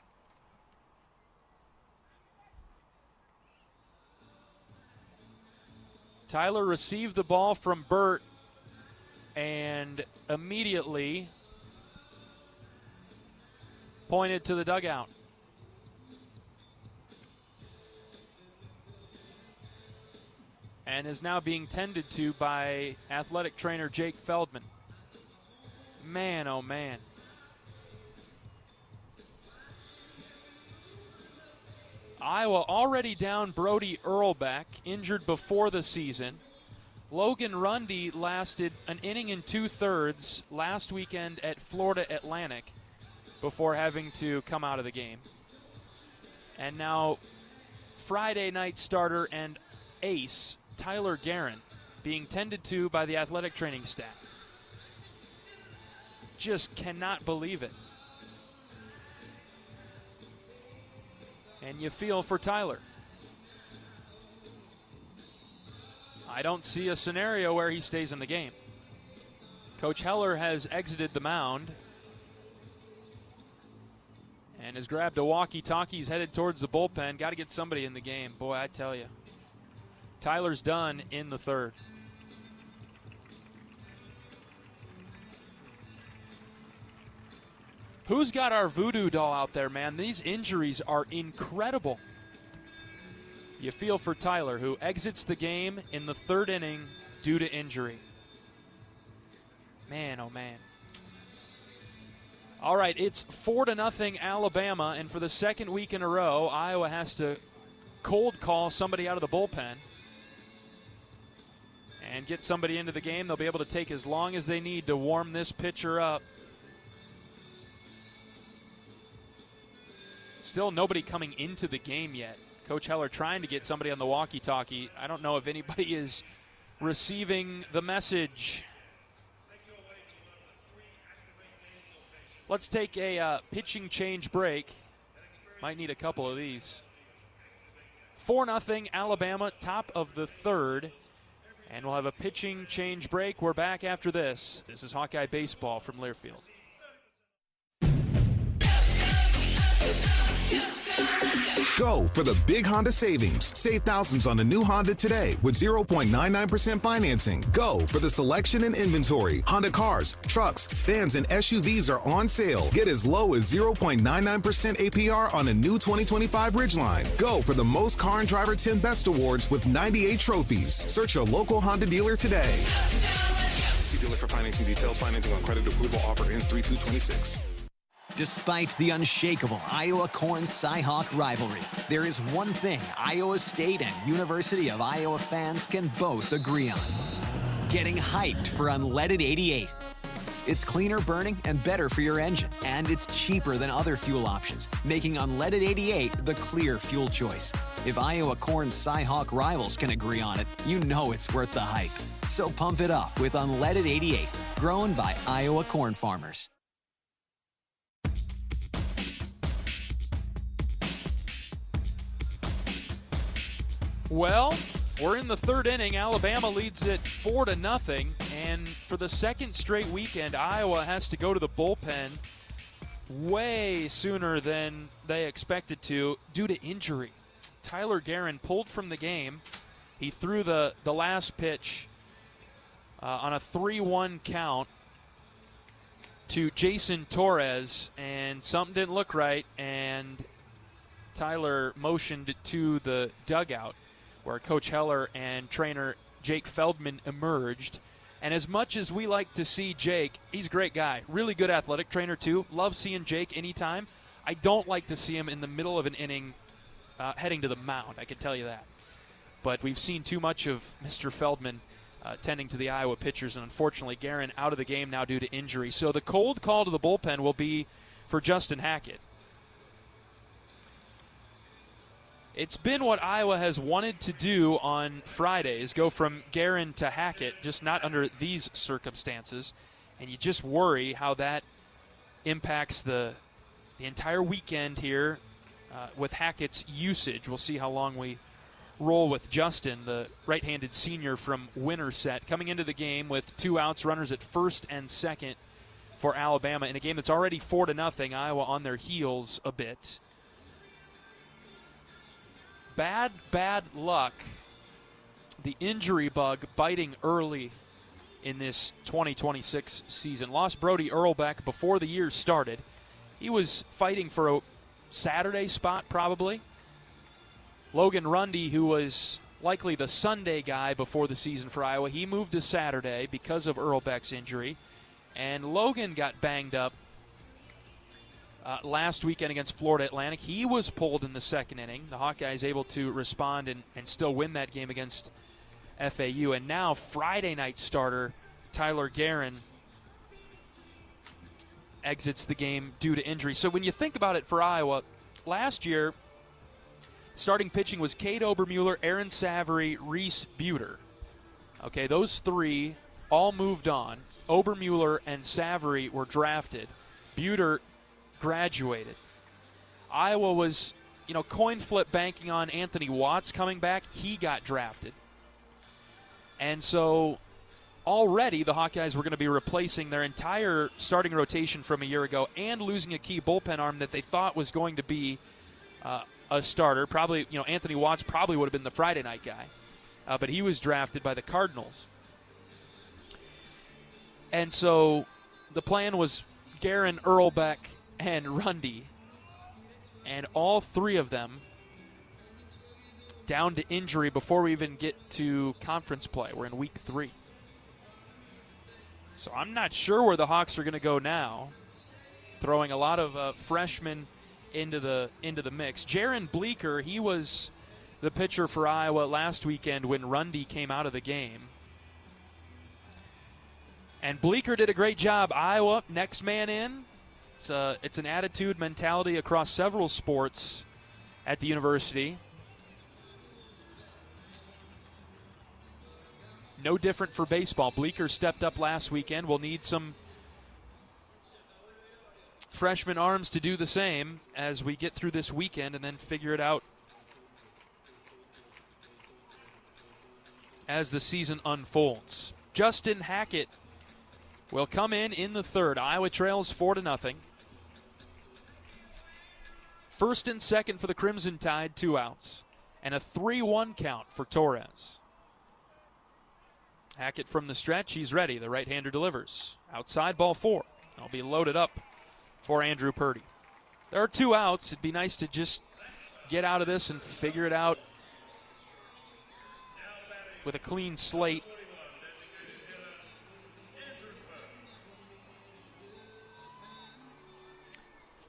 Speaker 3: Tyler received the ball from Burt and immediately pointed to the dugout. And is now being tended to by athletic trainer Jake Feldman. Man, oh man. Iowa already down Brody Earlbeck, injured before the season. Logan Rundy lasted an inning and 2/3 last weekend at Florida Atlantic before having to come out of the game. And now Friday night starter and ace Tyler Guerin being tended to by the athletic training staff. Just cannot believe it. And you feel for Tyler. I don't see a scenario where he stays in the game. Coach Heller has exited the mound and has grabbed a walkie-talkie. He's headed towards the bullpen. Got to get somebody in the game. Boy, I tell you. Tyler's done in the third. Who's got our voodoo doll out there, man? These injuries are incredible. You feel for Tyler, who exits the game in the third inning due to injury. Man, oh man. All right, it's 4-0 Alabama, and for the second week in a row, Iowa has to cold call somebody out of the bullpen and get somebody into the game. They'll be able to take as long as they need to warm this pitcher up. Still nobody coming into the game yet. Coach Heller trying to get somebody on the walkie-talkie. I don't know if anybody is receiving the message. Let's take a pitching change break. Might need a couple of these. 4-0 Alabama, top of the third. And we'll have a pitching change break. We're back after this. This is Hawkeye Baseball from Learfield.
Speaker 11: Go for the big Honda savings. Save thousands on the new Honda today with 0.99% financing. Go for the selection and inventory. Honda cars, trucks, vans, and SUVs are on sale. Get as low as 0.99% APR on a new 2025 Ridgeline. Go for the most Car and Driver 10 Best Awards with 98 trophies. Search your local Honda dealer today.
Speaker 21: See dealer for financing details. Financing on credit approval offer ends 3/2/26.
Speaker 14: Despite the unshakable Iowa Corn Cy-Hawk rivalry, there is one thing Iowa State and University of Iowa fans can both agree on. Getting hyped for unleaded 88. It's cleaner burning and better for your engine, and it's cheaper than other fuel options, making unleaded 88 the clear fuel choice. If Iowa Corn Cy-Hawk rivals can agree on it, you know it's worth the hype. So pump it up with unleaded 88, grown by Iowa corn farmers.
Speaker 3: Well, we're in the third inning. Alabama leads it 4-0, and for the second straight weekend, Iowa has to go to the bullpen way sooner than they expected to due to injury. Tyler Guerin pulled from the game. He threw the last pitch on a 3-1 count to Jason Torres, and something didn't look right, and Tyler motioned to the dugout, where Coach Heller and trainer Jake Feldman emerged. And as much as we like to see Jake, he's a great guy. Really good athletic trainer, too. Love seeing Jake anytime. I don't like to see him in the middle of an inning heading to the mound, I can tell you that. But we've seen too much of Mr. Feldman tending to the Iowa pitchers, and unfortunately Guerin out of the game now due to injury. So the cold call to the bullpen will be for Justin Hackett. It's been what Iowa has wanted to do on Fridays, go from Guerin to Hackett, just not under these circumstances. And you just worry how that impacts the entire weekend here with Hackett's usage. We'll see how long we roll with Justin, the right-handed senior from Winterset, coming into the game with 2 outs, runners at first and second for Alabama in a game that's already 4-0. Iowa on their heels a bit. Bad luck. The injury bug biting early in this 2026 season. Lost Brody Earlbeck before the year started. He was fighting for a Saturday spot probably. Logan Rundy, who was likely the Sunday guy before the season for Iowa, he moved to Saturday because of Earlbeck's injury. And Logan got banged up last weekend against Florida Atlantic. He was pulled in the second inning. The Hawkeyes able to respond and still win that game against FAU. And now Friday night starter Tyler Guerin exits the game due to injury. So when you think about it for Iowa, last year, starting pitching was Cade Obermuller, Aaron Savory, Reese Buter. Okay, those three all moved on. Obermuller and Savory were drafted. Buter graduated. Iowa was, coin flip banking on Anthony Watts coming back. He got drafted. And so already the Hawkeyes were going to be replacing their entire starting rotation from a year ago and losing a key bullpen arm that they thought was going to be a starter. Probably, Anthony Watts probably would have been the Friday night guy. But he was drafted by the Cardinals. And so the plan was Guerin, Earlbeck, and Rundy. And all three of them down to injury before we even get to conference play. We're in week 3. So I'm not sure where the Hawks are going to go now. Throwing a lot of freshmen into the mix. Jaron Bleeker, he was the pitcher for Iowa last weekend when Rundy came out of the game. And Bleeker did a great job. Iowa, next man in. It's an attitude, mentality across several sports at the university. No different for baseball. Bleeker stepped up last weekend. We'll need some freshman arms to do the same as we get through this weekend and then figure it out as the season unfolds. Justin Hackett will come in the third. Iowa trails 4-0. First and second for the Crimson Tide, 2 outs. And a 3-1 count for Torres. Hackett from the stretch, he's ready. The right-hander delivers. Outside, ball 4. I'll be loaded up for Andrew Purdy. There are 2 outs. It'd be nice to just get out of this and figure it out with a clean slate.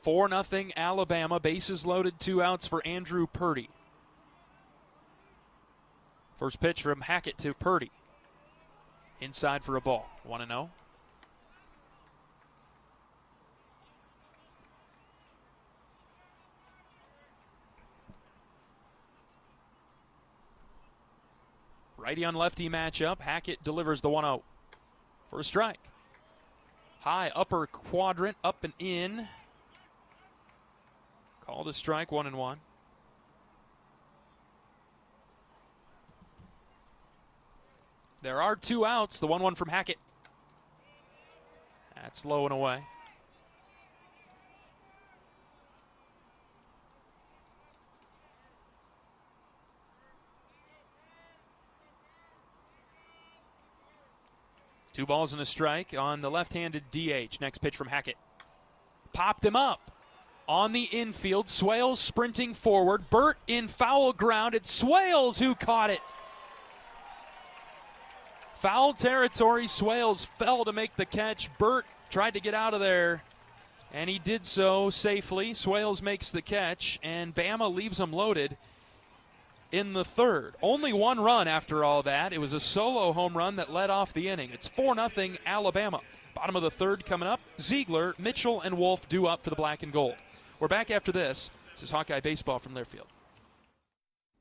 Speaker 3: Four 4-0 Alabama. Bases loaded, 2 outs for Andrew Purdy. First pitch from Hackett to Purdy. Inside for a ball. 1-0. Righty on lefty matchup. Hackett delivers the 1-0 for a strike. High upper quadrant, up and in. Called a strike, 1-1. There are 2 outs. The 1-1 from Hackett. That's low and away. Two balls and a strike on the left-handed DH. Next pitch from Hackett. Popped him up. On the infield, Swales sprinting forward. Burt in foul ground. It's Swales who caught it. Foul territory. Swales fell to make the catch. Burt tried to get out of there, and he did so safely. Swales makes the catch, and Bama leaves them loaded in the third. Only 1 run after all that. It was a solo home run that led off the inning. It's 4-0 Alabama. Bottom of the third coming up. Ziegler, Mitchell, and Wolf due up for the black and gold. We're back after this. This is Hawkeye Baseball from Learfield.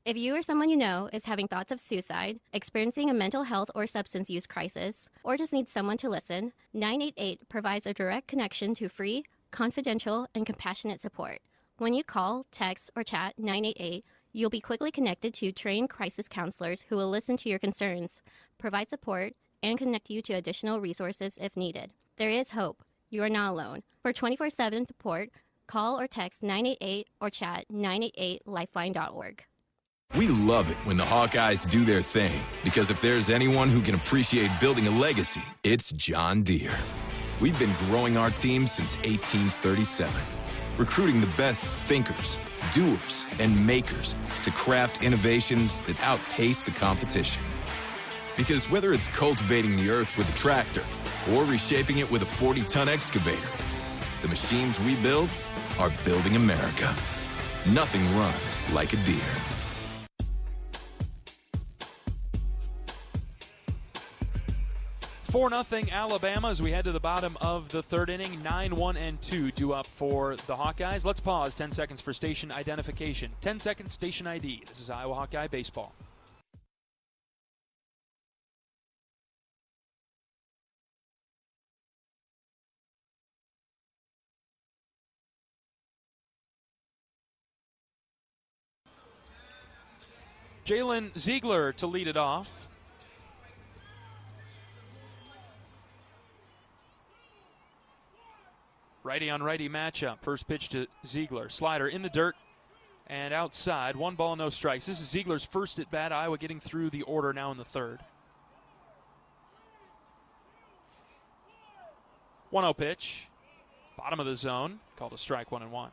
Speaker 1: If you or someone you know is having thoughts of suicide, experiencing a mental health or substance use crisis, or just needs someone to listen, 988 provides a direct connection to free, confidential, and compassionate support. When you call, text, or chat 988, you'll be quickly connected to trained crisis counselors who will listen to your concerns, provide support, and connect you to additional resources if needed. There is hope. You are not alone. For 24/7 support, call or text 988 or chat 988lifeline.org.
Speaker 22: We love it when the Hawkeyes do their thing, because if there's anyone who can appreciate building a legacy, it's John Deere. We've been growing our team since 1837, recruiting the best thinkers, doers, and makers to craft innovations that outpace the competition. Because whether it's cultivating the earth with a tractor or reshaping it with a 40-ton excavator, the machines we build are building America. Nothing runs like a Deere.
Speaker 3: 4-0 Alabama as we head to the bottom of the third inning. 9-1 and 2 due up for the Hawkeyes. Let's pause 10 seconds for station identification. 10 seconds, station ID. This is Iowa Hawkeye Baseball. Jalen Ziegler to lead it off. Righty on righty matchup. First pitch to Ziegler. Slider in the dirt and outside. 1 ball, no strikes. This is Ziegler's first at bat. Iowa getting through the order now in the third. 1-0 pitch. Bottom of the zone. Called a strike, 1-1.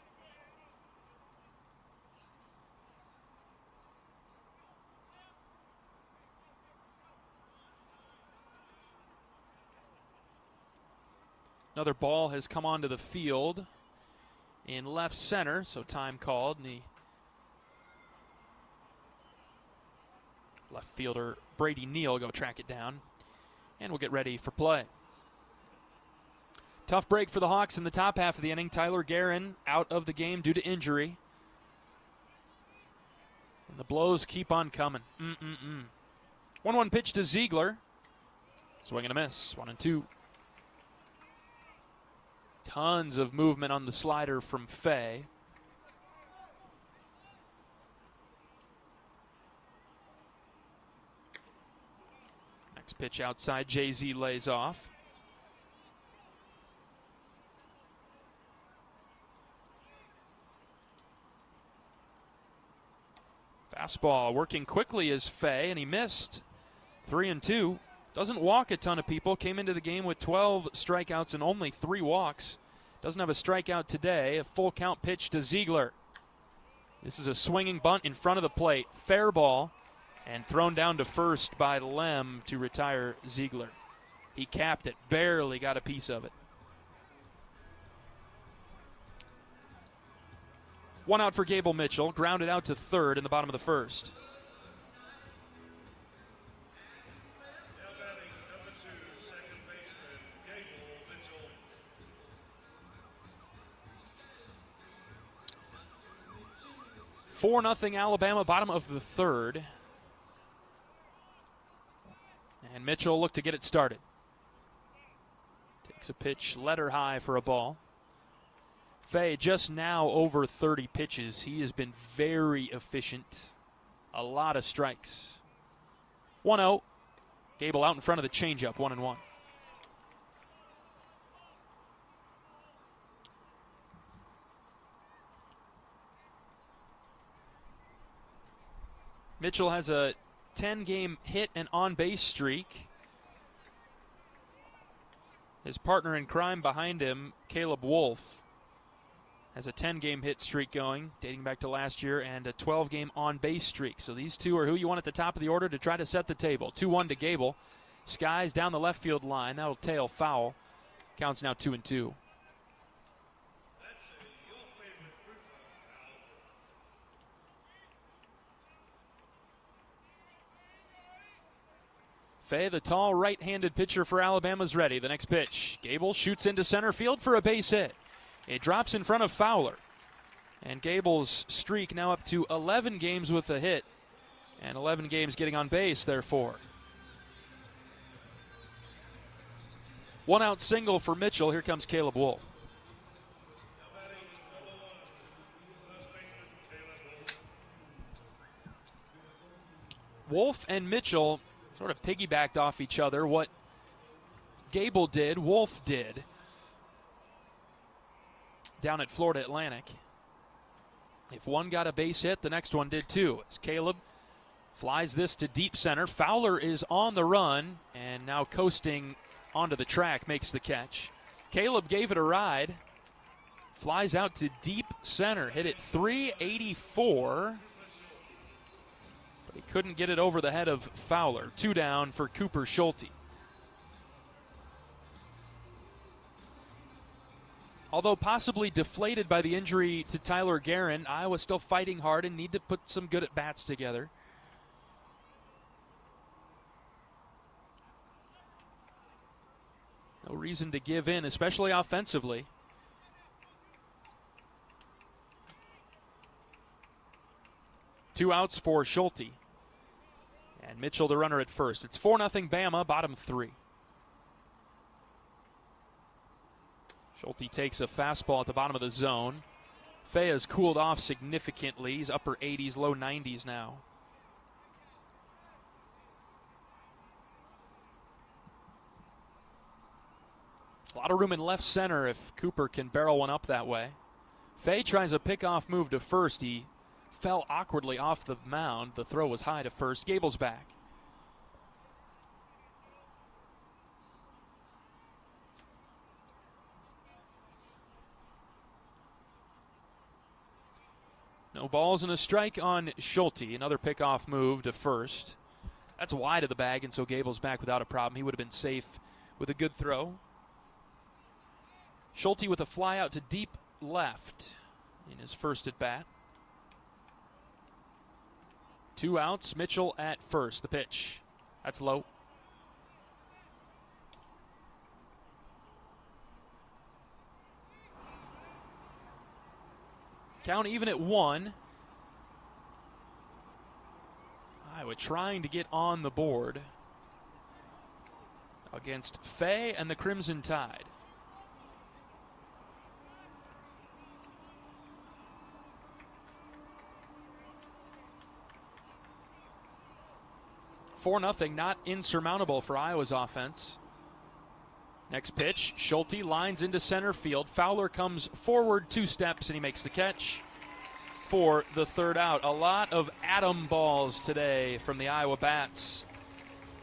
Speaker 3: Another ball has come onto the field in left center, so time called. And the left fielder, Brady Neal, go track it down. And we'll get ready for play. Tough break for the Hawks in the top half of the inning. Tyler Guerin out of the game due to injury. And the blows keep on coming. 1-1 pitch to Ziegler. Swing and a miss. 1-2. Tons of movement on the slider from Fay. Next pitch outside, JZ lays off. Fastball working quickly is Fay, and he missed. 3-2. Doesn't walk a ton of people. Came into the game with 12 strikeouts and only 3 walks. Doesn't have a strikeout today. A full count pitch to Ziegler. This is a swinging bunt in front of the plate. Fair ball and thrown down to first by Lem to retire Ziegler. He capped it. Barely got a piece of it. 1 out for Gable Mitchell. Grounded out to third in the bottom of the first. Four 4-0 Alabama, bottom of the third. And Mitchell looked to get it started. Takes a pitch, letter high for a ball. Fay just now over 30 pitches. He has been very efficient. A lot of strikes. 1-0. Gable out in front of the changeup, 1-1. Mitchell has a 10-game hit and on-base streak. His partner in crime behind him, Caleb Wolf, has a 10-game hit streak going, dating back to last year, and a 12-game on-base streak. So these two are who you want at the top of the order to try to set the table. 2-1 to Gable. Skies down the left field line. That'll tail foul. Counts now 2-2. Fay, the tall right-handed pitcher for Alabama, is ready. The next pitch. Gable shoots into center field for a base hit. It drops in front of Fowler. And Gable's streak now up to 11 games with a hit. And 11 games getting on base, therefore. 1 out single for Mitchell. Here comes Caleb Wolf. Wolf and Mitchell sort of piggybacked off each other. What Gable did, Wolf did down at Florida Atlantic. If one got a base hit, the next one did too. As Caleb flies this to deep center. Fowler is on the run and now coasting onto the track, makes the catch. Caleb gave it a ride. Flies out to deep center. Hit it 384. But he couldn't get it over the head of Fowler. 2 down for Cooper Schulte. Although possibly deflated by the injury to Tyler Guerin, Iowa still fighting hard and need to put some good at-bats together. No reason to give in, especially offensively. Two outs for Schulte. And Mitchell the runner at first. It's 4-0 Bama, bottom three. Schulte takes a fastball at the bottom of the zone. Fay has cooled off significantly. He's upper 80s, low 90s now. A lot of room in left center if Cooper can barrel one up that way. Fay tries a pickoff move to first. He fell awkwardly off the mound. The throw was high to first. Gable's back. No balls and a strike on Schulte. Another pickoff move to first. That's wide of the bag, and so Gable's back without a problem. He would have been safe with a good throw. Schulte with a fly out to deep left in his first at bat. Two outs, Mitchell at first. The pitch. That's low. Count even at one. Iowa trying to get on the board against Fay and the Crimson Tide. Four nothing, not insurmountable for Iowa's offense. Next pitch, Schulte lines into center field. Fowler comes forward 2 steps and he makes the catch for the third out. A lot of atom balls today from the Iowa bats.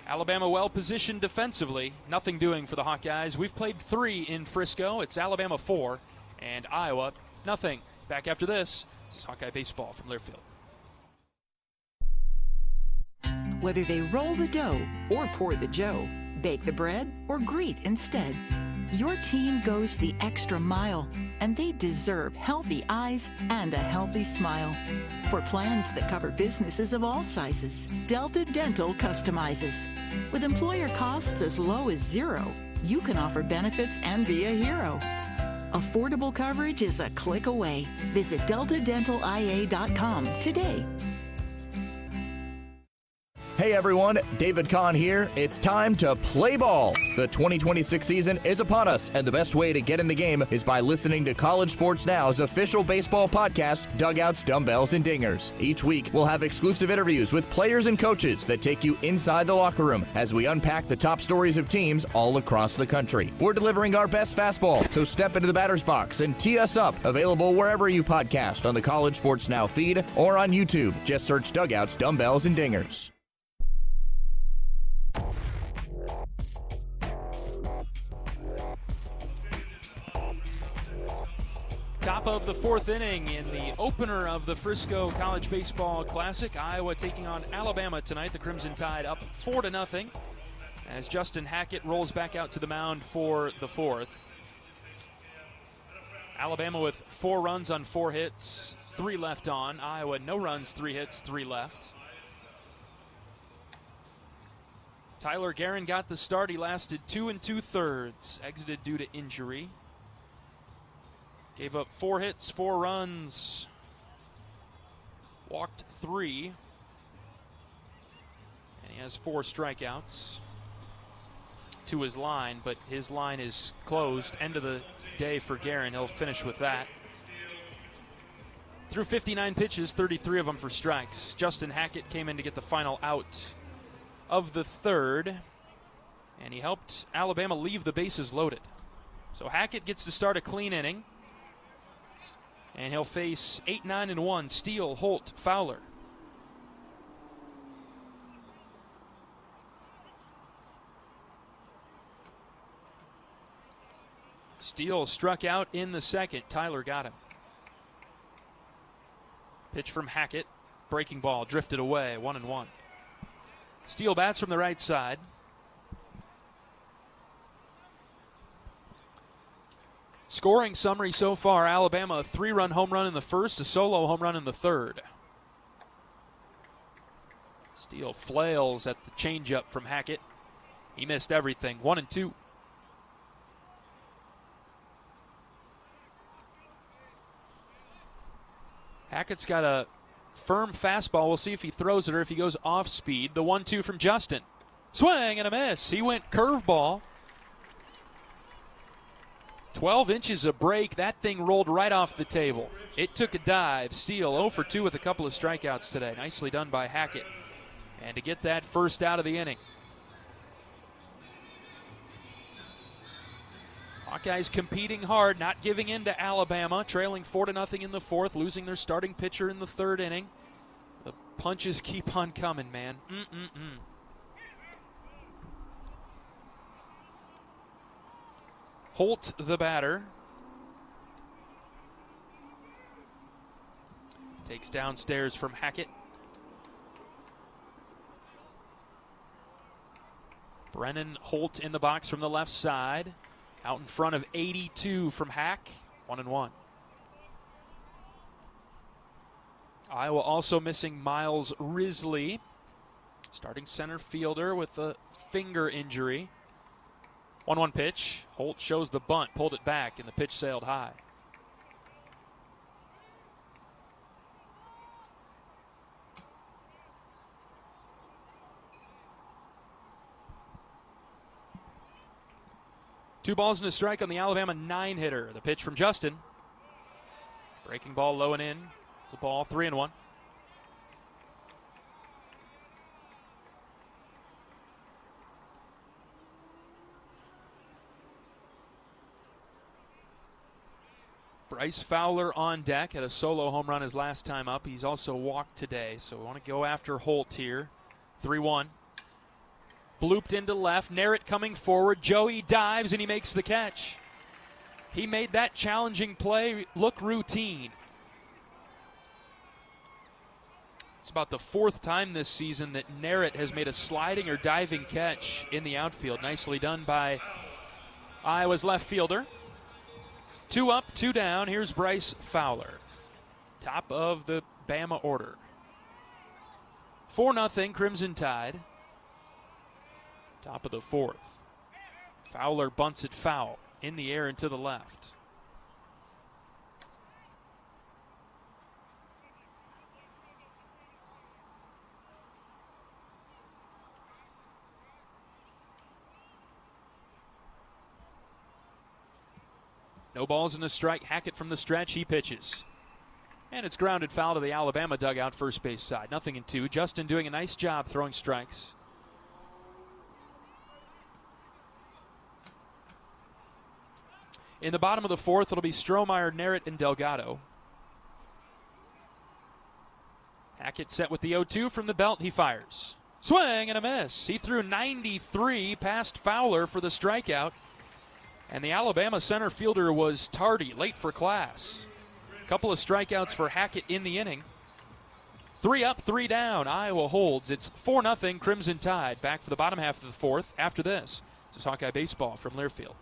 Speaker 3: Alabama well positioned defensively. Nothing doing for the Hawkeyes. We've played 3 in Frisco. It's Alabama 4 and Iowa nothing. Back after this. This is Hawkeye Baseball from Learfield.
Speaker 4: Whether they roll the dough or pour the joe, bake the bread or greet instead, your team goes the extra mile, and they deserve healthy eyes and a healthy smile. For plans that cover businesses of all sizes, Delta Dental customizes. With employer costs as low as $0, you can offer benefits and be a hero. Affordable coverage is a click away. Visit deltadentalia.com today.
Speaker 6: Hey everyone, David Kahn here. It's time to play ball. The 2026 season is upon us, and the best way to get in the game is by listening to College Sports Now's official baseball podcast, Dugouts, Dumbbells, and Dingers. Each week, we'll have exclusive interviews with players and coaches that take you inside the locker room as we unpack the top stories of teams all across the country. We're delivering our best fastball, so step into the batter's box and tee us up. Available wherever you podcast on the College Sports Now feed or on YouTube. Just search Dugouts, Dumbbells, and Dingers.
Speaker 3: Top of the 4th inning in the opener of the Frisco College Baseball Classic. Iowa taking on Alabama tonight. The Crimson Tide up 4-0 as Justin Hackett rolls back out to the mound for the 4th. Alabama with 4 runs on 4 hits, 3 left on. Iowa no runs, 3 hits, 3 left. Tyler Guerin got the start. He lasted 2 2/3, exited due to injury. Gave up 4 hits, 4 runs, walked 3, and he has 4 strikeouts to his line, but his line is closed. End of the day for Guerin. He'll finish with that. Threw 59 pitches, 33 of them for strikes. Justin Hackett came in to get the final out of the 3rd, and he helped Alabama leave the bases loaded. So Hackett gets to start a clean inning. And he'll face 8-9-1, Steele, Holt, Fowler. Steele struck out in the 2nd. Tyler got him. Pitch from Hackett. Breaking ball, drifted away, 1-1. Steele bats from the right side. Scoring summary so far, Alabama a 3-run home run in the 1st, a solo home run in the 3rd. Steele flails at the changeup from Hackett. He missed everything, 1-2. Hackett's got a firm fastball. We'll see if he throws it or if he goes off speed. The 1-2 from Justin. Swing and a miss. He went curveball. 12 inches of break. That thing rolled right off the table. It took a dive. Steele 0 for 2 with a couple of strikeouts today. Nicely done by Hackett. And to get that first out of the inning. Hawkeyes competing hard, not giving in to Alabama, trailing 4-0 in the fourth, losing their starting pitcher in the third inning. The punches keep on coming, man. Holt, the batter, takes downstairs from Hackett. Brennan Holt in the box from the left side. Out in front of 82 from Hack, 1-1. Iowa also missing Miles Risley, starting center fielder with a finger injury. 1-1 pitch. Holt shows the bunt, pulled it back, and the pitch sailed high. Two balls and a strike on the Alabama 9-hitter. The pitch from Justin. Breaking ball low and in. It's a ball, 3-1. Bryce Fowler on deck. Had a solo home run his last time up. He's also walked today, so we want to go after Holt here. 3-1. Blooped into left. Narrett coming forward. Joey dives and he makes the catch. He made that challenging play look routine. It's about the fourth time this season that Narrett has made a sliding or diving catch in the outfield. Nicely done by Iowa's left fielder. 2 up, 2 down. Here's Bryce Fowler. Top of the Bama order. 4-0 Crimson Tide. Top of the fourth. Fowler bunts it foul. In the air and to the left. No balls and a strike. Hackett from the stretch. He pitches. And it's grounded foul to the Alabama dugout first base side. 0-2. Justin doing a nice job throwing strikes. In the bottom of the fourth, it'll be Strohmeyer, Narrett, and Delgado. Hackett set with the 0-2 from the belt. He fires. Swing and a miss. He threw 93 past Fowler for the strikeout. And the Alabama center fielder was tardy, late for class. A couple of strikeouts for Hackett in the inning. 3 up, 3 down. Iowa holds. It's 4-0 Crimson Tide. Back for the bottom half of the fourth after this. This is Hawkeye Baseball from Learfield.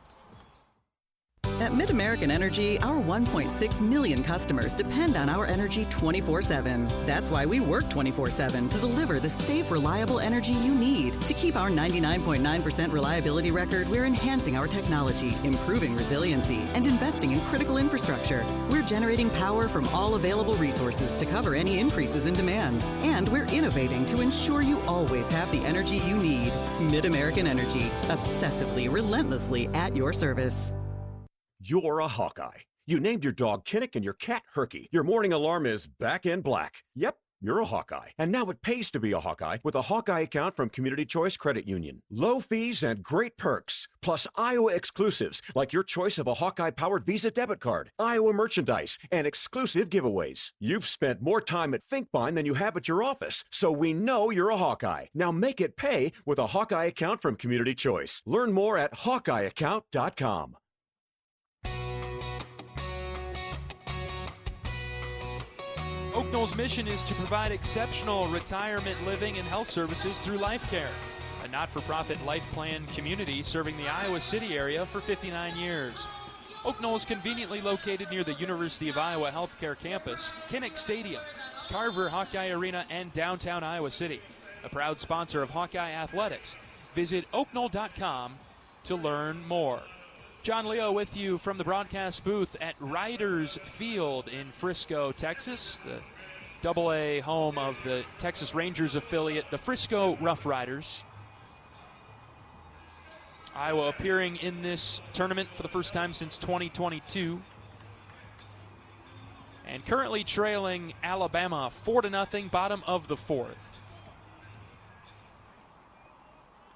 Speaker 7: At MidAmerican Energy, our 1.6 million customers depend on our energy 24/7. That's why we work 24/7 to deliver the safe, reliable energy you need. To keep our 99.9% reliability record, we're enhancing our technology, improving resiliency, and investing in critical infrastructure. We're generating power from all available resources to cover any increases in demand. And we're innovating to ensure you always have the energy you need. MidAmerican Energy, obsessively, relentlessly at your service.
Speaker 17: You're a Hawkeye. You named your dog Kinnick and your cat Herky. Your morning alarm is back in black. Yep, you're a Hawkeye. And now it pays to be a Hawkeye with a Hawkeye account from Community Choice Credit Union. Low fees and great perks. Plus Iowa exclusives like your choice of a Hawkeye-powered Visa debit card, Iowa merchandise, and exclusive giveaways. You've spent more time at Finkbine than you have at your office, so we know you're a Hawkeye. Now make it pay with a Hawkeye account from Community Choice. Learn more at HawkeyeAccount.com.
Speaker 3: Oak Knoll's mission is to provide exceptional retirement living and health services through Life Care, a not-for-profit life plan community serving the Iowa City area for 59 years. Oak Knoll is conveniently located near the University of Iowa Healthcare Campus, Kinnick Stadium, Carver Hawkeye Arena, and downtown Iowa City. A proud sponsor of Hawkeye Athletics. Visit oakknoll.com to learn more. John Leo with you from the broadcast booth at Riders Field in Frisco, Texas, the Double-A home of the Texas Rangers affiliate, the Frisco Rough Riders. Iowa appearing in this tournament for the first time since 2022. And currently trailing Alabama 4-0, bottom of the fourth.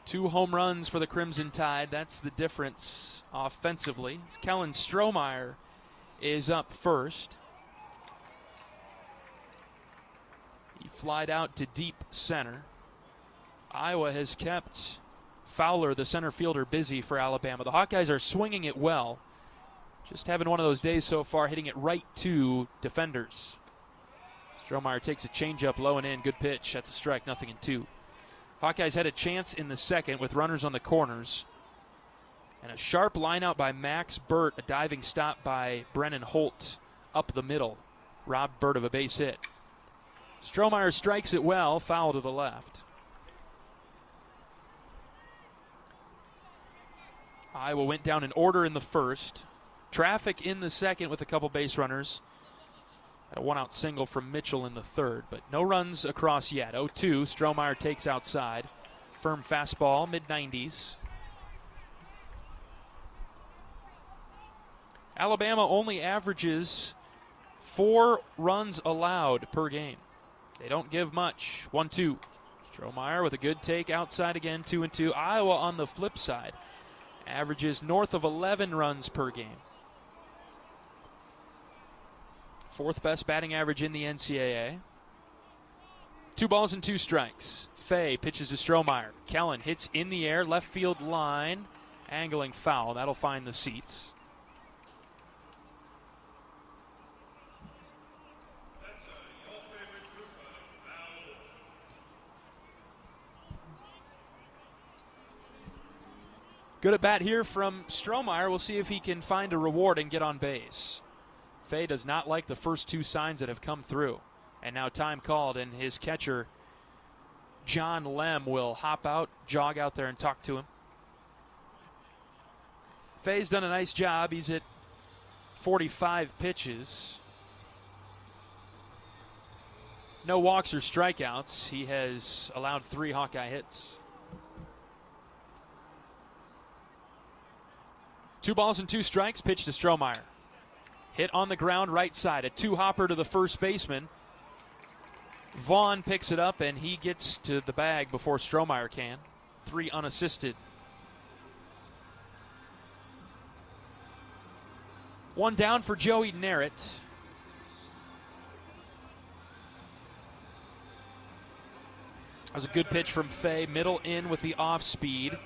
Speaker 3: 2 home runs for the Crimson Tide. That's the difference offensively. Kellen Strohmeyer is up first. He flied out to deep center. Iowa has kept Fowler, the center fielder, busy for Alabama. The Hawkeyes are swinging it well. Just having one of those days so far, hitting it right to defenders. Strohmeyer takes a changeup low and in. Good pitch. That's a strike, 0-2. Hawkeyes had a chance in the second with runners on the corners. And a sharp line out by Max Burt, a diving stop by Brennan Holt up the middle. Robbed Burt of a base hit. Strohmeyer strikes it well, foul to the left. Iowa went down in order in the first. Traffic in the second with a couple base runners. A one-out single from Mitchell in the third, but no runs across yet. 0-2, Strohmeyer takes outside. Firm fastball, mid-90s. Alabama only averages 4 runs allowed per game. They don't give much. 1-2. Strohmeyer with a good take outside again, 2-2. Iowa on the flip side averages north of 11 runs per game. 4th best batting average in the NCAA. 2 balls and 2 strikes. Fay pitches to Strohmeyer. Kellen hits in the air, left field line, angling foul. That'll find the seats. Good at bat here from Strohmeyer. We'll see if he can find a reward and get on base. Fay does not like the first 2 signs that have come through. And now time called, and his catcher, John Lem, will hop out, jog out there, and talk to him. Fay's done a nice job. He's at 45 pitches. No walks or strikeouts. He has allowed 3 Hawkeye hits. 2 balls and 2 strikes, pitch to Strohmeyer. Hit on the ground right side, a 2-hopper to the first baseman. Vaughn picks it up, and he gets to the bag before Strohmeyer can. 3 unassisted. 1 down for Joey Narrett. That was a good pitch from Fay, middle in with the off speed.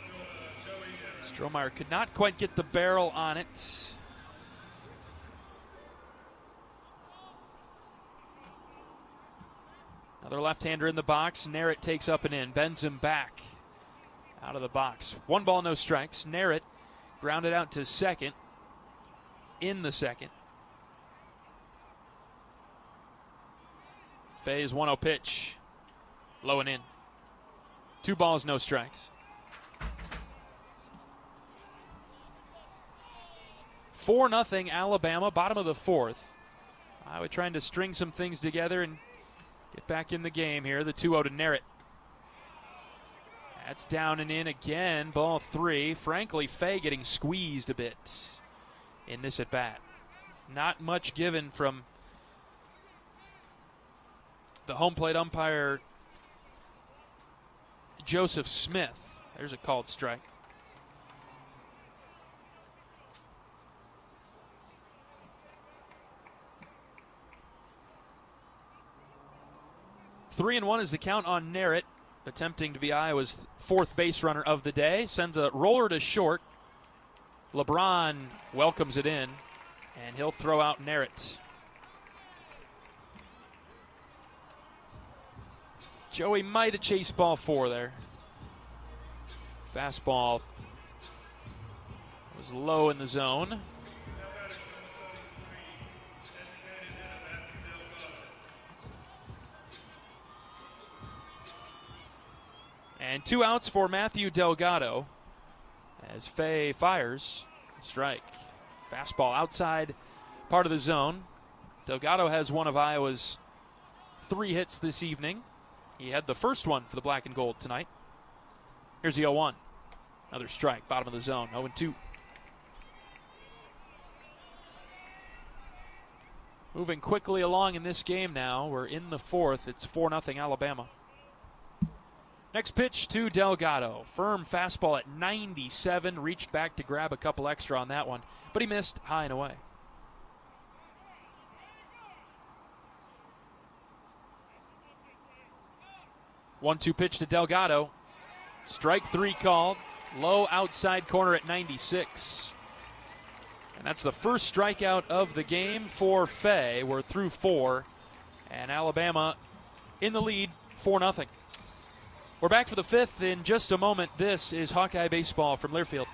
Speaker 3: Strohmeyer could not quite get the barrel on it. Another left-hander in the box. Narrett takes up and in, bends him back out of the box. 1 ball, no strikes. Narrett grounded out to second in the second. Fay's 1-0 pitch, low and in. 2 balls, no strikes. 4-0 Alabama, bottom of the fourth. Iowa trying to string some things together and get back in the game here. The 2-0 to Narrett. That's down and in again. Ball 3. Frankly, Fay getting squeezed a bit in this at bat. Not much given from the home plate umpire, Joseph Smith. There's a called strike. Three and 1 is the count on Narrett, attempting to be Iowa's 4th base runner of the day. Sends a roller to short. LeBron welcomes it in, and he'll throw out Narrett. Joey might have chased ball 4 there. Fastball was low in the zone. And 2 outs for Matthew Delgado as Fay fires. Strike. Fastball outside part of the zone. Delgado has one of Iowa's 3 hits this evening. He had the first one for the black and gold tonight. Here's the 0-1. Another strike, bottom of the zone, 0-2. Moving quickly along in this game now. We're in the 4th. It's 4-0 Alabama. Next pitch to Delgado. Firm fastball at 97. Reached back to grab a couple extra on that one, but he missed high and away. One-two pitch to Delgado. Strike 3 called. Low outside corner at 96. And that's the first strikeout of the game for Fay. We're through 4. And Alabama in the lead, 4-0. We're back for the 5th in just a moment. This is Hawkeye Baseball from Learfield.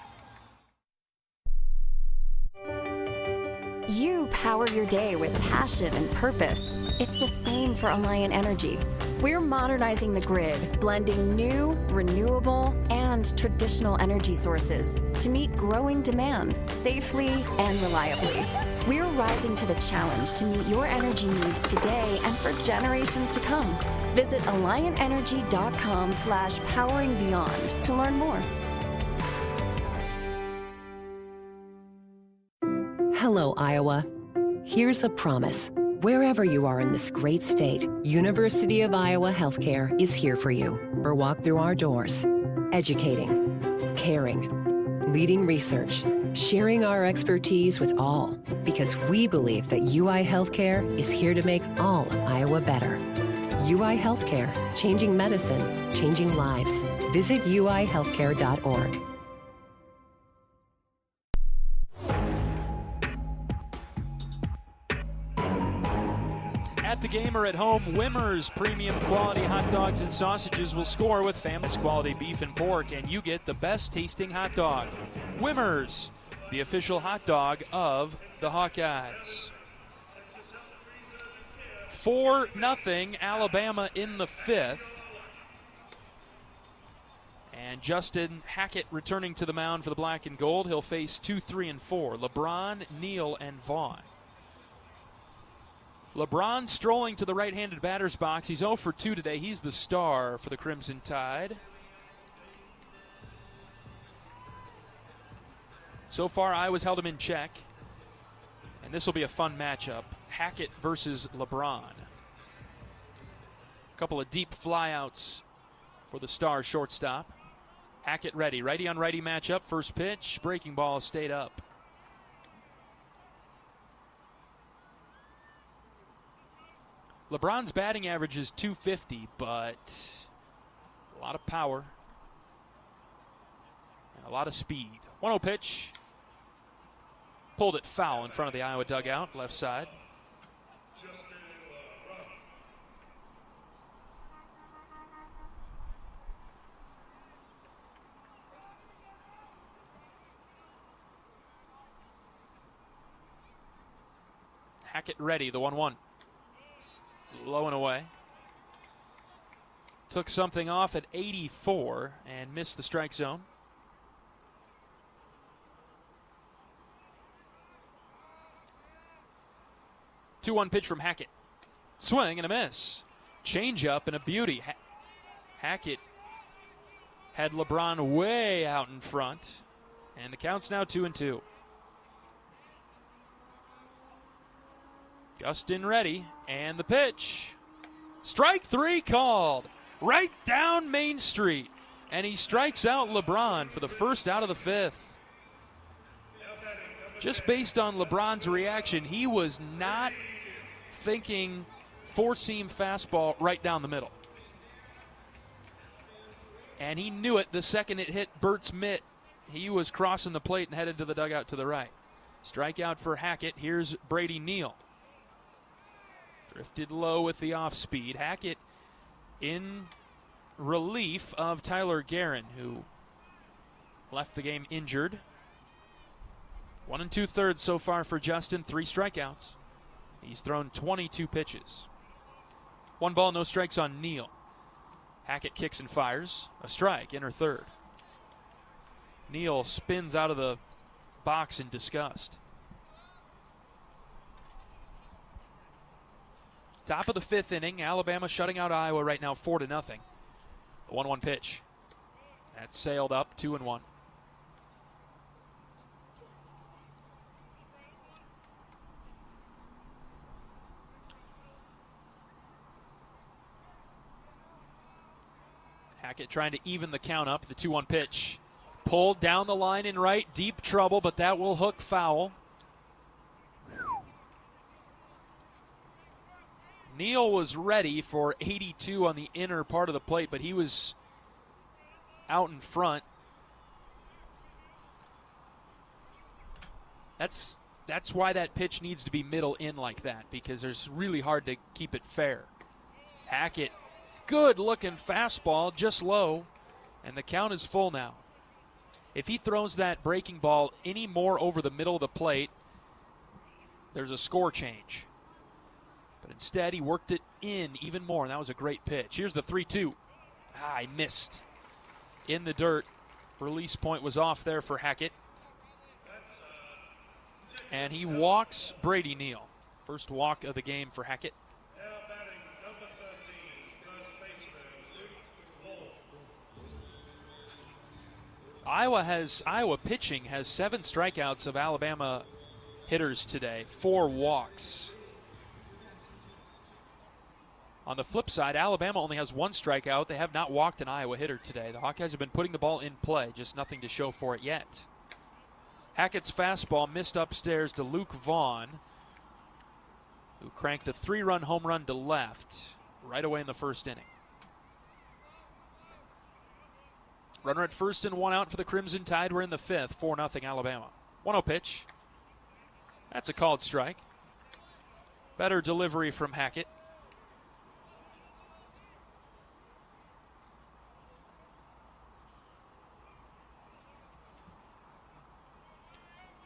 Speaker 16: You power your day with passion and purpose. It's the same for Alliant Energy. We're modernizing the grid, blending new, renewable, and traditional energy sources to meet growing demand safely and reliably. We're rising to the challenge to meet your energy needs today and for generations to come. Visit AlliantEnergy.com/poweringbeyond to learn more.
Speaker 5: Hello, Iowa. Here's a promise. Wherever you are in this great state, University of Iowa Healthcare is here for you. Or walk through our doors, educating, caring, leading research, sharing our expertise with all, because we believe that UI Healthcare is here to make all of Iowa better. UI Healthcare, changing medicine, changing lives. Visit uihealthcare.org.
Speaker 3: At the game or at home, Wimmer's premium quality hot dogs and sausages will score with Family's quality beef and pork, and you get the best tasting hot dog. Wimmer's, the official hot dog of the Hawkeyes. 4-0 Alabama in the 5th. And Justin Hackett returning to the mound for the black and gold. He'll face 2, 3, and 4. LeBron, Neal, and Vaughn. LeBron strolling to the right-handed batter's box. He's 0 for 2 today. He's the star for the Crimson Tide. So far, Iowa's held him in check. And this will be a fun matchup. Hackett versus LeBron. A couple of deep flyouts for the star shortstop. Hackett ready. Righty on righty matchup. First pitch. Breaking ball stayed up. LeBron's batting average is .250, but a lot of power and a lot of speed. 1-0 pitch. Pulled it foul in front of the Iowa dugout, left side. Hackett ready, the 1-1. Low and away. Took something off at 84 and missed the strike zone. Two-one pitch from Hackett. Swing and a miss. Change-up and a beauty. Hackett had LeBron way out in front. And the count's now 2-2. Justin ready, and the pitch. Strike 3 called. Right down Main Street. And he strikes out LeBron for the first out of the 5th. Just based on LeBron's reaction, he was not thinking four-seam fastball right down the middle. And he knew it the second it hit Bert's mitt. He was crossing the plate and headed to the dugout to the right. Strikeout for Hackett. Here's Brady Neal. Drifted low with the off-speed. Hackett in relief of Tyler Guerin, who left the game injured. 1 2/3 so far for Justin. 3 strikeouts. He's thrown 22 pitches. 1 ball, no strikes on Neal. Hackett kicks and fires. A strike, inner third. Neal spins out of the box in disgust. Top of the 5th inning, Alabama shutting out Iowa right now 4-0. The 1-1 pitch. That sailed up 2-1. Hackett trying to even the count up. The 2-1 pitch. Pulled down the line in right. Deep trouble, but that will hook foul. Neal was ready for 82 on the inner part of the plate, but he was out in front. That's why that pitch needs to be middle in like that, because it's really hard to keep it fair. Hackett, good looking fastball, just low, and the count is full now. If he throws that breaking ball any more over the middle of the plate, there's a score change. But instead, he worked it in even more, and that was a great pitch. Here's the 3-2. He missed. In the dirt. Release point was off there for Hackett. And he walks Brady Neal. First walk of the game for Hackett. Iowa pitching has 7 strikeouts of Alabama hitters today, 4 walks. On the flip side, Alabama only has 1 strikeout. They have not walked an Iowa hitter today. The Hawkeyes have been putting the ball in play, just nothing to show for it yet. Hackett's fastball missed upstairs to Luke Vaughn, who cranked a 3-run home run to left right away in the first inning. Runner at first and 1 out for the Crimson Tide. We're in the 5th, 4-0 Alabama. 1-0 pitch. That's a called strike. Better delivery from Hackett.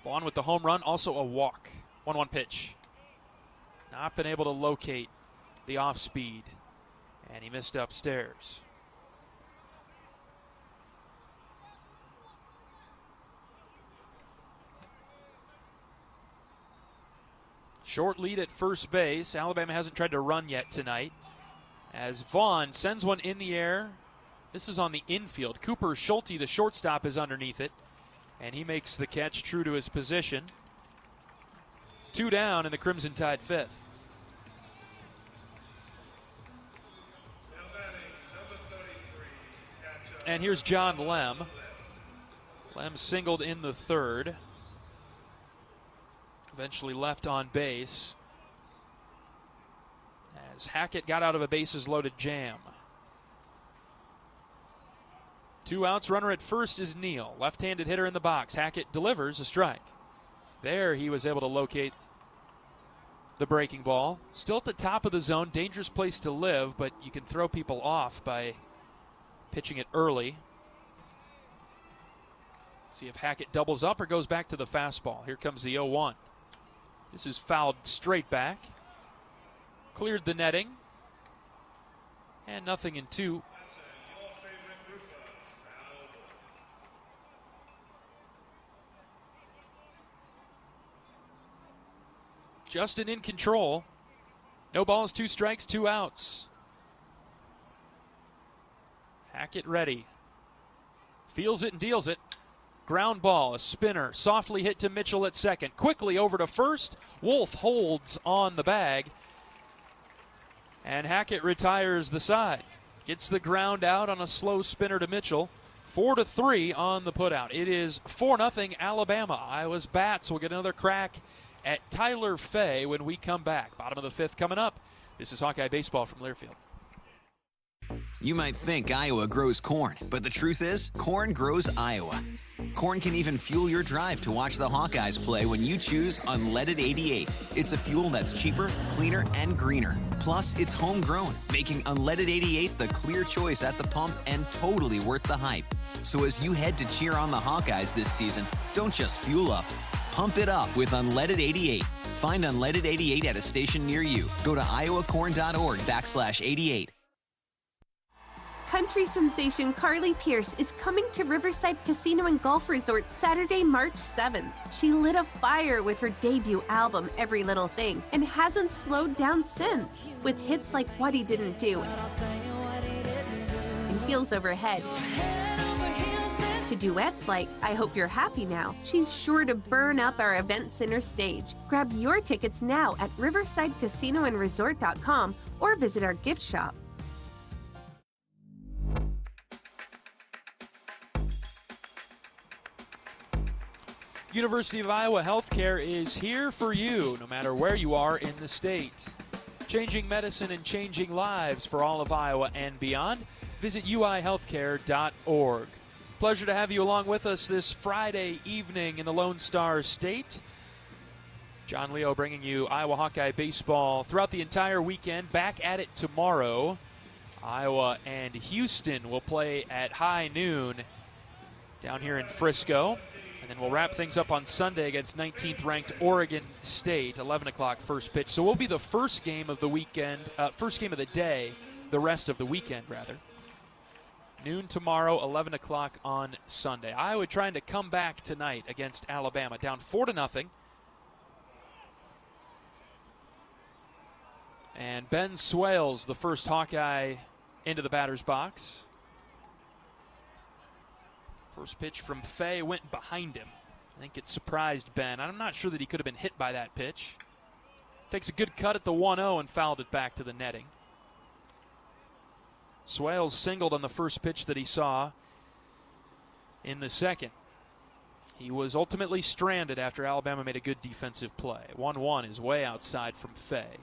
Speaker 3: Vaughn with the home run, also a walk. 1-1 pitch. Not been able to locate the off speed, and he missed upstairs. Short lead at first base. Alabama hasn't tried to run yet tonight, as Vaughn sends one in the air. This is on the infield. Cooper Schulte, the shortstop, is underneath it, and he makes the catch true to his position. 2 down in the Crimson Tide 5th. And here's John Lem. Lem singled in the 3rd. Eventually left on base as Hackett got out of a bases loaded jam. 2 outs, runner at first is Neal. Left-handed hitter in the box. Hackett delivers a strike. There he was able to locate the breaking ball. Still at the top of the zone, dangerous place to live, but you can throw people off by pitching it early. See if Hackett doubles up or goes back to the fastball. Here comes the 0-1. This is fouled straight back. Cleared the netting. And nothing in 2. Justin in control. No balls, 2 strikes, 2 outs. Hackett ready. Feels it and deals it. Ground ball, a spinner, softly hit to Mitchell at second. Quickly over to first. Wolf holds on the bag. And Hackett retires the side. Gets the ground out on a slow spinner to Mitchell. 4-3 on the putout. It is 4-0 Alabama. Iowa's bats will get another crack at Tyler Fay when we come back. Bottom of the 5th coming up. This is Hawkeye Baseball from Learfield.
Speaker 14: You might think Iowa grows corn, but the truth is, corn grows Iowa. Corn can even fuel your drive to watch the Hawkeyes play when you choose Unleaded 88. It's a fuel that's cheaper, cleaner, and greener. Plus, it's homegrown, making Unleaded 88 the clear choice at the pump and totally worth the hype. So as you head to cheer on the Hawkeyes this season, don't just fuel up. Pump it up with Unleaded 88. Find Unleaded 88 at a station near you. Go to iowacorn.org/88.
Speaker 9: Country sensation Carly Pierce is coming to Riverside Casino and Golf Resort Saturday, March 7th. She lit a fire with her debut album, Every Little Thing, and hasn't slowed down since, with hits like What He Didn't Do and Heels Overhead, to duets like I Hope You're Happy Now. She's sure to burn up our event center stage. Grab your tickets now at riversidecasinoandresort.com or visit our gift shop.
Speaker 3: University of Iowa Healthcare is here for you, no matter where you are in the state. Changing medicine and changing lives for all of Iowa and beyond. Visit uihealthcare.org. Pleasure to have you along with us this Friday evening in the Lone Star State. John Leo bringing you Iowa Hawkeye baseball throughout the entire weekend. Back at it tomorrow. Iowa and Houston will play at high noon down here in Frisco. And then we'll wrap things up on Sunday against 19th ranked Oregon State, 11 o'clock first pitch. So we'll be the first game of the weekend, first game of the day, the rest of the weekend rather. Noon tomorrow, 11 o'clock on Sunday. Iowa trying to come back tonight against Alabama, down 4-0. And Ben Swales, the first Hawkeye into the batter's box. First pitch from Fay went behind him. I think it surprised Ben. I'm not sure that he could have been hit by that pitch. Takes a good cut at the 1-0 and fouled it back to the netting. Swales singled on the first pitch that he saw in the second. He was ultimately stranded after Alabama made a good defensive play. 1-1 is way outside from Fay.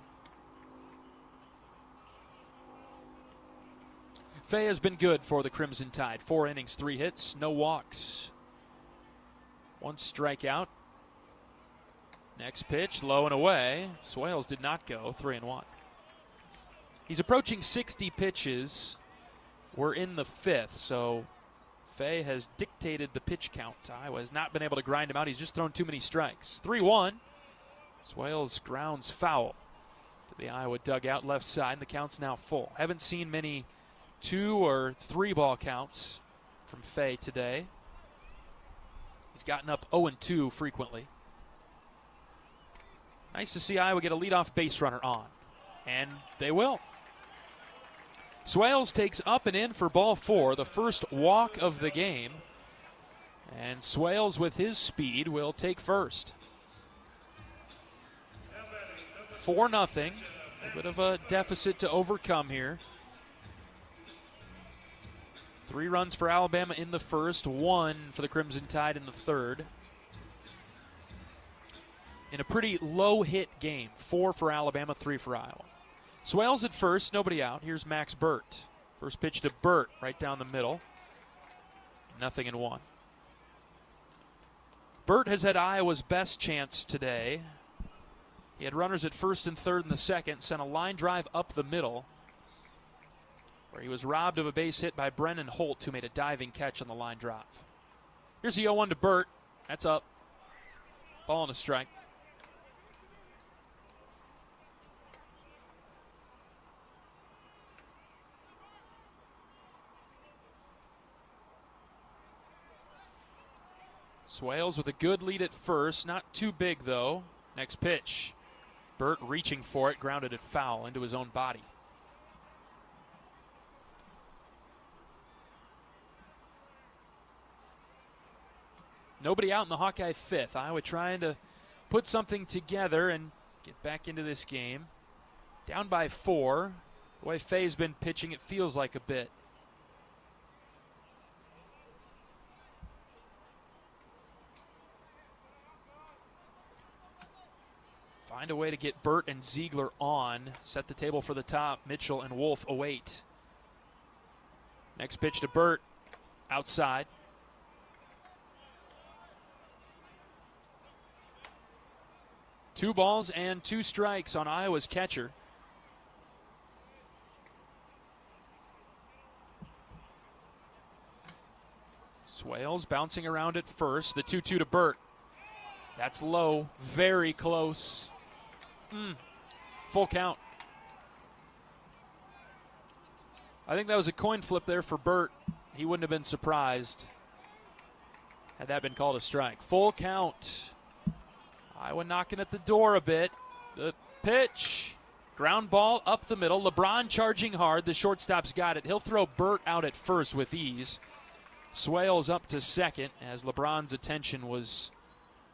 Speaker 3: Fay has been good for the Crimson Tide. 4 innings, 3 hits, no walks. 1 strikeout. Next pitch, low and away. Swales did not go, 3-1. He's approaching 60 pitches. We're in the 5th, so Fay has dictated the pitch count. Iowa has not been able to grind him out. He's just thrown too many strikes. 3-1. Swales grounds foul to the Iowa dugout left side, and the count's now full. Haven't seen many 2 or 3 ball counts from Fay today. He's gotten up 0-2 frequently. Nice to see Iowa get a leadoff base runner on, and they will. Swales takes up and in for ball 4, the first walk of the game, and Swales with his speed will take first. 4-0, a bit of a deficit to overcome here. 3 runs for Alabama in the first, 1 for the Crimson Tide in the third. In a pretty low-hit game, 4 for Alabama, 3 for Iowa. Swales at first, nobody out. Here's Max Burt. First pitch to Burt, right down the middle. 0-1. Burt has had Iowa's best chance today. He had runners at first and third in the second, sent a line drive up the middle, where he was robbed of a base hit by Brennan Holt, who made a diving catch on the line drive. Here's the 0-1 to Burt. That's up. Ball and a strike. Swales with a good lead at first. Not too big, though. Next pitch. Burt reaching for it, grounded it foul into his own body. Nobody out in the Hawkeye 5th. Iowa trying to put something together and get back into this game. Down by 4. The way Fay's been pitching, it feels like a bit. Find a way to get Burt and Ziegler on. Set the table for the top. Mitchell and Wolf await. Next pitch to Burt. Outside. Two balls and 2 strikes on Iowa's catcher. Swales bouncing around at first. The 2-2 to Burt. That's low. Very close. Full count. I think that was a coin flip there for Burt. He wouldn't have been surprised had that been called a strike. Full count. Iowa knocking at the door a bit. The pitch. Ground ball up the middle. LeBron charging hard. The shortstop's got it. He'll throw Burt out at first with ease. Swales up to second as LeBron's attention was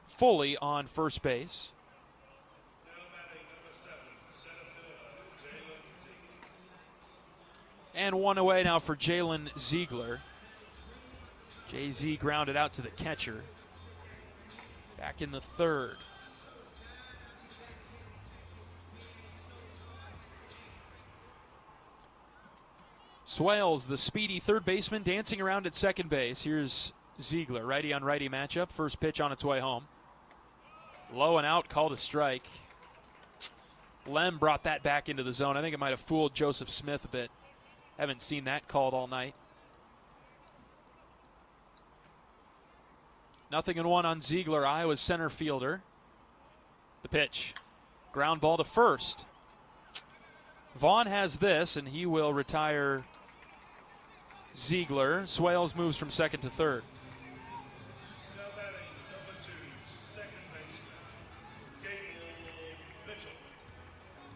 Speaker 3: fully on first base. And one away now for Jalen Ziegler. JZ grounded out to the catcher. Back in the third. Swales, the speedy third baseman, dancing around at second base. Here's Ziegler, righty on righty matchup. First pitch on its way home. Low and out, called a strike. Lem brought that back into the zone. I think it might have fooled Joseph Smith a bit. Haven't seen that called all night. 0-1 on Ziegler, Iowa's center fielder. The pitch. Ground ball to first. Vaughn has this, and he will retire Ziegler. Swales moves from second to third.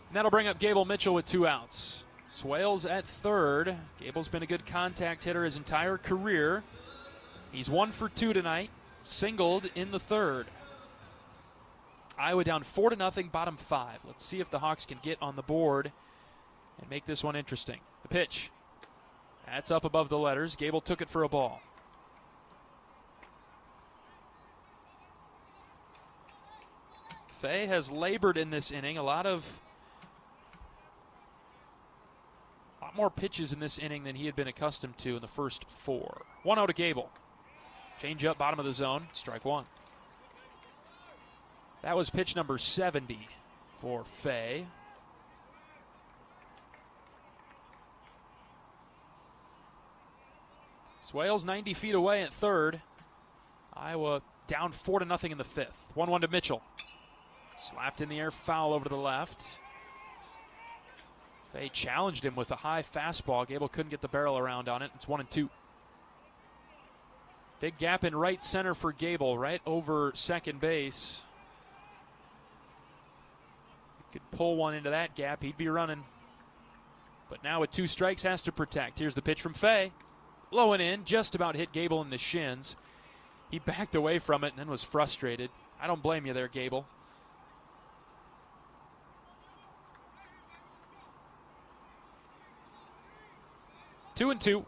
Speaker 3: And that'll bring up Gable Mitchell with 2 outs. Swales at third. Gable's been a good contact hitter his entire career. He's 1 for 2 tonight. Singled in the third. Iowa down 4-0, bottom 5. Let's see if the Hawks can get on the board and make this one interesting. The pitch. That's up above the letters. Gable took it for a ball. Fay has labored in this inning. A lot more pitches in this inning than he had been accustomed to in the first 4. 1-0 to Gable. Change up, bottom of the zone, strike 1. That was pitch number 70 for Fay. Swales 90 feet away at third. Iowa down 4-0 in the 5th. 1-1 to Mitchell. Slapped in the air, foul over to the left. Fay challenged him with a high fastball. Gable couldn't get the barrel around on it. It's 1-2. Big gap in right center for Gable, right over second base. Could pull one into that gap, he'd be running. But now with 2 strikes, has to protect. Here's the pitch from Fay. Low and in, just about hit Gable in the shins. He backed away from it and then was frustrated. I don't blame you there, Gable. Two and 2.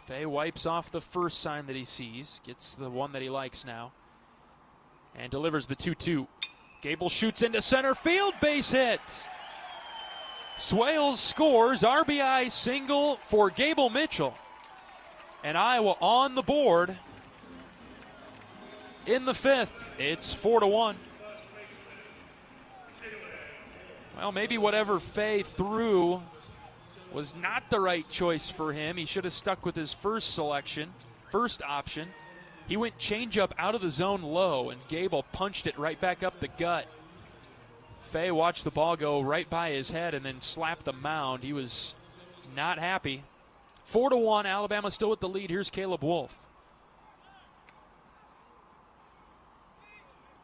Speaker 3: Fay wipes off the first sign that he sees, gets the one that he likes now, and delivers the 2-2. Gable shoots into center field, base hit. Swales scores, RBI single for Gable Mitchell. And Iowa on the board in the 5th. It's 4-1. Well, maybe whatever Fay threw was not the right choice for him. He should have stuck with his first selection, first option. He went changeup out of the zone low, and Gable punched it right back up the gut. Fay watched the ball go right by his head and then slapped the mound. He was not happy. 4-1, Alabama still with the lead. Here's Caleb Wolf.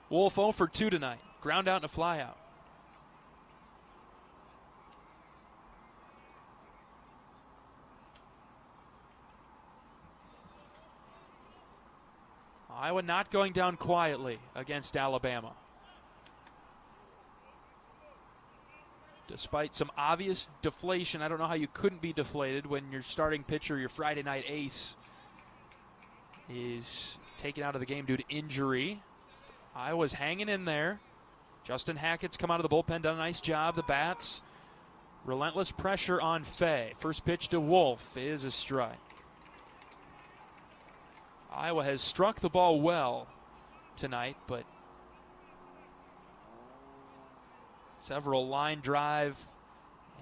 Speaker 3: Wolf 0 for 2 tonight. Ground out and a fly out. Iowa not going down quietly against Alabama. Despite some obvious deflation, I don't know how you couldn't be deflated when your starting pitcher, your Friday night ace, is taken out of the game due to injury. Iowa's hanging in there. Justin Hackett's come out of the bullpen, done a nice job. The bats, relentless pressure on Fay. First pitch to Wolf is a strike. Iowa has struck the ball well tonight, but several line drive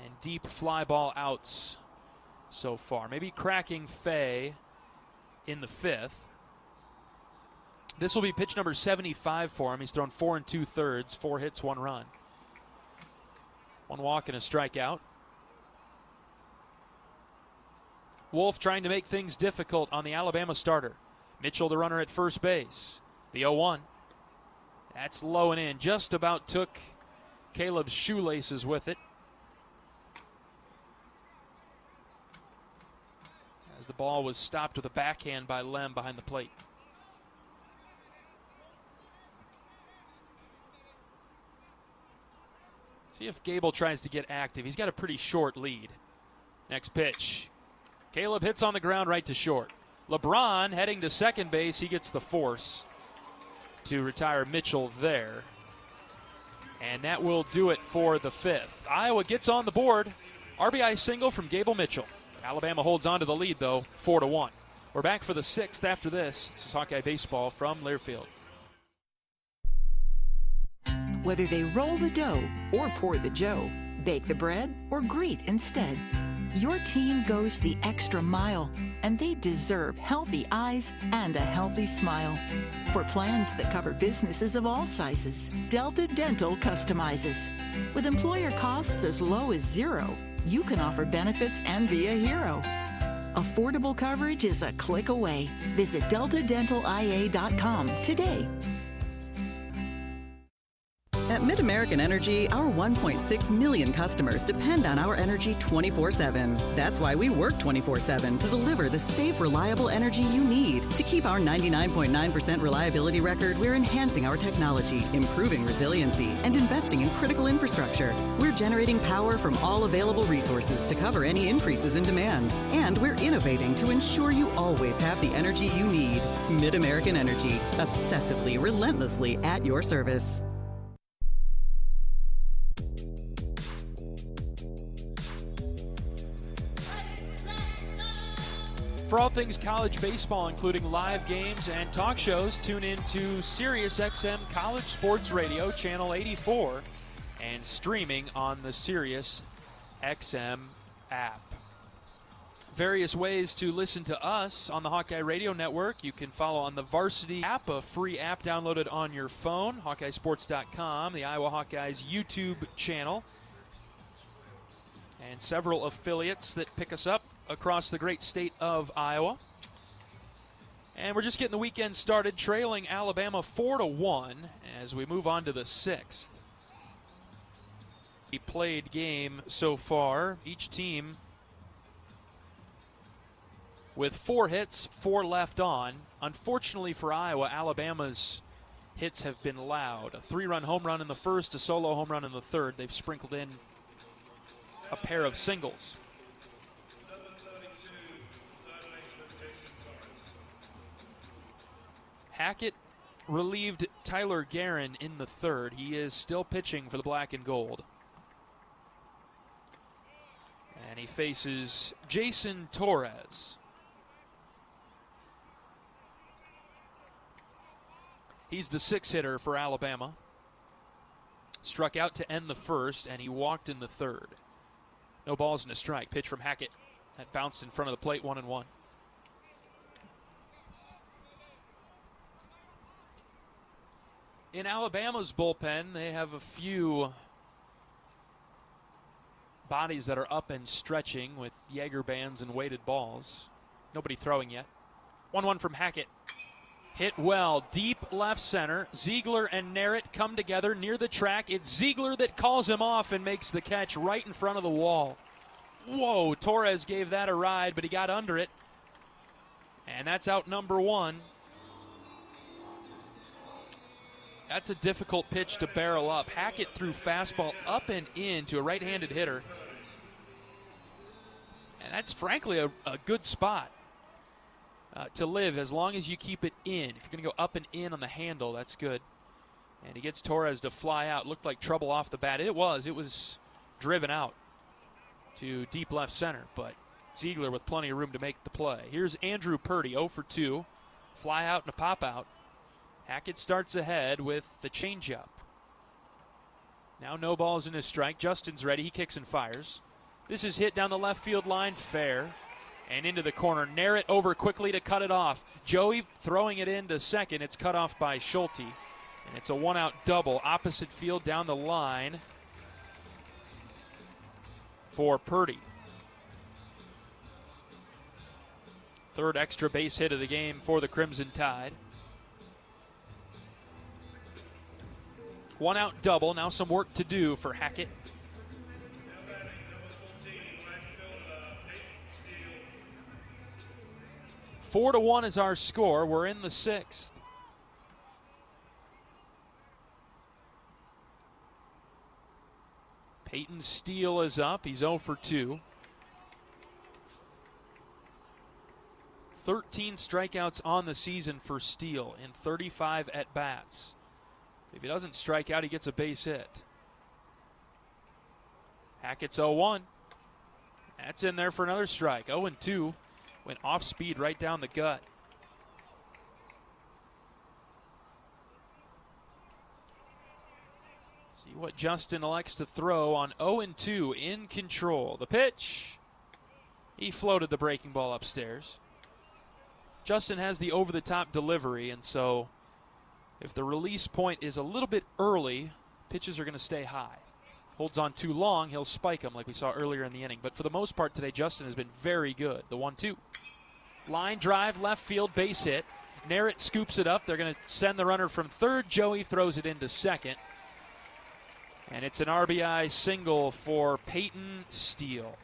Speaker 3: and deep fly ball outs so far. Maybe cracking Fay in the 5th. This will be pitch number 75 for him. He's thrown 4 2/3, 4 hits, 1 run. 1 walk and a strikeout. Wolf trying to make things difficult on the Alabama starter. Mitchell, the runner at first base. The 0-1. That's low and in. Just about took Caleb's shoelaces with it. As the ball was stopped with a backhand by Lem behind the plate. See if Gable tries to get active. He's got a pretty short lead. Next pitch. Caleb hits on the ground right to short. LeBron heading to second base. He gets the force to retire Mitchell there. And that will do it for the 5th. Iowa gets on the board. RBI single from Gable Mitchell. Alabama holds on to the lead, though, 4-1. We're back for the 6th after this. This is Hawkeye Baseball from Learfield.
Speaker 4: Whether they roll the dough or pour the joe, bake the bread or greet instead, your team goes the extra mile, and they deserve healthy eyes and a healthy smile. For plans that cover businesses of all sizes, Delta Dental customizes. With employer costs as low as $0, you can offer benefits and be a hero. Affordable coverage is a click away. Visit deltadentalia.com today.
Speaker 7: At MidAmerican Energy, our 1.6 million customers depend on our energy 24/7. That's why we work 24/7 to deliver the safe, reliable energy you need. To keep our 99.9% reliability record, we're enhancing our technology, improving resiliency, and investing in critical infrastructure. We're generating power from all available resources to cover any increases in demand. And we're innovating to ensure you always have the energy you need. MidAmerican Energy, obsessively, relentlessly at your service.
Speaker 3: For all things college baseball, including live games and talk shows, tune in to Sirius XM College Sports Radio, Channel 84, and streaming on the Sirius XM app. Various ways to listen to us on the Hawkeye Radio Network. You can follow on the Varsity app, a free app downloaded on your phone, HawkeyeSports.com, the Iowa Hawkeyes YouTube channel, and several affiliates that pick us up across the great state of Iowa. And we're just getting the weekend started, trailing Alabama 4-1 as we move on to the 6th. A played game so far. Each team with 4 hits, 4 left on. Unfortunately for Iowa, Alabama's hits have been loud. A 3-run home run in the first, a solo home run in the third. They've sprinkled in a pair of singles. Hackett relieved Tyler Guerin in the third. He is still pitching for the black and gold. And he faces Jason Torres. He's the 6th hitter for Alabama. Struck out to end the first, and he walked in the third. No balls and a strike. Pitch from Hackett. That bounced in front of the plate, 1-1. In Alabama's bullpen, they have a few bodies that are up and stretching with Jaeger bands and weighted balls. Nobody throwing yet. 1-1 from Hackett. Hit well, deep left center. Ziegler and Narrett come together near the track. It's Ziegler that calls him off and makes the catch right in front of the wall. Whoa, Torres gave that a ride, but he got under it. And that's out number 1. That's a difficult pitch to barrel up. Hackett threw fastball up and in to a right-handed hitter. And that's frankly a good spot to live as long as you keep it in. If you're going to go up and in on the handle, that's good. And he gets Torres to fly out. Looked like trouble off the bat. It was driven out to deep left center, but Ziegler with plenty of room to make the play. Here's Andrew Purdy, 0 for 2. Fly out and a pop out. Hackett starts ahead with the changeup. Now no balls in his strike. Justin's ready. He kicks and fires. This is hit down the left field line, fair. And into the corner. Narrett over quickly to cut it off. Joey throwing it into second. It's cut off by Schulte. And it's a 1-out double. Opposite field down the line. for Purdy. Third extra base hit of the game for the Crimson Tide. 1 out double. Now some work to do for Hackett. Four to 1 is our score. We're in the 6th. Peyton Steele is up. He's 0 for 2. 13 strikeouts on the season for Steele in 35 at-bats. If he doesn't strike out, he gets a base hit. Hackett's 0-1. That's in there for another strike. 0-2. Went off speed right down the gut. See what Justin elects to throw on 0-2 in control. The pitch. He floated the breaking ball upstairs. Justin has the over-the-top delivery, and so if the release point is a little bit early, pitches are going to stay high. Holds on too long, he'll spike them like we saw earlier in the inning. But for the most part today, Justin has been very good. The 1-2. Line drive, left field, base hit. Narrett scoops it up. They're going to send the runner from third. Joey throws it into second. And it's an RBI single for Peyton Steele.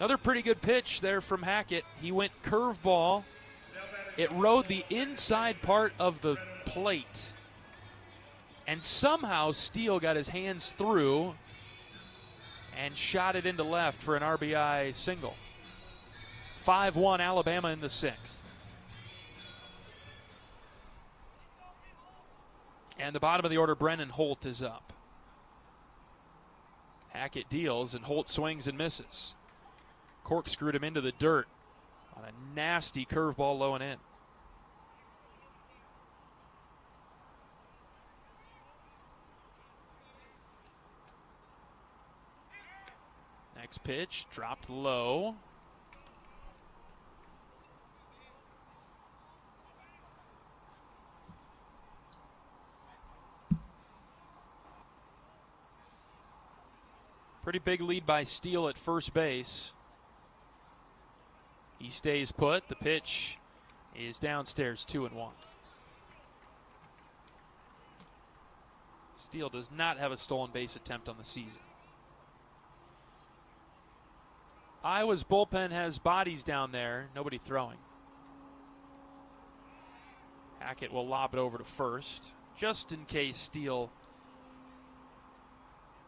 Speaker 3: Another pretty good pitch there from Hackett. He went curveball. It rode the inside part of the plate. And somehow Steele got his hands through and shot it into left for an RBI single. 5-1 Alabama in the 6th. And the bottom of the order, Brennan Holt is up. Hackett deals, and Holt swings and misses. Corkscrewed him into the dirt on a nasty curveball low and in. Next pitch, dropped low. Pretty big lead by Steele at first base. He stays put. The pitch is downstairs, 2-1. Steele does not have a stolen base attempt on the season. Iowa's bullpen has bodies down there, nobody throwing. Hackett will lob it over to first, just in case Steele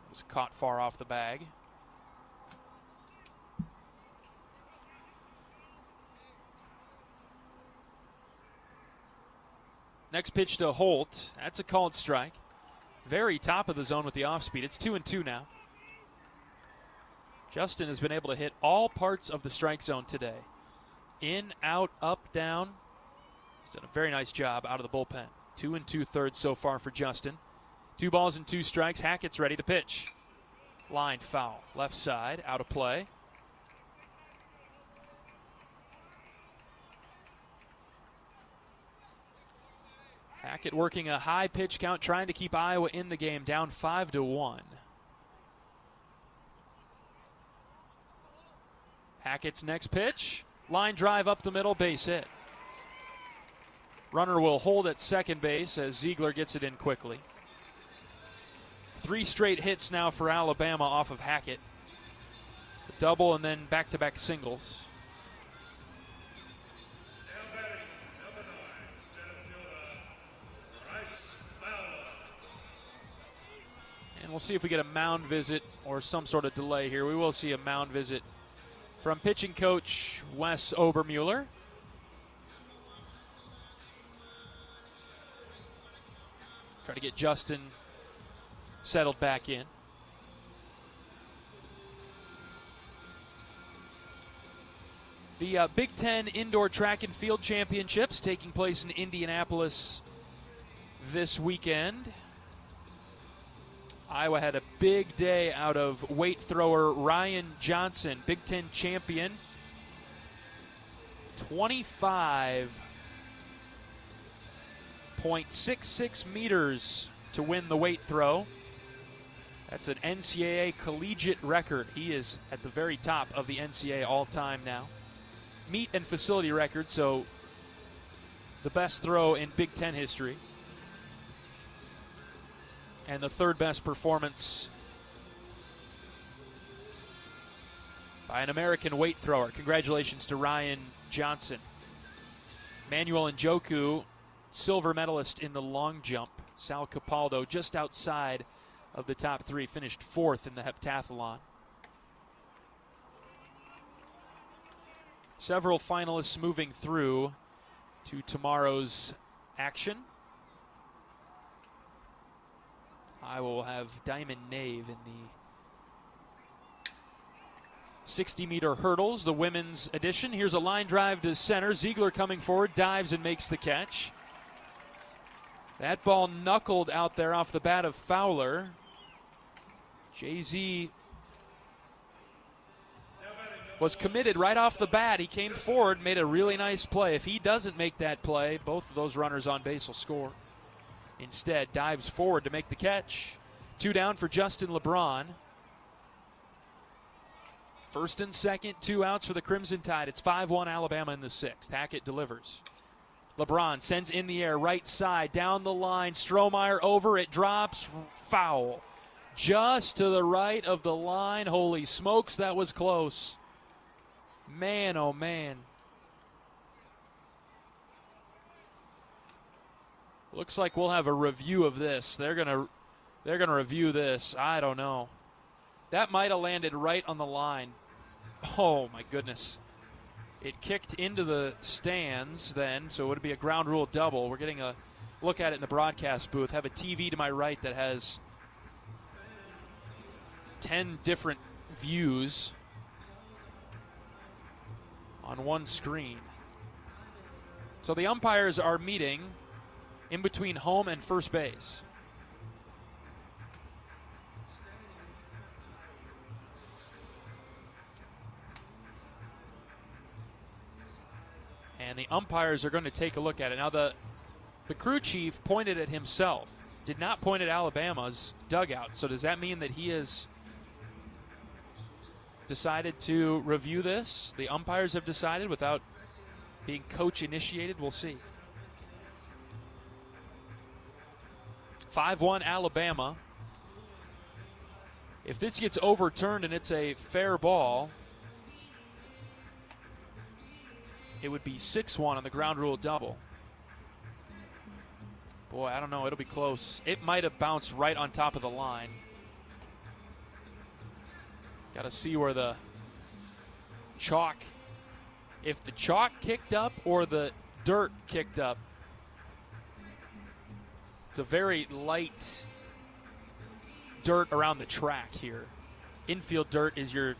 Speaker 3: was caught far off the bag. Next pitch to Holt. That's a called strike. Very top of the zone with the off speed. It's 2-2 now. Justin has been able to hit all parts of the strike zone today. In, out, up, down. He's done a very nice job out of the bullpen. 2 2/3 so far for Justin. 2 balls and 2 strikes. Hackett's ready to pitch. Line foul. Left side, out of play. Hackett working a high pitch count, trying to keep Iowa in the game, down 5-1. Hackett's next pitch. Line drive up the middle, base hit. Runner will hold at second base as Ziegler gets it in quickly. 3 straight hits now for Alabama off of Hackett. A double and then back-to-back singles. And we'll see if we get a mound visit or some sort of delay here. We will see a mound visit from pitching coach Wes Obermueller. Try to get Justin settled back in. The Big Ten Indoor Track and Field Championships taking place in Indianapolis this weekend. Iowa had a big day out of weight thrower Ryan Johnson, Big Ten champion. 25.66 meters to win the weight throw. That's an NCAA collegiate record. He is at the very top of the NCAA all-time now. Meet and facility record, so the best throw in Big Ten history. And the third best performance by an American weight thrower. Congratulations to Ryan Johnson. Manuel Njoku, silver medalist in the long jump. Sal Capaldo just outside of the top three, finished fourth in the heptathlon. Several finalists moving through to tomorrow's action. I will have Diamond Nave in the 60-meter hurdles, the women's edition. Here's a line drive to center. Ziegler coming forward, dives and makes the catch. That ball knuckled out there off the bat of Fowler. Jay-Z was committed right off the bat. He came forward, made a really nice play. If he doesn't make that play, both of those runners on base will score. Instead, dives forward to make the catch. 2 down for Justin LeBron. First and second, 2 outs for the Crimson Tide. It's 5-1 Alabama in the 6th. Hackett delivers. LeBron sends in the air, right side, down the line. Strohmeyer over, it drops, foul. Just to the right of the line. Holy smokes, that was close. Man, oh man. Looks like we'll have a review of this. They're gonna review this. I don't know. That might have landed right on the line. Oh, my goodness. It kicked into the stands then, so it would be a ground rule double. We're getting a look at it in the broadcast booth. Have a TV to my right that has 10 different views on one screen. So the umpires are meeting in between home and first base. And the umpires are going to take a look at it. Now, the crew chief pointed at himself, did not point at Alabama's dugout. So does that mean that he has decided to review this? The umpires have decided without being coach initiated. We'll see. 5-1 Alabama. If this gets overturned and it's a fair ball, it would be 6-1 on the ground rule double. Boy, I don't know. It'll be close. It might have bounced right on top of the line. Got to see where the chalk, if the chalk kicked up or the dirt kicked up. It's a very light dirt around the track here. Infield dirt is your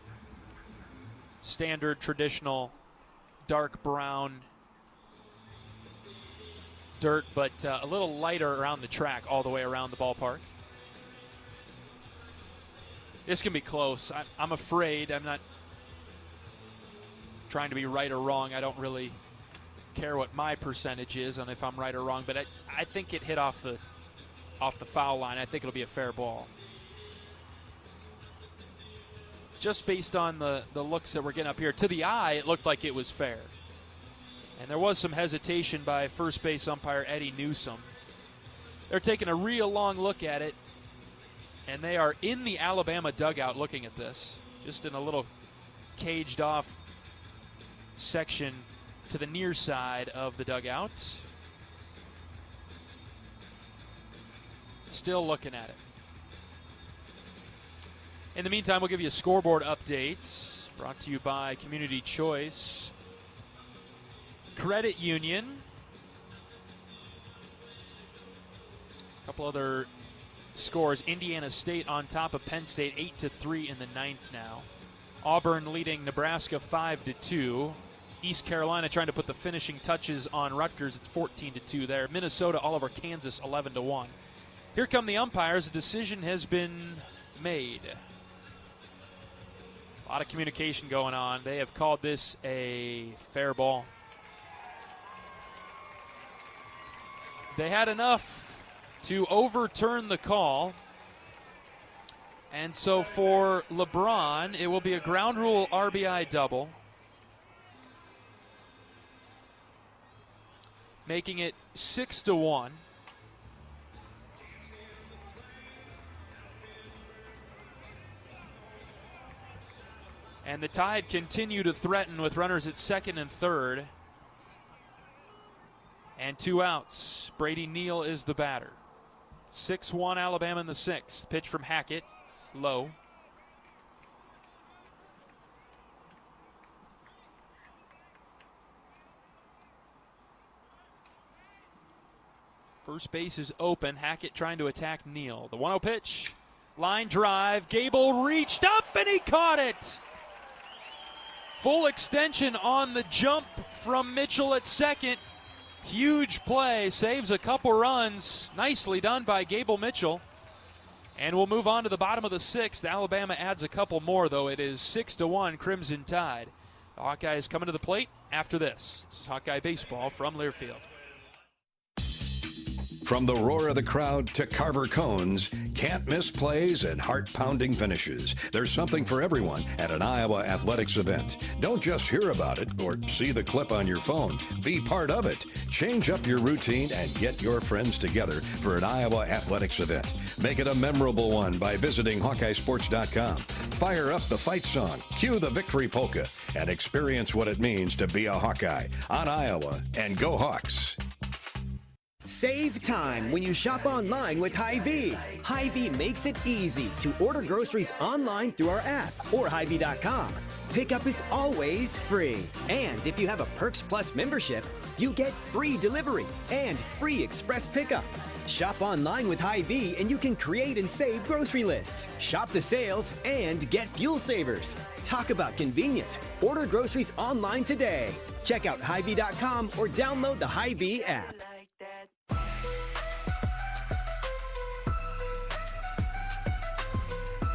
Speaker 3: standard, traditional, dark brown dirt, but a little lighter around the track all the way around the ballpark. This can be close. I'm afraid. I'm not trying to be right or wrong. I don't really care what my percentage is on if I'm right or wrong, but I think it hit off the foul line. I think it'll be a fair ball. Just based on the looks that we're getting up here. To the eye, it looked like it was fair. And there was some hesitation by first base umpire Eddie Newsom. They're taking a real long look at it, and they are in the Alabama dugout looking at this, just in a little caged off section to the near side of the dugout. Still looking at it. In the meantime, we'll give you a scoreboard update brought to you by Community Choice Credit Union. A couple other scores. Indiana State on top of Penn State 8-3 in the 9th now. Auburn leading Nebraska 5-2. East Carolina trying to put the finishing touches on Rutgers. It's 14-2 there. Minnesota all over Kansas 11-1. Here come the umpires. A decision has been made. A lot of communication going on. They have called this a fair ball. They had enough to overturn the call. And so for LeBron, it will be a ground rule RBI double, making it 6-1. And the Tide continue to threaten with runners at second and third. And 2 outs. Brady Neal is the batter. 6-1 Alabama in the 6th. Pitch from Hackett. Low. First base is open. Hackett trying to attack Neal. The 1-0 pitch. Line drive. Gable reached up and he caught it. Full extension on the jump from Mitchell at second. Huge play. Saves a couple runs. Nicely done by Gable Mitchell. And we'll move on to the bottom of the 6th. Alabama adds a couple more, though. It is 6-1 Crimson Tide. The Hawkeyes coming to the plate after this. This is Hawkeye Baseball from Learfield.
Speaker 10: From the roar of the crowd to Carver cones, can't miss plays and heart-pounding finishes. There's something for everyone at an Iowa athletics event. Don't just hear about it or see the clip on your phone. Be part of it. Change up your routine and get your friends together for an Iowa athletics event. Make it a memorable one by visiting HawkeyeSports.com. Fire up the fight song, cue the victory polka, and experience what it means to be a Hawkeye on Iowa. And go Hawks!
Speaker 18: Save time when you shop online with Hy-Vee. Hy-Vee makes it easy to order groceries online through our app or Hy-Vee.com. Pickup is always free. And if you have a Perks Plus membership, you get free delivery and free express pickup. Shop online with Hy-Vee and you can create and save grocery lists, shop the sales, and get fuel savers. Talk about convenient. Order groceries online today. Check out Hy-Vee.com or download the Hy-Vee app.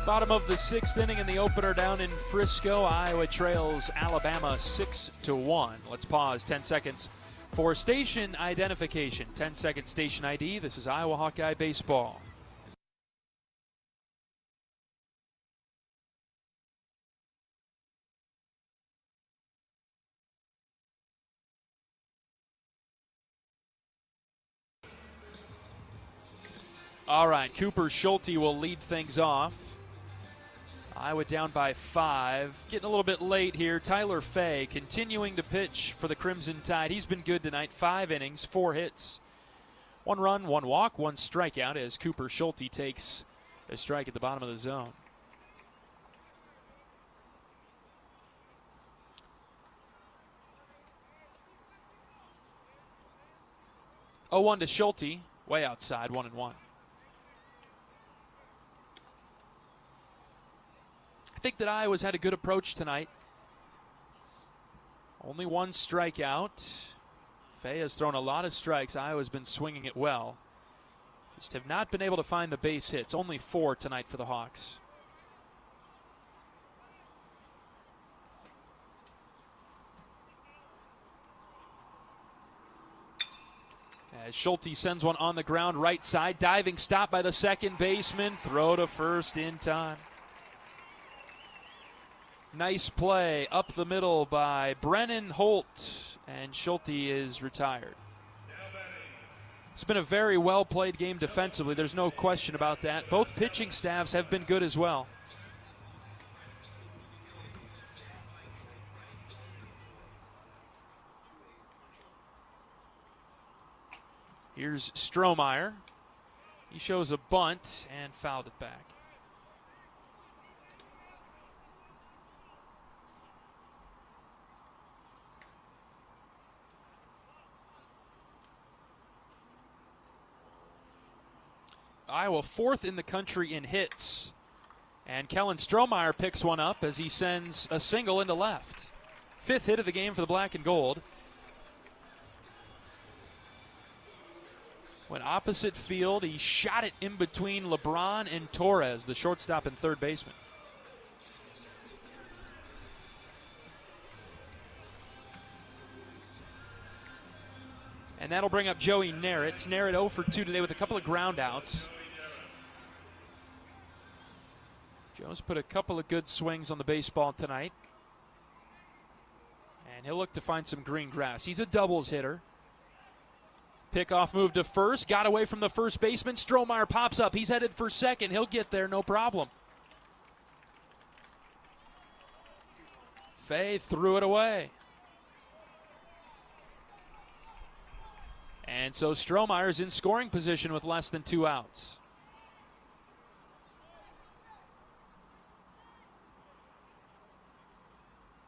Speaker 3: Bottom of the 6th inning in the opener down in Frisco. Iowa trails Alabama 6-1. Let's pause 10 seconds for station identification. 10-second station ID. This is Iowa Hawkeye Baseball. All right, Cooper Schulte will lead things off. Iowa down by 5. Getting a little bit late here. Tyler Fay continuing to pitch for the Crimson Tide. He's been good tonight. 5 innings, 4 hits. 1 run, 1 walk, 1 strikeout as Cooper Schulte takes a strike at the bottom of the zone. Oh, 1 to Schulte. Way outside, 1-1. I think that Iowa's had a good approach tonight. Only 1 strikeout. Fay has thrown a lot of strikes. Iowa's been swinging it well. Just have not been able to find the base hits. Only 4 tonight for the Hawks. As Schulte sends one on the ground, right side. Diving stop by the second baseman. Throw to first in time. Nice play up the middle by Brennan Holt, and Schulte is retired. It's been a very well-played game defensively. There's no question about that. Both pitching staffs have been good as well. Here's Strohmeyer. He shows a bunt and fouled it back. Iowa 4th in the country in hits. And Kellen Strohmeyer picks one up as he sends a single into left. 5th hit of the game for the black and gold. Went opposite field. He shot it in between LeBron and Torres, the shortstop and third baseman. And that'll bring up Joey Narrett. Narrett 0 for 2 today with a couple of ground outs. Jones put a couple of good swings on the baseball tonight. And he'll look to find some green grass. He's a doubles hitter. Pickoff move to first. Got away from the first baseman. Strohmeyer pops up. He's headed for second. He'll get there, no problem. Fay threw it away. And so Strohmeyer's in scoring position with less than 2 outs.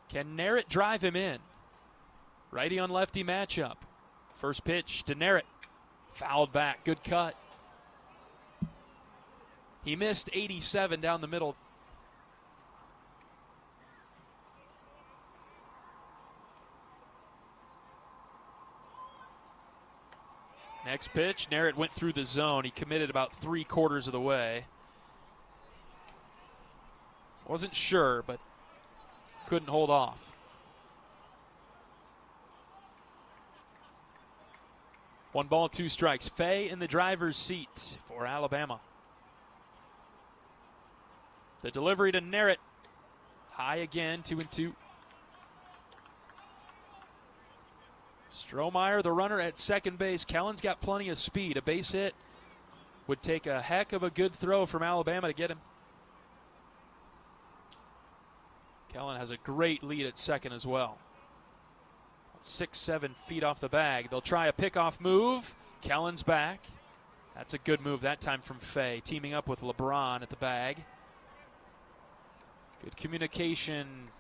Speaker 3: Can Narrett drive him in? Righty on lefty matchup. First pitch to Narrett. Fouled back. Good cut. He missed 87 down the middle. Next pitch, Narrett went through the zone. He committed about 3/4 of the way. Wasn't sure, but couldn't hold off. One ball, 2 strikes. Fay in the driver's seat for Alabama. The delivery to Narrett. High again, 2-2. Strohmeyer, the runner at second base. Kellen's got plenty of speed. A base hit would take a heck of a good throw from Alabama to get him. Kellen has a great lead at second as well. 6-7 feet off the bag. They'll try a pickoff move. Kellen's back. That's a good move that time from Fay, teaming up with LeBron at the bag. Good communication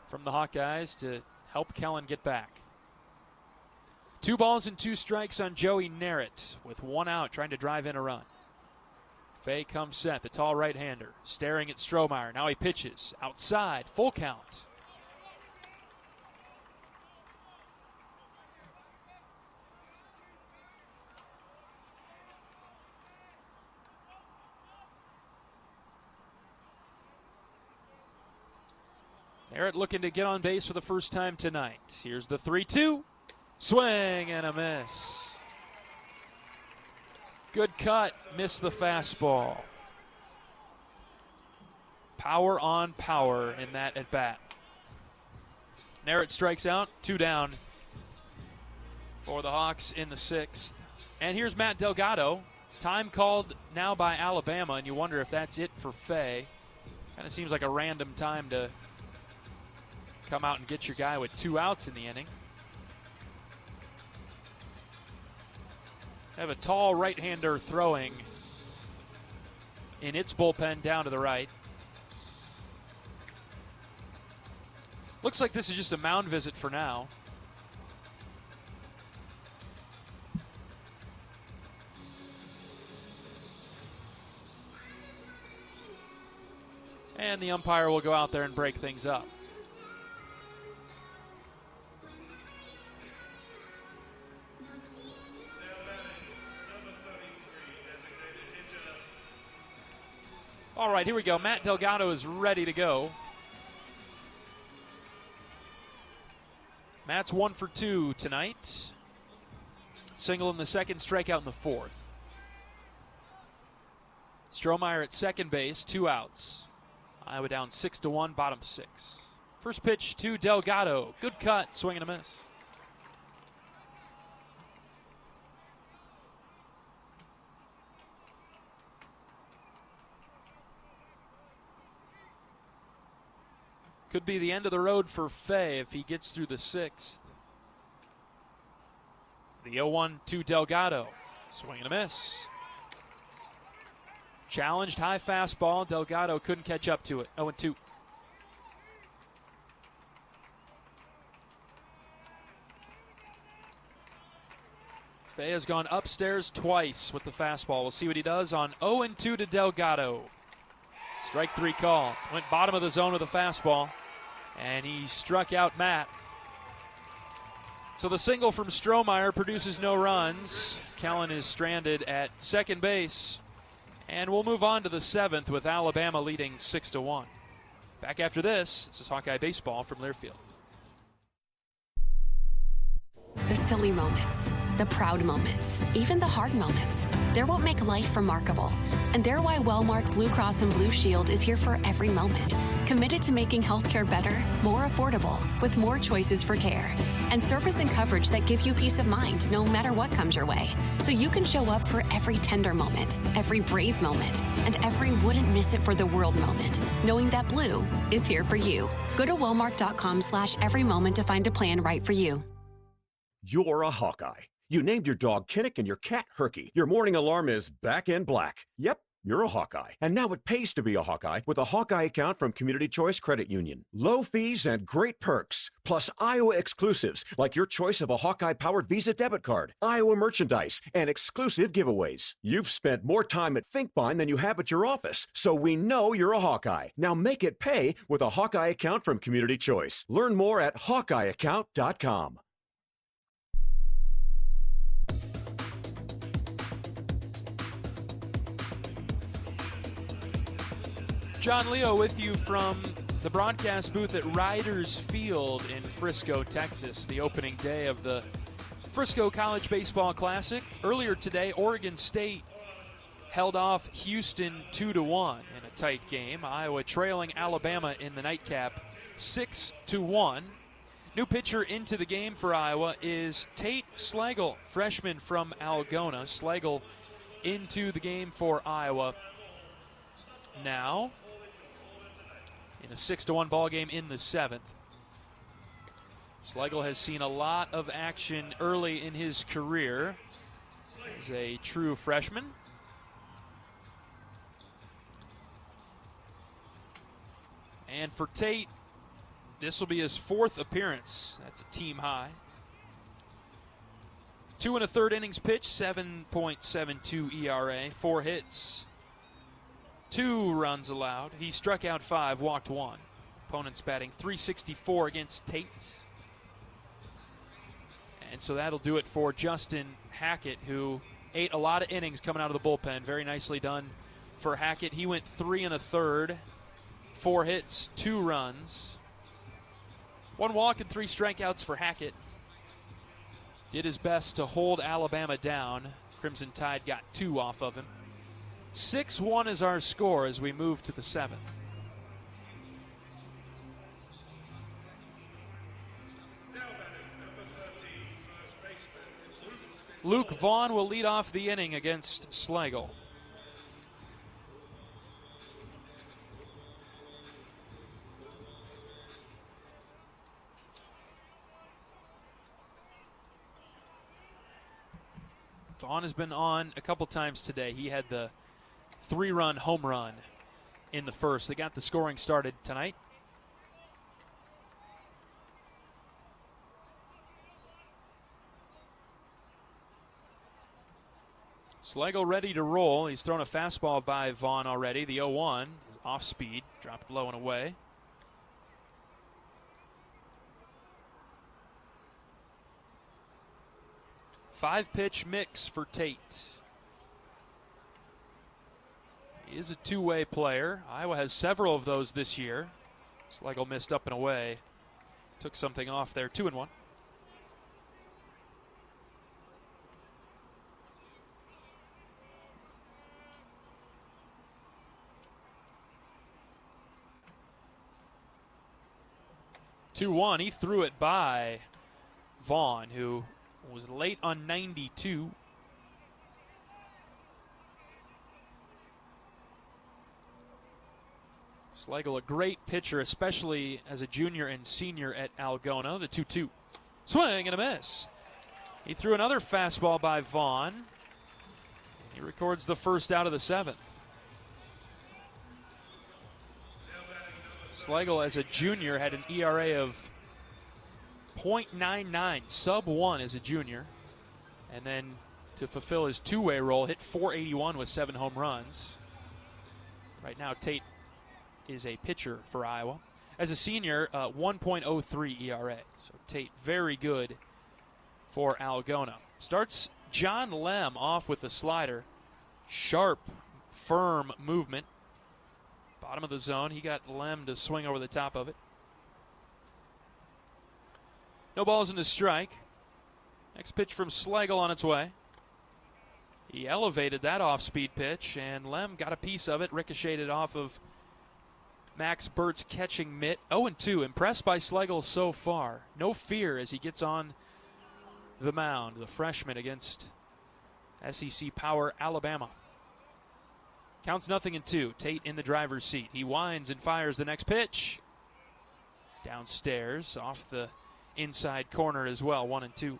Speaker 3: from the Hawkeyes to help Kellen get back. 2 balls and 2 strikes on Joey Narrett with 1 out, trying to drive in a run. Fay comes set, the tall right-hander, staring at Strohmeyer. Now he pitches outside, full count. Narrett looking to get on base for the first time tonight. Here's the 3-2. Swing and a miss. Good cut, missed the fastball. Power on power in that at bat. Narrett strikes out, 2 down for the Hawks in the 6th. And here's Matt Delgado. Time called now by Alabama, and you wonder if that's it for Fay. Kind of seems like a random time to come out and get your guy with 2 outs in the inning. Have a tall right-hander throwing in its bullpen down to the right. Looks like this is just a mound visit for now. And the umpire will go out there and break things up. All right, here we go. Matt Delgado is ready to go. Matt's 1 for 2 tonight. Single in the 2nd, strikeout in the 4th. Strohmeyer at second base, 2 outs. Iowa down 6-1, bottom 6. First pitch to Delgado. Good cut, swing and a miss. Could be the end of the road for Fay if he gets through the 6th. The 0-1 to Delgado. Swing and a miss. Challenged high fastball. Delgado couldn't catch up to it. 0-2. Fay has gone upstairs twice with the fastball. We'll see what he does on 0-2 to Delgado. Strike 3 call. Went bottom of the zone with a fastball. And he struck out Matt. So the single from Strohmeyer produces no runs. Kellen is stranded at second base. And we'll move on to the 7th with Alabama leading 6-1. Back after this is Hawkeye Baseball from Learfield.
Speaker 12: The silly moments, the proud moments, even the hard moments. They're what make life remarkable. And they're why Wellmark Blue Cross and Blue Shield is here for every moment. Committed to making healthcare better, more affordable, with more choices for care. And service and coverage that give you peace of mind no matter what comes your way. So you can show up for every tender moment, every brave moment, and every wouldn't miss it for the world moment, knowing that Blue is here for you. Go to Wellmark.com/every moment to find a plan right for you.
Speaker 17: You're a Hawkeye. You named your dog Kinnick and your cat Herky. Your morning alarm is back in black. Yep, you're a Hawkeye. And now it pays to be a Hawkeye with a Hawkeye account from Community Choice Credit Union. Low fees and great perks, plus Iowa exclusives like your choice of a Hawkeye-powered Visa debit card, Iowa merchandise, and exclusive giveaways. You've spent more time at Finkbine than you have at your office, so we know you're a Hawkeye. Now make it pay with a Hawkeye account from Community Choice. Learn more at HawkeyeAccount.com.
Speaker 3: John Leo with you from the broadcast booth at Riders Field in Frisco, Texas, the opening day of the Frisco College Baseball Classic. Earlier today, Oregon State held off Houston 2-1 in a tight game. Iowa trailing Alabama in the nightcap 6-1. New pitcher into the game for Iowa is Tate Slagle, freshman from Algona. Slagle into the game for Iowa now in a 6-1 ball game in the 7th. Slagle has seen a lot of action early in his career as a true freshman. And for Tate, this will be his 4th appearance. That's a team high. 2 1/3 innings pitched, 7.72 ERA, 4 hits, 2 runs allowed. He struck out 5, walked 1. Opponents batting .364 against Tate. And so that'll do it for Justin Hackett, who ate a lot of innings coming out of the bullpen. Very nicely done for Hackett. He went 3 1/3, 4 hits, 2 runs. 1 walk and 3 strikeouts for Hackett. Did his best to hold Alabama down. Crimson Tide got 2 off of him. 6-1 is our score as we move to the 7th. Luke Vaughn will lead off the inning against Slagle. Vaughn has been on a couple times today. He had the 3-run home run in the first. They got the scoring started tonight. Slagle ready to roll. He's thrown a fastball by Vaughn already. The 0-1 is off speed, dropped low and away. Five-pitch mix for Tate. He is a two-way player. Iowa has several of those this year. Slagle missed up and away. Took something off there. 2-1. He threw it by Vaughn, who was late on 92. Slagle, a great pitcher, especially as a junior and senior at Algona. The 2-2. Swing and a miss. He threw another fastball by Vaughn. He records the first out of the 7th. Slagle, as a junior, had an ERA of .99, sub 1 as a junior. And then to fulfill his two-way role, hit .481 with 7 home runs. Right now, Tate is a pitcher for Iowa. As a senior, 1.03 ERA. So Tate very good for Algona. Starts John Lem off with the slider. Sharp, firm movement. Bottom of the zone. He got Lem to swing over the top of it. No balls in the strike. Next pitch from Schlegel on its way. He elevated that off-speed pitch, and Lem got a piece of it, ricocheted off of Max Bert's catching mitt. 0-2, impressed by Schlegel so far. No fear as he gets on the mound, the freshman against SEC Power Alabama. Counts 0-2. Tate in the driver's seat. He winds and fires the next pitch. Downstairs, off the inside corner as well, 1-2.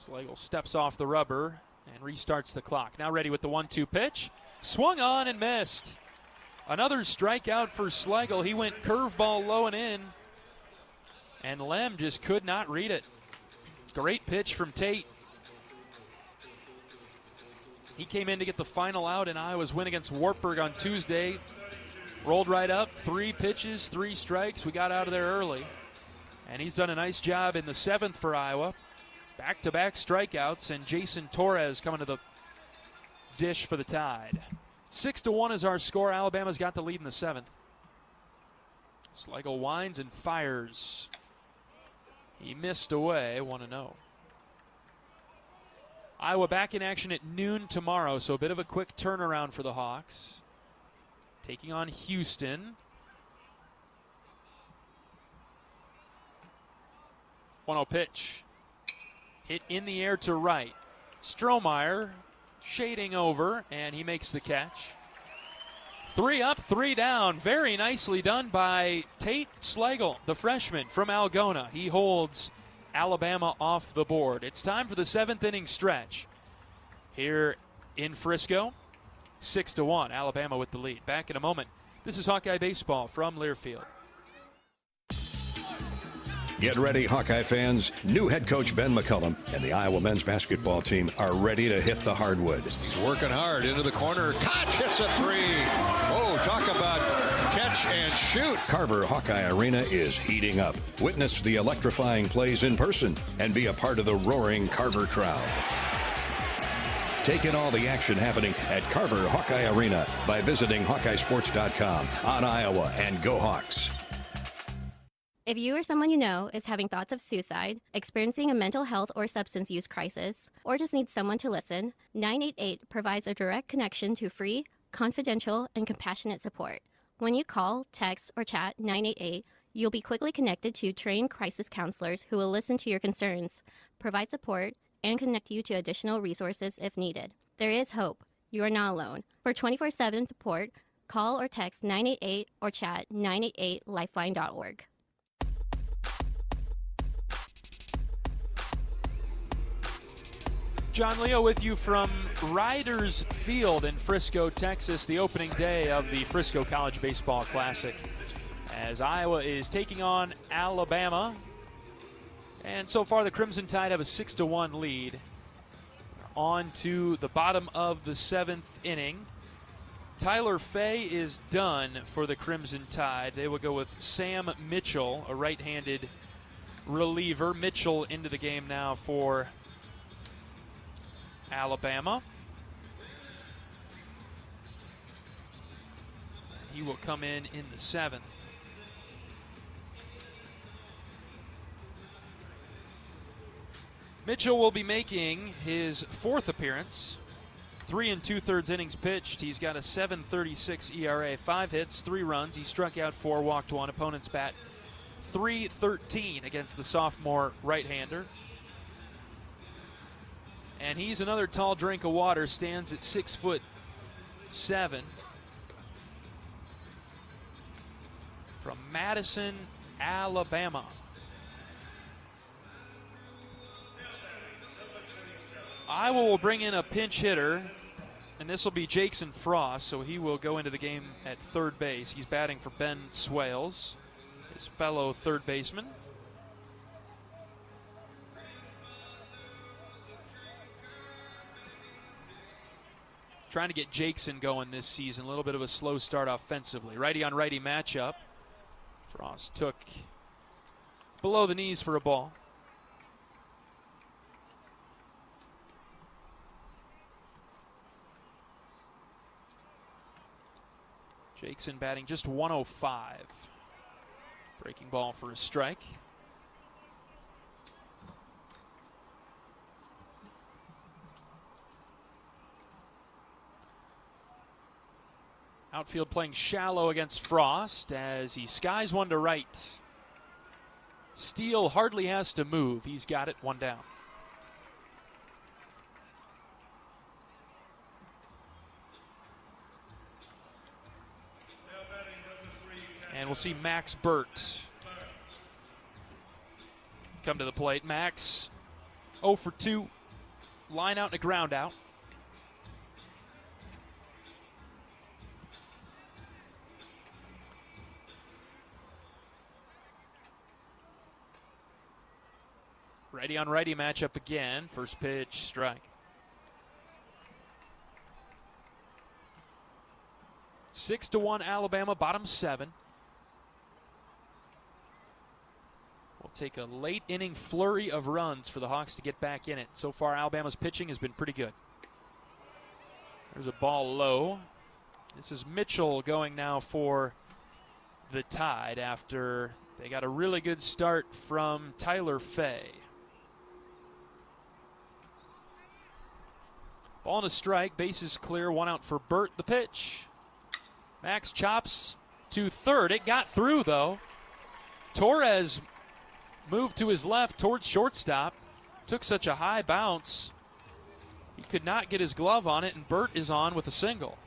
Speaker 3: Schlegel steps off the rubber and restarts the clock. Now ready with the 1-2 pitch. Swung on and missed. Another strikeout for Schlegel. He went curveball low and in, and Lem just could not read it. Great pitch from Tate. He came in to get the final out in Iowa's win against Wartburg on Tuesday. Rolled right up, 3 pitches, 3 strikes. We got out of there early. And he's done a nice job in the 7th for Iowa. Back-to-back strikeouts, and Jason Torres coming to the dish for the Tide. 6-1 is our score. Alabama's got the lead in the 7th. Schlegel winds and fires. He missed away, 1-0. Iowa back in action at noon tomorrow, so a bit of a quick turnaround for the Hawks. Taking on Houston. 1-0 pitch. Hit in the air to right. Strohmeyer shading over, and he makes the catch. 3 up, 3 down. Very nicely done by Tate Schlegel, the freshman from Algona. He holds Alabama off the board. It's time for the 7th inning stretch here in Frisco. 6-1, Alabama with the lead. Back in a moment. This is Hawkeye Baseball from Learfield.
Speaker 10: Get ready, Hawkeye fans. New head coach Ben McCullum and the Iowa men's basketball team are ready to hit the hardwood.
Speaker 8: He's working hard into the corner. Catch, hits a 3. Oh, talk about catch and shoot.
Speaker 10: Carver Hawkeye Arena is heating up. Witness the electrifying plays in person and be a part of the roaring Carver crowd. Take in all the action happening at Carver Hawkeye Arena by visiting HawkeyeSports.com on Iowa, and go Hawks.
Speaker 1: If you or someone you know is having thoughts of suicide, experiencing a mental health or substance use crisis, or just needs someone to listen, 988 provides a direct connection to free, confidential, and compassionate support. When you call, text, or chat 988, you'll be quickly connected to trained crisis counselors who will listen to your concerns, provide support, and connect you to additional resources if needed. There is hope. You are not alone. For 24/7 support, call or text 988 or chat 988lifeline.org.
Speaker 3: John Leo with you from Riders Field in Frisco, Texas, the opening day of the Frisco College Baseball Classic, as Iowa is taking on Alabama. And so far the Crimson Tide have a 6-1 lead. On to the bottom of the 7th inning. Tyler Fay is done for the Crimson Tide. They will go with Sam Mitchell, a right-handed reliever. Mitchell into the game now for Alabama. He will come in the 7th. Mitchell will be making his 4th appearance. 3 2/3 innings pitched. He's got a 7.36 ERA, 5 hits, 3 runs. He struck out 4, walked 1. Opponent's bat .313 against the sophomore right-hander. And he's another tall drink of water, stands at 6'7". From Madison, Alabama. Iowa will bring in a pinch hitter, and this will be Jackson Frost, so he will go into the game at third base. He's batting for Ben Swales, his fellow third baseman. Trying to get Jackson going this season. A little bit of a slow start offensively. Righty on righty matchup. Frost took below the knees for a ball. Jackson batting just 105. Breaking ball for a strike. Outfield playing shallow against Frost as he skies one to right. Steele hardly has to move. He's got it, one down. And we'll see Max Burt come to the plate. Max 0 for 2. Line out and a ground out. Righty on righty matchup again. First pitch, strike. 6-1 Alabama, bottom 7. We'll take a late inning flurry of runs for the Hawks to get back in it. So far, Alabama's pitching has been pretty good. There's a ball low. This is Mitchell going now for the Tide after they got a really good start from Tyler Fay. Ball and a strike, bases clear, 1 out for Burt. The pitch. Max chops to third. It got through, though. Torres moved to his left towards shortstop. Took such a high bounce, he could not get his glove on it, and Burt is on with a single.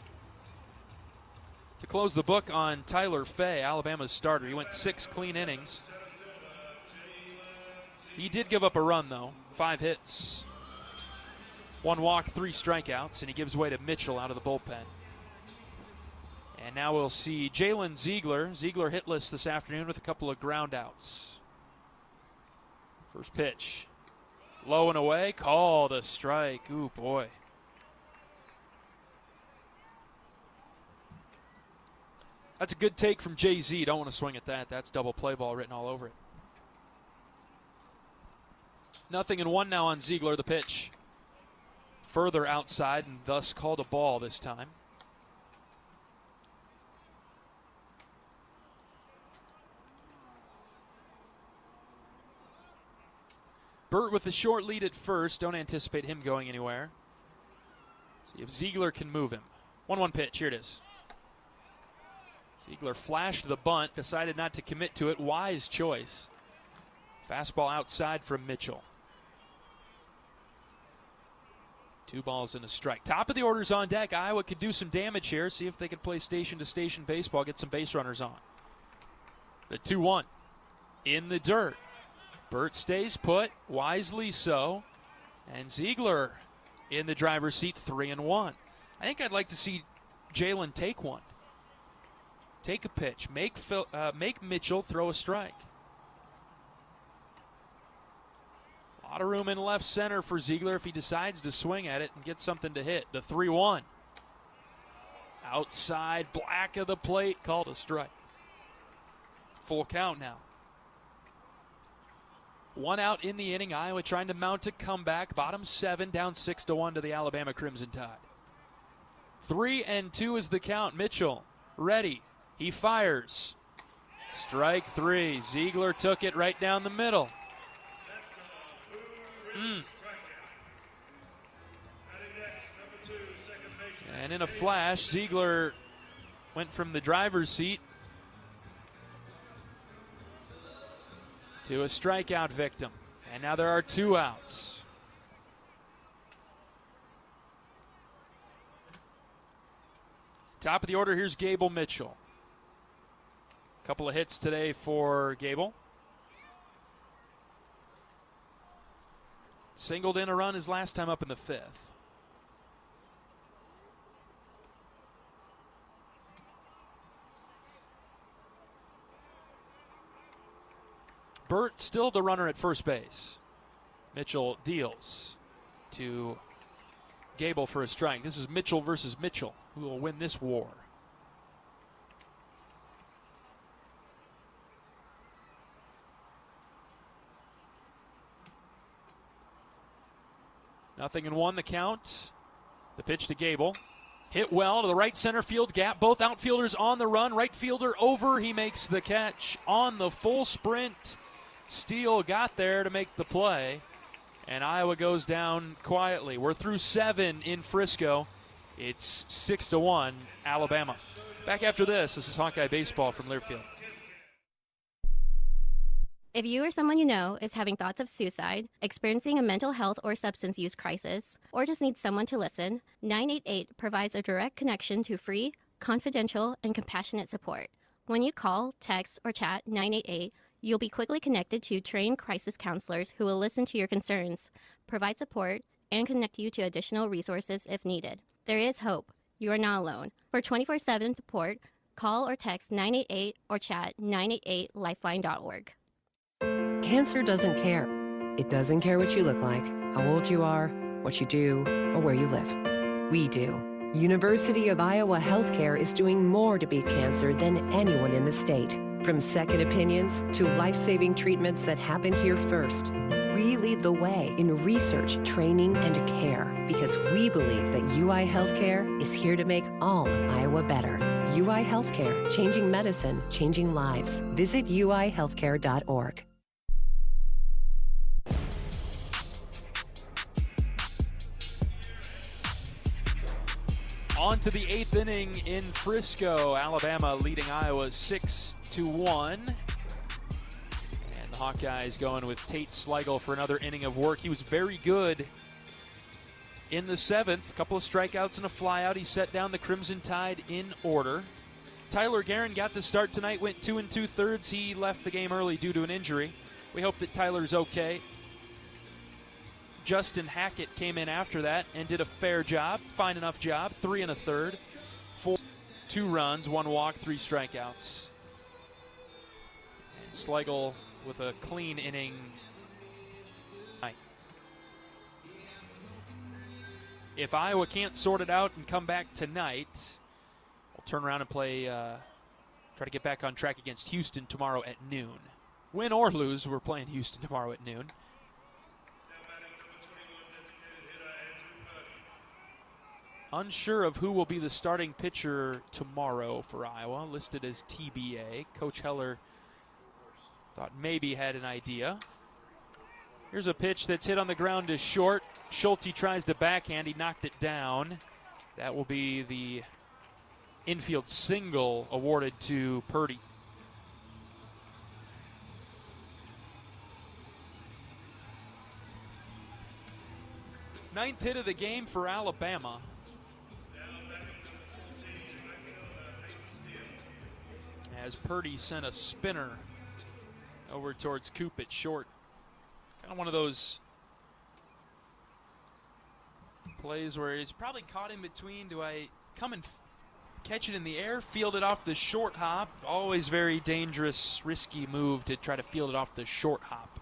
Speaker 3: To close the book on Tyler Fay, Alabama's starter. He went 6 clean innings. He did give up a run, though. 5 hits. 1 walk, 3 strikeouts, and he gives way to Mitchell out of the bullpen. And now we'll see Jalen Ziegler. Ziegler hitless this afternoon with a couple of ground outs. First pitch. Low and away, called a strike. Ooh, boy. That's a good take from Jay-Z. Don't want to swing at that. That's double play ball written all over it. 0-1 now on Ziegler. The pitch. Further outside and thus called a ball this time. Burt with a short lead at first. Don't anticipate him going anywhere. See if Ziegler can move him. 1-1 pitch. Here it is. Ziegler flashed the bunt, decided not to commit to it. Wise choice. Fastball outside from Mitchell. 2 balls and a strike. Top of the order's on deck. Iowa could do some damage here. See if they could play station-to-station baseball, get some base runners on. The 2-1 in the dirt. Burt stays put, wisely so. And Ziegler in the driver's seat, 3-1. I think I'd like to see Jalen take one. Take a pitch. Make Mitchell throw a strike. A lot of room in left center for Ziegler if he decides to swing at it and get something to hit. The 3-1. Outside, black of the plate, called a strike. Full count now. 1 out in the inning. Iowa trying to mount a comeback. Bottom 7, down 6-1 to the Alabama Crimson Tide. 3-2 is the count. Mitchell ready. He fires. Strike 3. Ziegler took it right down the middle. And in a flash, Ziegler went from the driver's seat to a strikeout victim. And now there are 2 outs. Top of the order, here's Gable Mitchell. Couple of hits today for Gable. Singled in a run his last time up in the 5th. Burt still the runner at first base. Mitchell deals to Gable for a strike. This is Mitchell versus Mitchell. Who will win this war? Nothing in 1, the count. The pitch to Gable. Hit well to the right center field gap. Both outfielders on the run. Right fielder over. He makes the catch on the full sprint. Steele got there to make the play. And Iowa goes down quietly. We're through 7 in Frisco. It's 6-1, Alabama. Back after this is Hawkeye Baseball from Learfield.
Speaker 1: If you or someone you know is having thoughts of suicide, experiencing a mental health or substance use crisis, or just needs someone to listen, 988 provides a direct connection to free, confidential, and compassionate support. When you call, text, or chat 988, you'll be quickly connected to trained crisis counselors who will listen to your concerns, provide support, and connect you to additional resources if needed. There is hope. You are not alone. For 24/7 support, call or text 988 or chat 988lifeline.org.
Speaker 5: Cancer doesn't care. It doesn't care what you look like, how old you are, what you do, or where you live. We do. University of Iowa Healthcare is doing more to beat cancer than anyone in the state. From second opinions to life-saving treatments that happen here first. We lead the way in research, training, and care because we believe that UI Healthcare is here to make all of Iowa better. UI Healthcare, changing medicine, changing lives. Visit uihealthcare.org.
Speaker 3: On to the 8th inning in Frisco. Alabama leading Iowa 6-1. And the Hawkeyes going with Tate Schlegel for another inning of work. He was very good in the 7th. A couple of strikeouts and a flyout. He set down the Crimson Tide in order. Tyler Guerin got the start tonight, went 2 2/3. He left the game early due to an injury. We hope that Tyler's okay. Justin Hackett came in after that and did a fair job, fine enough job, 3 1/3, 2 runs, 1 walk, 3 strikeouts. And Schlegel with a clean inning. If Iowa can't sort it out and come back tonight, we'll turn around and play, try to get back on track against Houston tomorrow at noon. Win or lose, we're playing Houston tomorrow at noon. Unsure of who will be the starting pitcher tomorrow for Iowa, listed as TBA. Coach Heller thought maybe had an idea. Here's a pitch that's hit on the ground to short. Schulte tries to backhand. He knocked it down. That will be the infield single awarded to Purdy. Ninth hit of the game for Alabama. As Purdy sent a spinner over towards Coop at short. Kind of one of those plays where he's probably caught in between. Do I come and catch it in the air, field it off the short hop? Always very dangerous, risky move to try to field it off the short hop.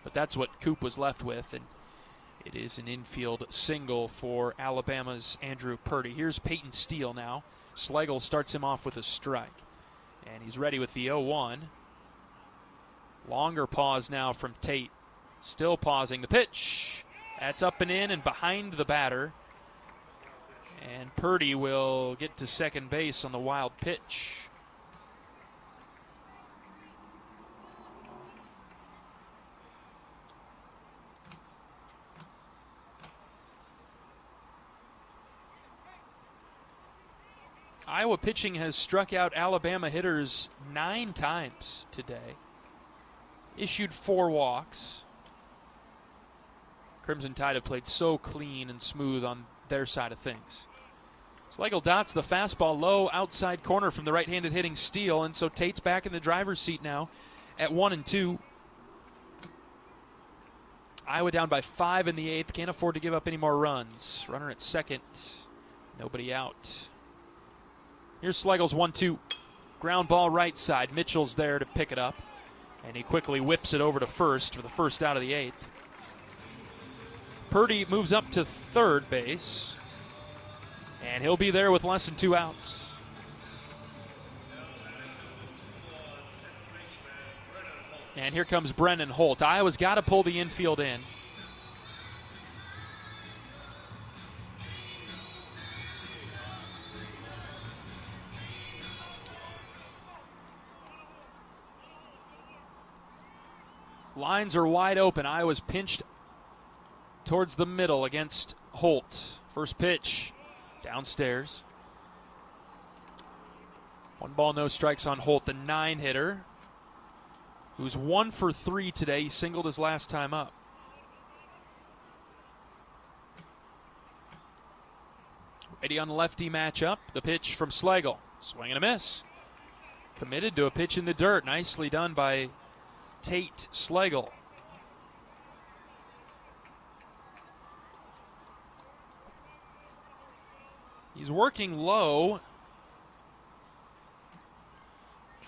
Speaker 3: But that's what Coop was left with, and it is an infield single for Alabama's Andrew Purdy. Here's Peyton Steele now. Schlegel starts him off with a strike. And he's ready with the 0-1. Longer pause now from Tate. Still pausing the pitch. That's up and in and behind the batter. And Purdy will get to second base on the wild pitch. Iowa pitching has struck out Alabama hitters 9 times today. Issued 4 walks. Crimson Tide have played so clean and smooth on their side of things. Schlegel dots the fastball low outside corner from the right-handed hitting Steele, and so Tate's back in the driver's seat now at 1-2. Iowa down by 5 in the 8th. Can't afford to give up any more runs. Runner at second. Nobody out. Here's Schlegel's 1-2. Ground ball right side. Mitchell's there to pick it up. And he quickly whips it over to first for the first out of the 8th. Purdy moves up to third base. And he'll be there with less than 2 outs. And here comes Brennan Holt. Iowa's got to pull the infield in. Lines are wide open. Iowa's pinched towards the middle against Holt. First pitch downstairs. 1 ball, no strikes on Holt, the 9-hitter, who's 1 for 3 today. He singled his last time up. Righty on lefty matchup. The pitch from Schlegel. Swing and a miss. Committed to a pitch in the dirt. Nicely done by Tate Schlegel. He's working low,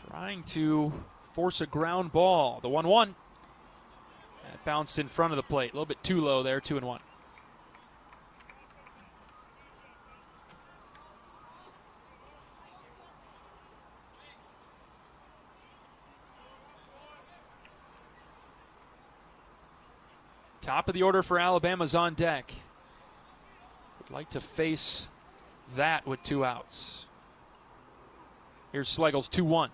Speaker 3: trying to force a ground ball. The 1-1. That bounced in front of the plate. A little bit too low there, 2-1. Top of the order for Alabama's on deck. Would like to face that with 2 outs. Here's Schlegel's 2-1.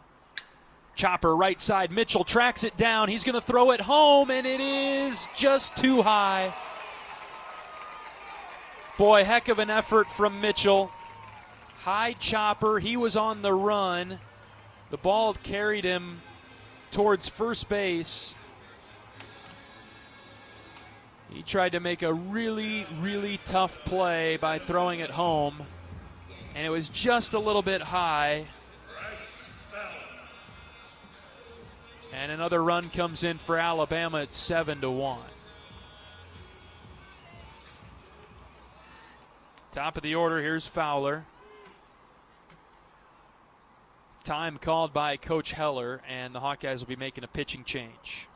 Speaker 3: Chopper right side. Mitchell tracks it down. He's going to throw it home, and it is just too high. Boy, heck of an effort from Mitchell. High chopper. He was on the run. The ball carried him towards first base. He tried to make a really, really tough play by throwing it home, and it was just a little bit high. And another run comes in for Alabama at 7-1. Top of the order, here's Fowler. Time called by Coach Heller, and the Hawkeyes will be making a pitching change.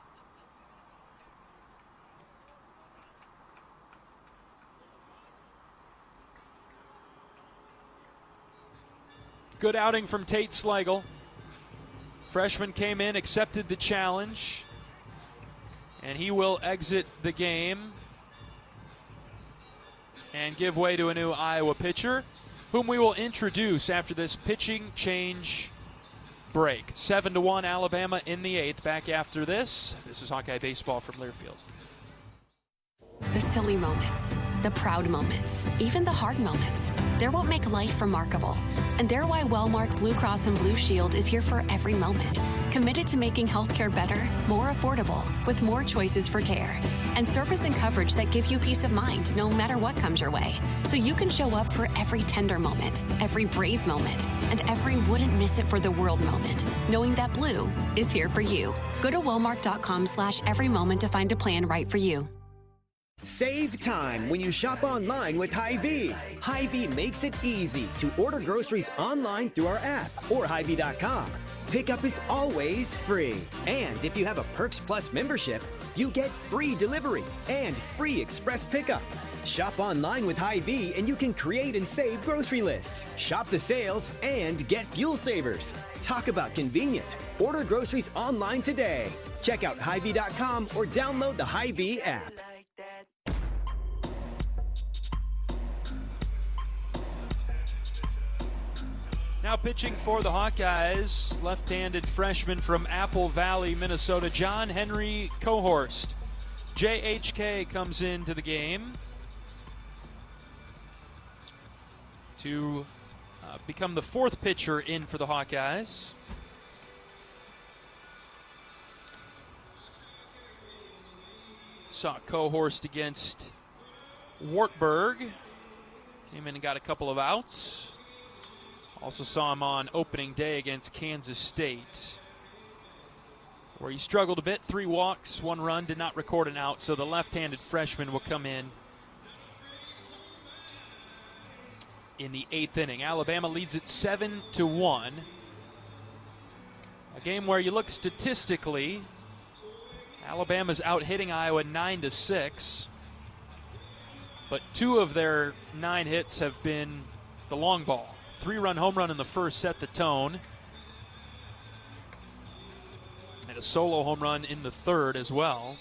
Speaker 3: Good outing from Tate Schlegel. Freshman came in, accepted the challenge, and he will exit the game and give way to a new Iowa pitcher, whom we will introduce after this pitching change break. 7-1 Alabama in the 8th. Back after this. This is Hawkeye Baseball from Learfield.
Speaker 12: The silly moments, the proud moments, even the hard moments. They're what make life remarkable. And they're why Wellmark Blue Cross and Blue Shield is here for every moment. Committed to making healthcare better, more affordable, with more choices for care. And service and coverage that give you peace of mind no matter what comes your way. So you can show up for every tender moment, every brave moment, and every wouldn't miss it for the world moment, knowing that Blue is here for you. Go to wellmark.com/every moment to find a plan right for you.
Speaker 18: Save time when you shop online with Hy-Vee. Hy-Vee makes it easy to order groceries online through our app or Hy-Vee.com. Pickup is always free. And if you have a Perks Plus membership, you get free delivery and free express pickup. Shop online with Hy-Vee and you can create and save grocery lists, shop the sales, and get fuel savers. Talk about convenient. Order groceries online today. Check out Hy-Vee.com or download the Hy-Vee app.
Speaker 3: Now pitching for the Hawkeyes, left-handed freshman from Apple Valley, Minnesota, John Henry Cohorst. JHK comes into the game to become the 4th pitcher in for the Hawkeyes. Saw Cohorst against Wartburg. Came in and got a couple of outs. Also saw him on opening day against Kansas State, where he struggled a bit. 3 walks, 1 run, did not record an out, so the left-handed freshman will come in the 8th inning. Alabama leads it 7-1. A game where you look statistically, Alabama's out-hitting Iowa 9-6, but 2 of their 9 hits have been the long ball. 3-run home run in the first set the tone, and a solo home run in the third as well.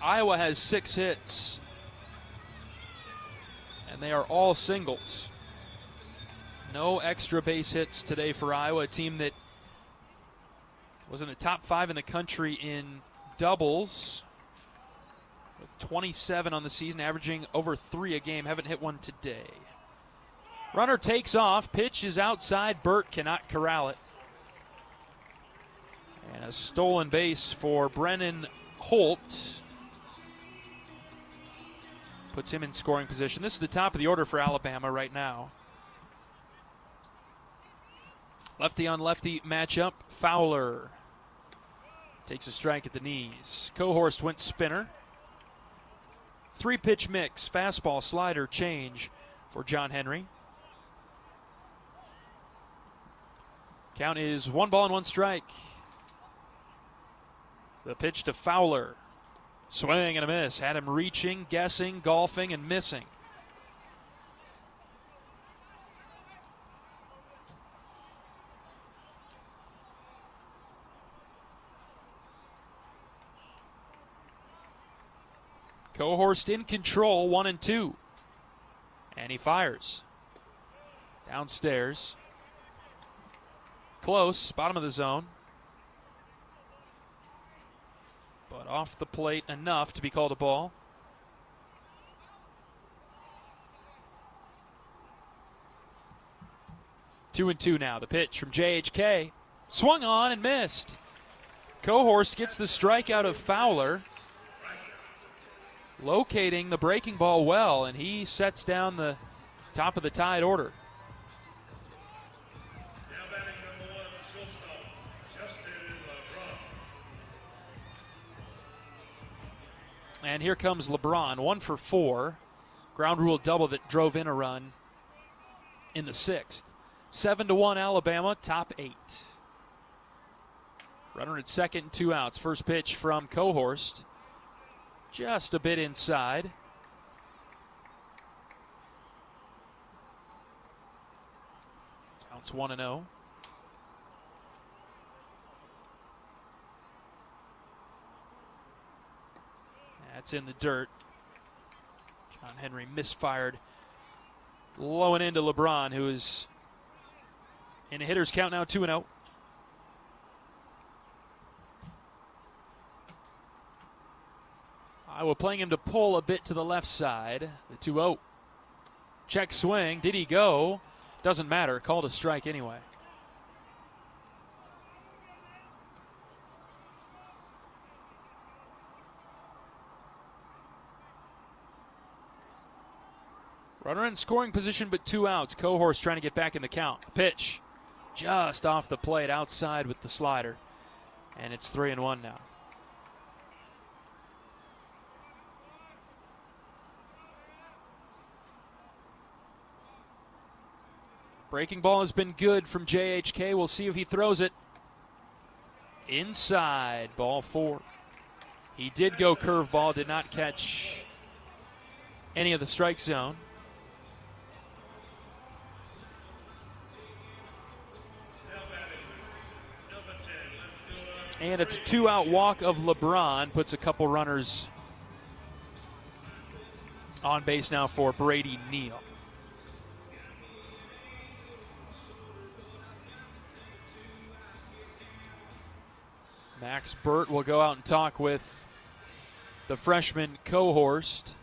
Speaker 3: Iowa has 6 hits, and they are all singles. No extra base hits today for Iowa, a team that Was in the top 5 in the country in doubles, with 27 on the season, averaging over 3 a game. Haven't hit one today. Runner takes off. Pitch is outside. Burt cannot corral it. And a stolen base for Brennan Holt. Puts him in scoring position. This is the top of the order for Alabama right now. Lefty on lefty matchup. Fowler takes a strike at the knees. Cohorst went spinner. 3-pitch mix. Fastball, slider, change for John Henry. Count is 1 ball and 1 strike. The pitch to Fowler. Swing and a miss. Had him reaching, guessing, golfing, and missing. Cohorst in control, 1-2. And he fires. Downstairs. Close, bottom of the zone. But off the plate enough to be called a ball. Two and two now. The pitch from JHK. Swung on and missed. Cohorst gets the strikeout of Fowler. Locating the breaking ball well, and he sets down the top of the tied order. And here comes LeBron, 1 for 4. Ground rule double that drove in a run in the 6th. 7-1 Alabama, top 8. Runner at second, 2 outs. First pitch from Cohorst. Just a bit inside. Counts 1-0. That's in the dirt. John Henry misfired. Low and into LeBron, who is in a hitter's count now, 2-0. Iowa playing him to pull a bit to the left side. The 2-0. Check swing. Did he go? Doesn't matter. Called a strike anyway. Runner in scoring position, but 2 outs. Cohorst trying to get back in the count. Pitch just off the plate outside with the slider. And it's 3-1 now. Breaking ball has been good from JHK. We'll see if he throws it. Inside, ball 4. He did go curveball, did not catch any of the strike zone. And it's a 2-out walk of LeBron. Puts a couple runners on base now for Brady Neal. Max Burt will go out and talk with the freshman Cohorst.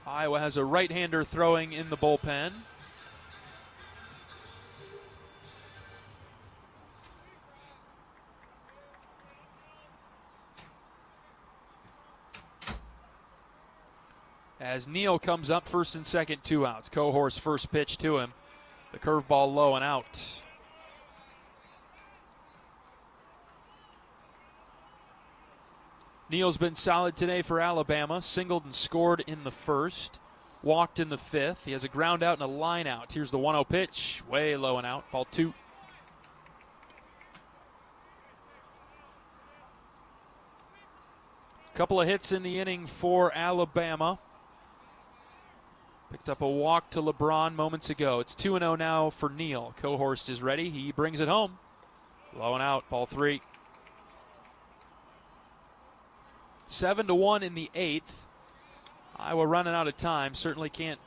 Speaker 3: Iowa has a right-hander throwing in the bullpen. As Neal comes up, first and second, 2 outs. Cohorst first pitch to him. The curveball low and out. Neal's been solid today for Alabama. Singled and scored in the first. Walked in the 5th. He has a ground out and a line out. Here's the 1-0 pitch. Way low and out. Ball 2. Couple of hits in the inning for Alabama. Picked up a walk to LeBron moments ago. It's 2-0 now for Neal. Cohorst is ready. He brings it home. Low and out. Ball 3. 7-1 in the 8th. Iowa running out of time. Certainly can't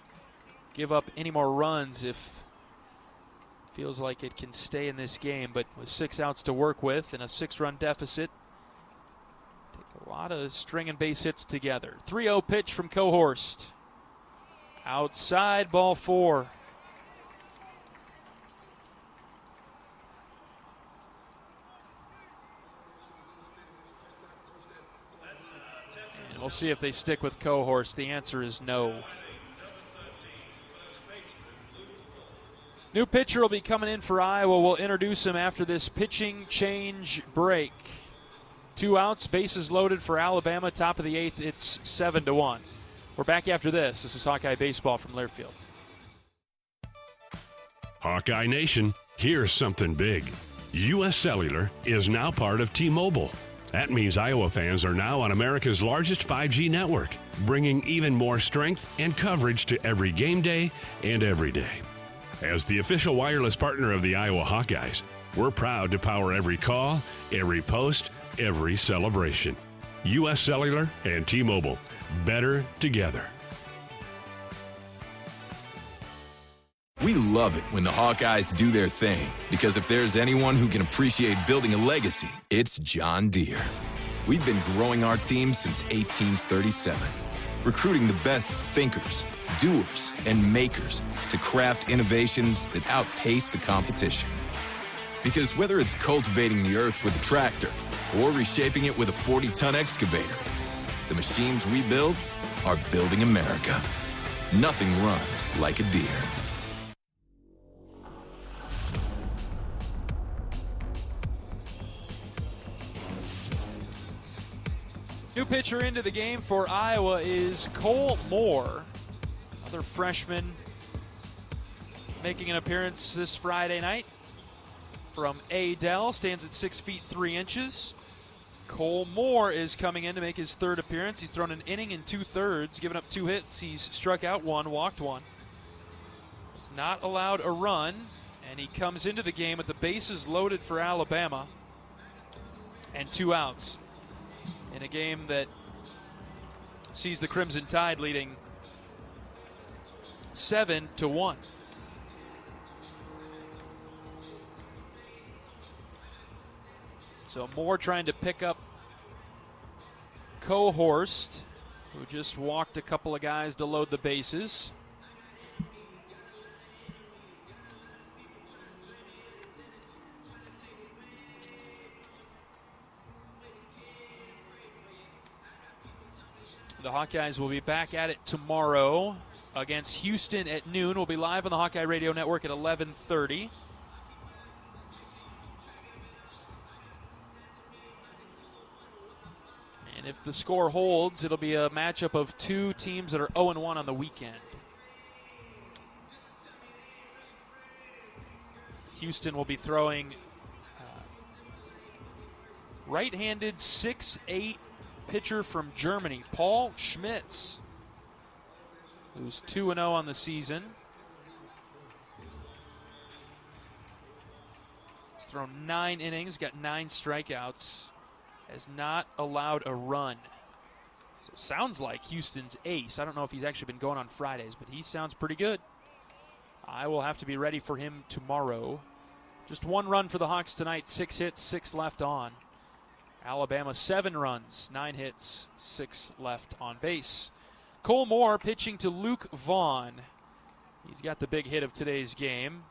Speaker 3: give up any more runs if feels like it can stay in this game. But with 6 outs to work with and a 6-run deficit, take a lot of string and base hits together. 3-0 pitch from Cohorst. Outside, ball 4. And we'll see if they stick with Cohorst. The answer is no. New pitcher will be coming in for Iowa. We'll introduce him after this pitching change break. 2 outs, bases loaded for Alabama. Top of the 8th, it's 7-1. We're back after this. This is Hawkeye Baseball from Learfield.
Speaker 13: Hawkeye Nation, here's something big. U.S. Cellular is now part of T-Mobile. That means Iowa fans are now on America's largest 5G network, bringing even more strength and coverage to every game day and every day. As the official wireless partner of the Iowa Hawkeyes, we're proud to power every call, every post, every celebration. U.S. Cellular and T-Mobile, better together.
Speaker 22: We love it when the Hawkeyes do their thing, because if there's anyone who can appreciate building a legacy, it's John Deere. We've been growing our team since 1837, recruiting the best thinkers, doers, and makers to craft innovations that outpace the competition. Because whether it's cultivating the earth with a tractor or reshaping it with a 40-ton excavator, the machines we build are building America. Nothing runs like a Deere.
Speaker 3: New pitcher into the game for Iowa is Cole Moore, another freshman making an appearance this Friday night from Adel. Stands at 6 feet 3 inches. Cole Moore is coming in to make his 3rd appearance. He's thrown an inning and 2/3, given up 2 hits. He's struck out 1, walked 1. He's not allowed a run, and he comes into the game with the bases loaded for Alabama and 2 outs in a game that sees the Crimson Tide leading 7-1. So Moore trying to pick up Cohorst, who just walked a couple of guys to load the bases. The Hawkeyes will be back at it tomorrow against Houston at noon. We'll be live on the Hawkeye Radio Network at 11:30. And if the score holds, it'll be a matchup of 2 teams that are 0-1 on the weekend. Houston will be throwing right-handed 6'8" pitcher from Germany, Paul Schmitz, who's 2-0 on the season. He's thrown 9 innings, got 9 strikeouts, has not allowed a run. So sounds like Houston's ace. I don't know if he's actually been going on Fridays, but he sounds pretty good. I will have to be ready for him tomorrow. Just 1 run for the Hawks tonight, 6 hits, 6 left on. Alabama 7 runs, 9 hits, 6 left on base. Cole Moore pitching to Luke Vaughn. He's got the big hit of today's game.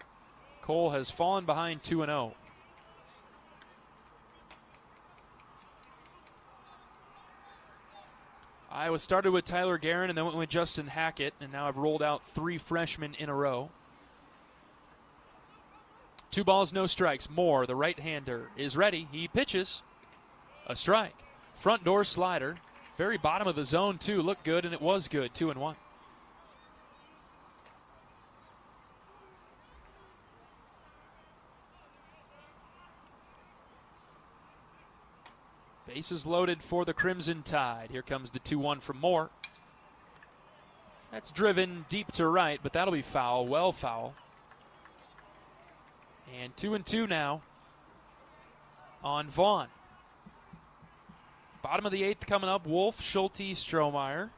Speaker 3: Cole has fallen behind 2-0. Iowa started with Tyler Guerin and then went with Justin Hackett, and now have rolled out 3 freshmen in a row. 2 balls, no strikes. Moore, the right-hander, is ready. He pitches. A strike. Front door slider. Very bottom of the zone, too. Looked good, and it was good. 2-1. Bases loaded for the Crimson Tide. Here comes the 2-1 from Moore. That's driven deep to right, but that'll be foul. Well foul. And 2-2 now on Vaughn. Bottom of the 8th coming up. Wolf, Schulte, Strohmeyer.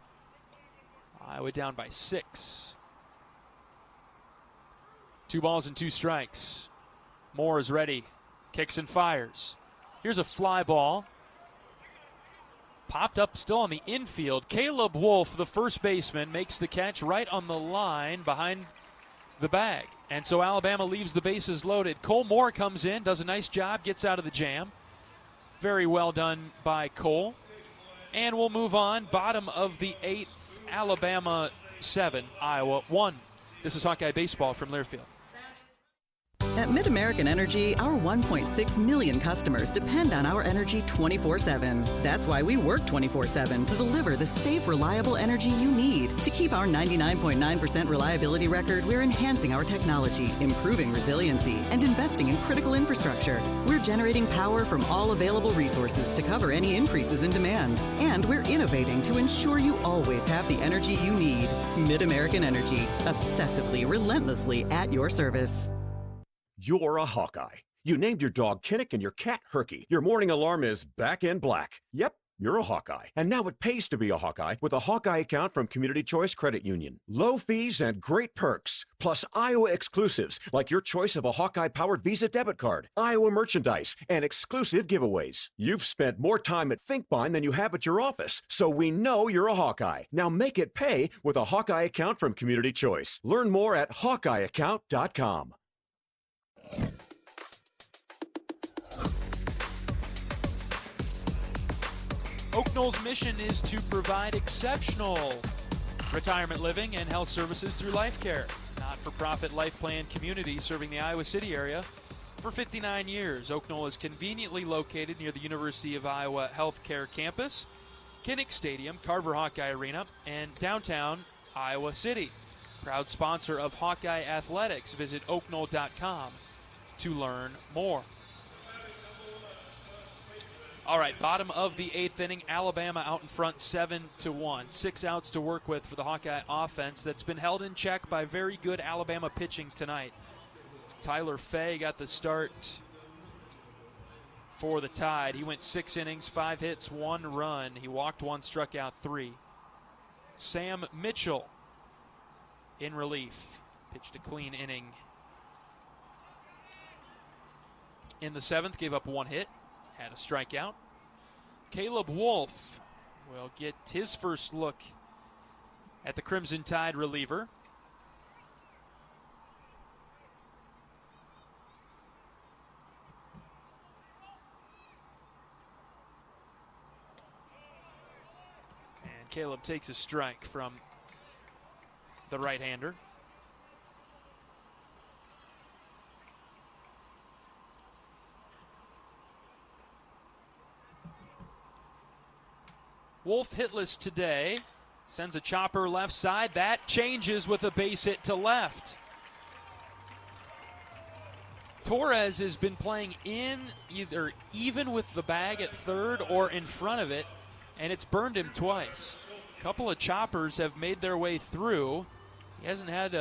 Speaker 3: Iowa down by 6. 2 balls and 2 strikes. Moore is ready. Kicks and fires. Here's a fly ball. Popped up still on the infield. Caleb Wolf, the first baseman, makes the catch right on the line behind the bag. And so Alabama leaves the bases loaded. Cole Moore comes in, does a nice job, gets out of the jam. Very well done by Cole. And we'll move on. Bottom of the 8th, Alabama 7, Iowa 1. This is Hawkeye Baseball from Learfield.
Speaker 7: At Mid-American Energy, our 1.6 million customers depend on our energy 24/7. That's why we work 24/7 to deliver the safe, reliable energy you need. To keep our 99.9% reliability record, we're enhancing our technology, improving resiliency, and investing in critical infrastructure. We're generating power from all available resources to cover any increases in demand. And we're innovating to ensure you always have the energy you need. Mid-American Energy, obsessively, relentlessly at your service.
Speaker 17: You're a Hawkeye. You named your dog Kinnick and your cat Herky. Your morning alarm is back in black. Yep, you're a Hawkeye. And now it pays to be a Hawkeye with a Hawkeye account from Community Choice Credit Union. Low fees and great perks, plus Iowa exclusives like your choice of a Hawkeye-powered Visa debit card, Iowa merchandise, and exclusive giveaways. You've spent more time at Finkbine than you have at your office, so we know you're a Hawkeye. Now make it pay with a Hawkeye account from Community Choice. Learn more at HawkeyeAccount.com.
Speaker 3: Oak Knoll's mission is to provide exceptional retirement living and health services through Life Care. Not-for-profit life plan community serving the Iowa City area for 59 years. Oak Knoll is conveniently located near the University of Iowa Healthcare Campus, Kinnick Stadium, Carver Hawkeye Arena, and downtown Iowa City. Proud sponsor of Hawkeye Athletics. Visit oakknoll.com to learn more. All right, bottom of the 8th inning, Alabama out in front 7-1. 6 outs to work with for the Hawkeye offense that's been held in check by very good Alabama pitching tonight. Tyler Fay got the start for the Tide. He went 6 innings, 5 hits, 1 run. He walked 1, struck out 3. Sam Mitchell in relief. Pitched a clean inning in the 7th, gave up 1 hit, had a strikeout. Caleb Wolf will get his first look at the Crimson Tide reliever. And Caleb takes a strike from the right-hander. Wolf hitless today. Sends a chopper left side. That changes with a base hit to left. Torres has been playing in either even with the bag at third or in front of it, and it's burned him twice. A couple of choppers have made their way through. He hasn't had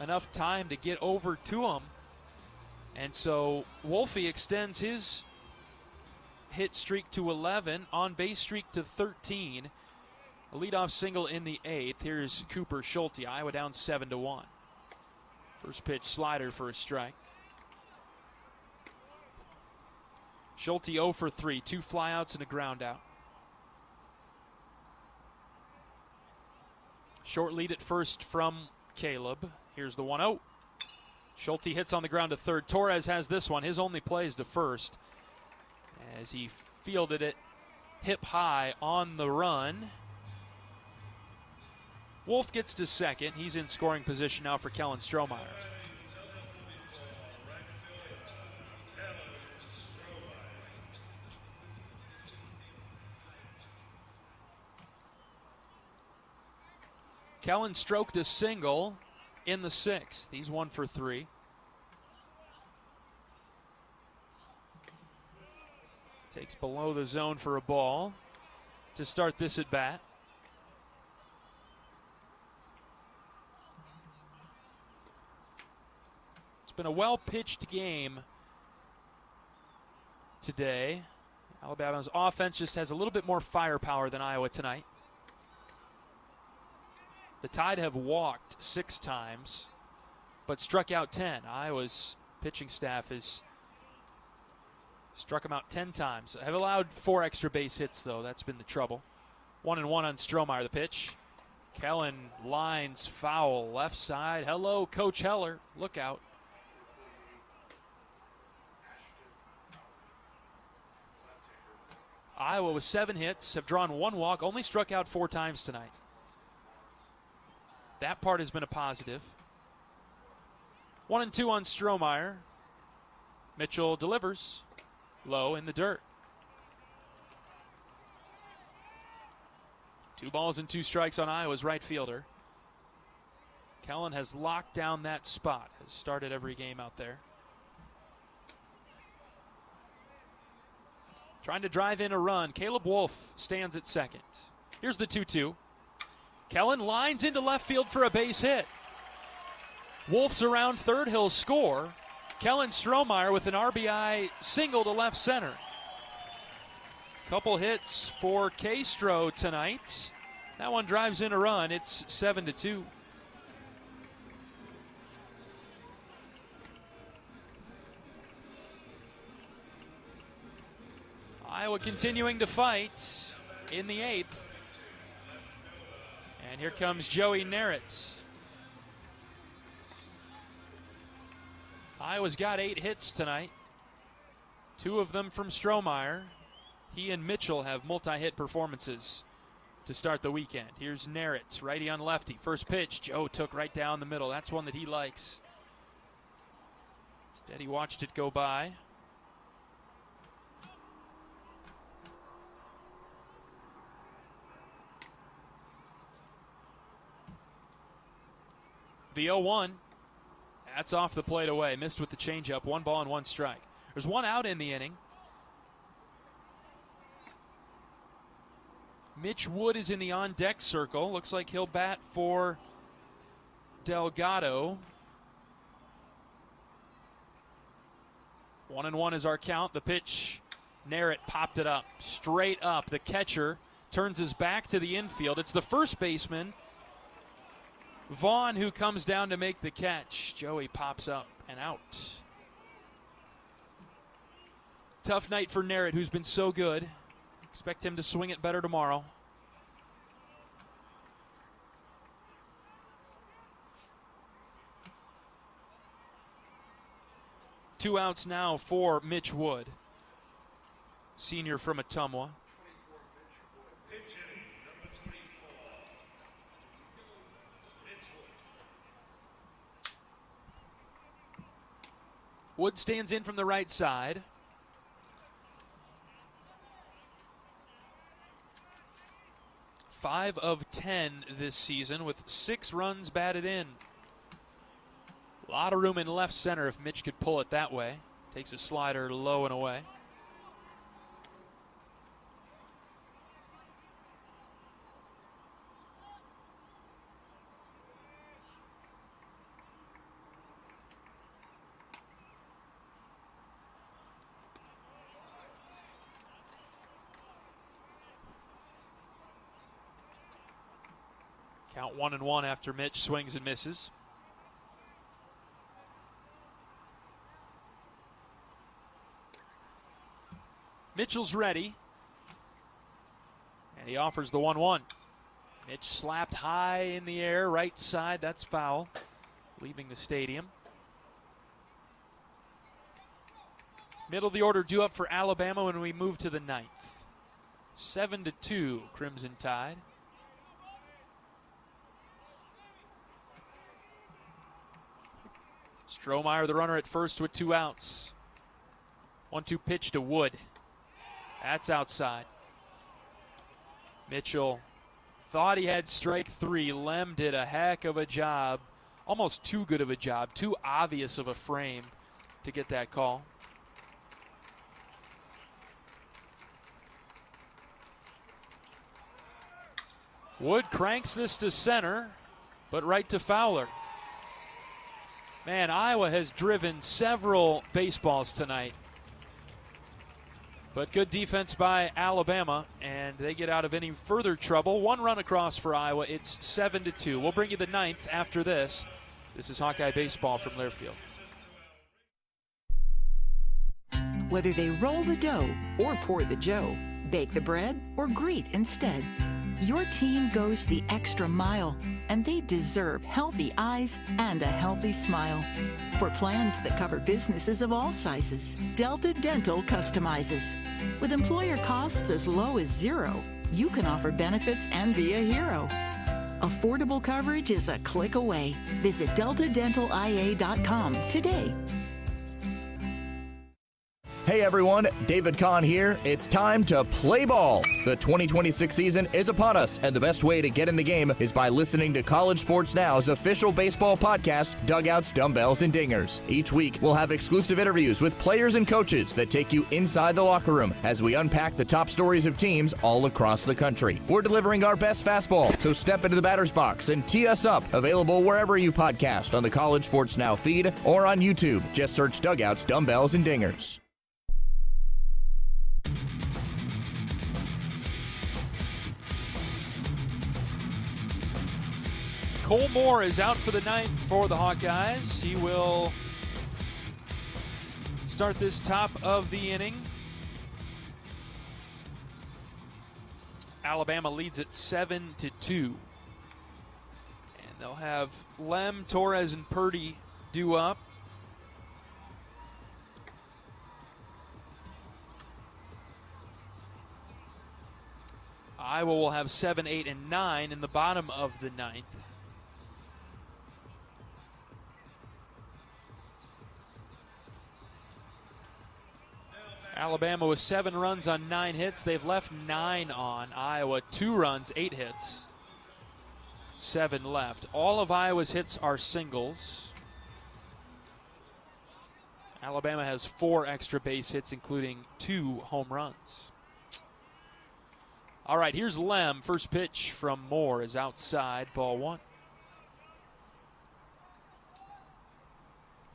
Speaker 3: enough time to get over to him. And so Wolfie extends his hit streak to 11, on base streak to 13. A leadoff single in the 8th. Here's Cooper Schulte. Iowa down 7-1. First pitch slider for a strike. Schulte 0 for 3, 2 flyouts and a ground out. Short lead at first from Caleb. Here's the 1-0. Schulte hits on the ground to third. Torres has this one. His only play is to first, as he fielded it hip high on the run. Wolf gets to second. He's in scoring position now for Kellen Strohmeyer. Kellen stroked a single in the 6th. He's 1 for 3. Takes below the zone for a ball to start this at bat. It's been a well-pitched game today. Alabama's offense just has a little bit more firepower than Iowa tonight. The Tide have walked 6 times, but struck out 10. Iowa's pitching staff has struck them out 10 times. Have allowed 4 extra base hits, though. That's been the trouble. 1-1 on Strohmeyer, the pitch. Kellen lines foul left side. Hello, Coach Heller. Look out. Iowa with 7 hits, have drawn 1 walk, only struck out 4 times tonight. That part has been a positive. 1-2 on Strohmeyer. Mitchell delivers. Low in the dirt. 2 balls and 2 strikes on Iowa's right fielder. Kellen has locked down that spot, has started every game out there. Trying to drive in a run. Caleb Wolf stands at second. Here's the 2-2. Kellen lines into left field for a base hit. Wolf's around third. He'll score. Kellen Strohmeyer with an RBI single to left center. Couple hits for Castro tonight. That one drives in a run. It's 7-2. Iowa continuing to fight in the 8th. And here comes Joey Narrett. Iowa's got 8 hits tonight. 2 of them from Strohmeyer. He and Mitchell have multi-hit performances to start the weekend. Here's Narrett, righty on lefty. First pitch, Joe took right down the middle. That's one that he likes. Instead, he watched it go by. The 0-1. That's off the plate away. Missed with the changeup. 1 ball and 1 strike. There's 1 out in the inning. Mitch Wood is in the on-deck circle. Looks like he'll bat for Delgado. 1-1 is our count. The pitch, Narrett popped it up. Straight up. The catcher turns his back to the infield. It's the first baseman, Vaughn, who comes down to make the catch. Joey pops up and out. Tough night for Narrett, who's been so good. Expect him to swing it better tomorrow. Two outs now for Mitch Wood, senior from Ottumwa. Wood stands in from the right side. Five of 10 this season with 6 runs batted in. A lot of room in left center if Mitch could pull it that way. Takes a slider low and away. Count 1-1 after Mitch swings and misses. Mitchell's ready. And he offers the 1-1. Mitch slapped high in the air, right side. That's foul, leaving the stadium. Middle of the order due up for Alabama when we move to the 9th. 7-2, Crimson Tide. Strohmeyer, the runner at first with 2 outs. 1-2 pitch to Wood. That's outside. Mitchell thought he had strike 3. Lem did a heck of a job. Almost too good of a job. Too obvious of a frame to get that call. Wood cranks this to center, but right to Fowler. Man, Iowa has driven several baseballs tonight. But good defense by Alabama, and they get out of any further trouble. 1 run across for Iowa. It's 7-2. We'll bring you the 9th after this. This is Hawkeye Baseball from Learfield.
Speaker 4: Whether they roll the dough or pour the joe, bake the bread or greet instead, your team goes the extra mile, and they deserve healthy eyes and a healthy smile. For plans that cover businesses of all sizes, Delta Dental customizes. With employer costs as low as $0, you can offer benefits and be a hero. Affordable coverage is a click away. Visit deltadentalia.com today.
Speaker 6: Hey everyone, David Kahn here. It's time to play ball. The 2026 season is upon us, and the best way to get in the game is by listening to College Sports Now's official baseball podcast, Dugouts, Dumbbells, and Dingers. Each week, we'll have exclusive interviews with players and coaches that take you inside the locker room as we unpack the top stories of teams all across the country. We're delivering our best fastball, so step into the batter's box and tee us up. Available wherever you podcast on the College Sports Now feed or on YouTube. Just search Dugouts, Dumbbells, and Dingers.
Speaker 3: Cole Moore is out for the 9th for the Hawkeyes. He will start this top of the inning. Alabama leads it 7-2. And they'll have Lem, Torres, and Purdy due up. Iowa will have 7, 8, and 9 in the bottom of the 9th. Alabama with 7 runs on 9 hits. They've left 9 on. Iowa 2 runs, 8 hits. 7 left. All of Iowa's hits are singles. Alabama has 4 extra base hits, including 2 home runs. All right, here's Lem. First pitch from Moore is outside, ball 1.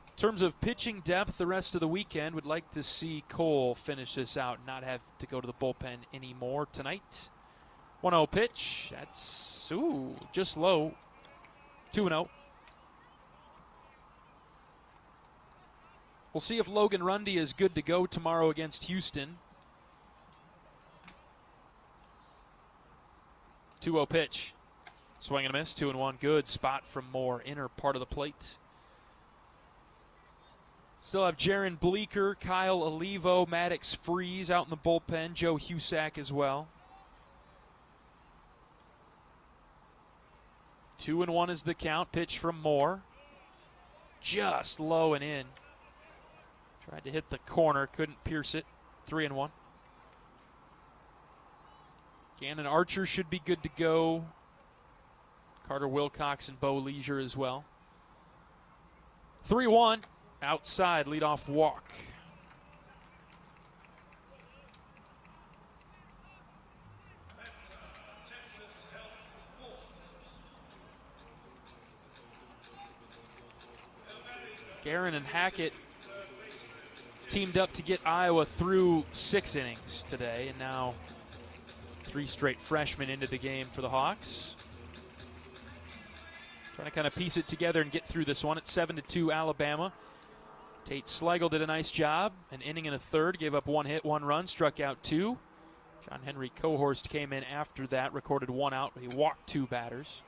Speaker 3: In terms of pitching depth the rest of the weekend, would like to see Cole finish this out and not have to go to the bullpen anymore tonight. 1-0 pitch. That's, just low. 2-0. We'll see if Logan Rundy is good to go tomorrow against Houston. 2-0 pitch. Swing and a miss. 2-1. Good spot from Moore. Inner part of the plate. Still have Jaron Bleeker, Kyle Olivo, Maddox Freeze out in the bullpen. Joe Husak as well. 2-1 is the count. Pitch from Moore. Just low and in. Tried to hit the corner, couldn't pierce it. 3-1. Gannon Archer should be good to go. Carter Wilcox and Bo Leisure as well. 3-1. Outside, leadoff walk. Guerin and Hackett teamed up to get Iowa through 6 innings today, and now 3 straight freshmen into the game for the Hawks. Trying to kind of piece it together and get through this one. It's 7-2 Alabama. Tate Schlegel did a nice job. An inning and a third, gave up 1 hit, 1 run, struck out 2. John Henry Cohorst came in after that, recorded 1 out, but he walked 2 batters.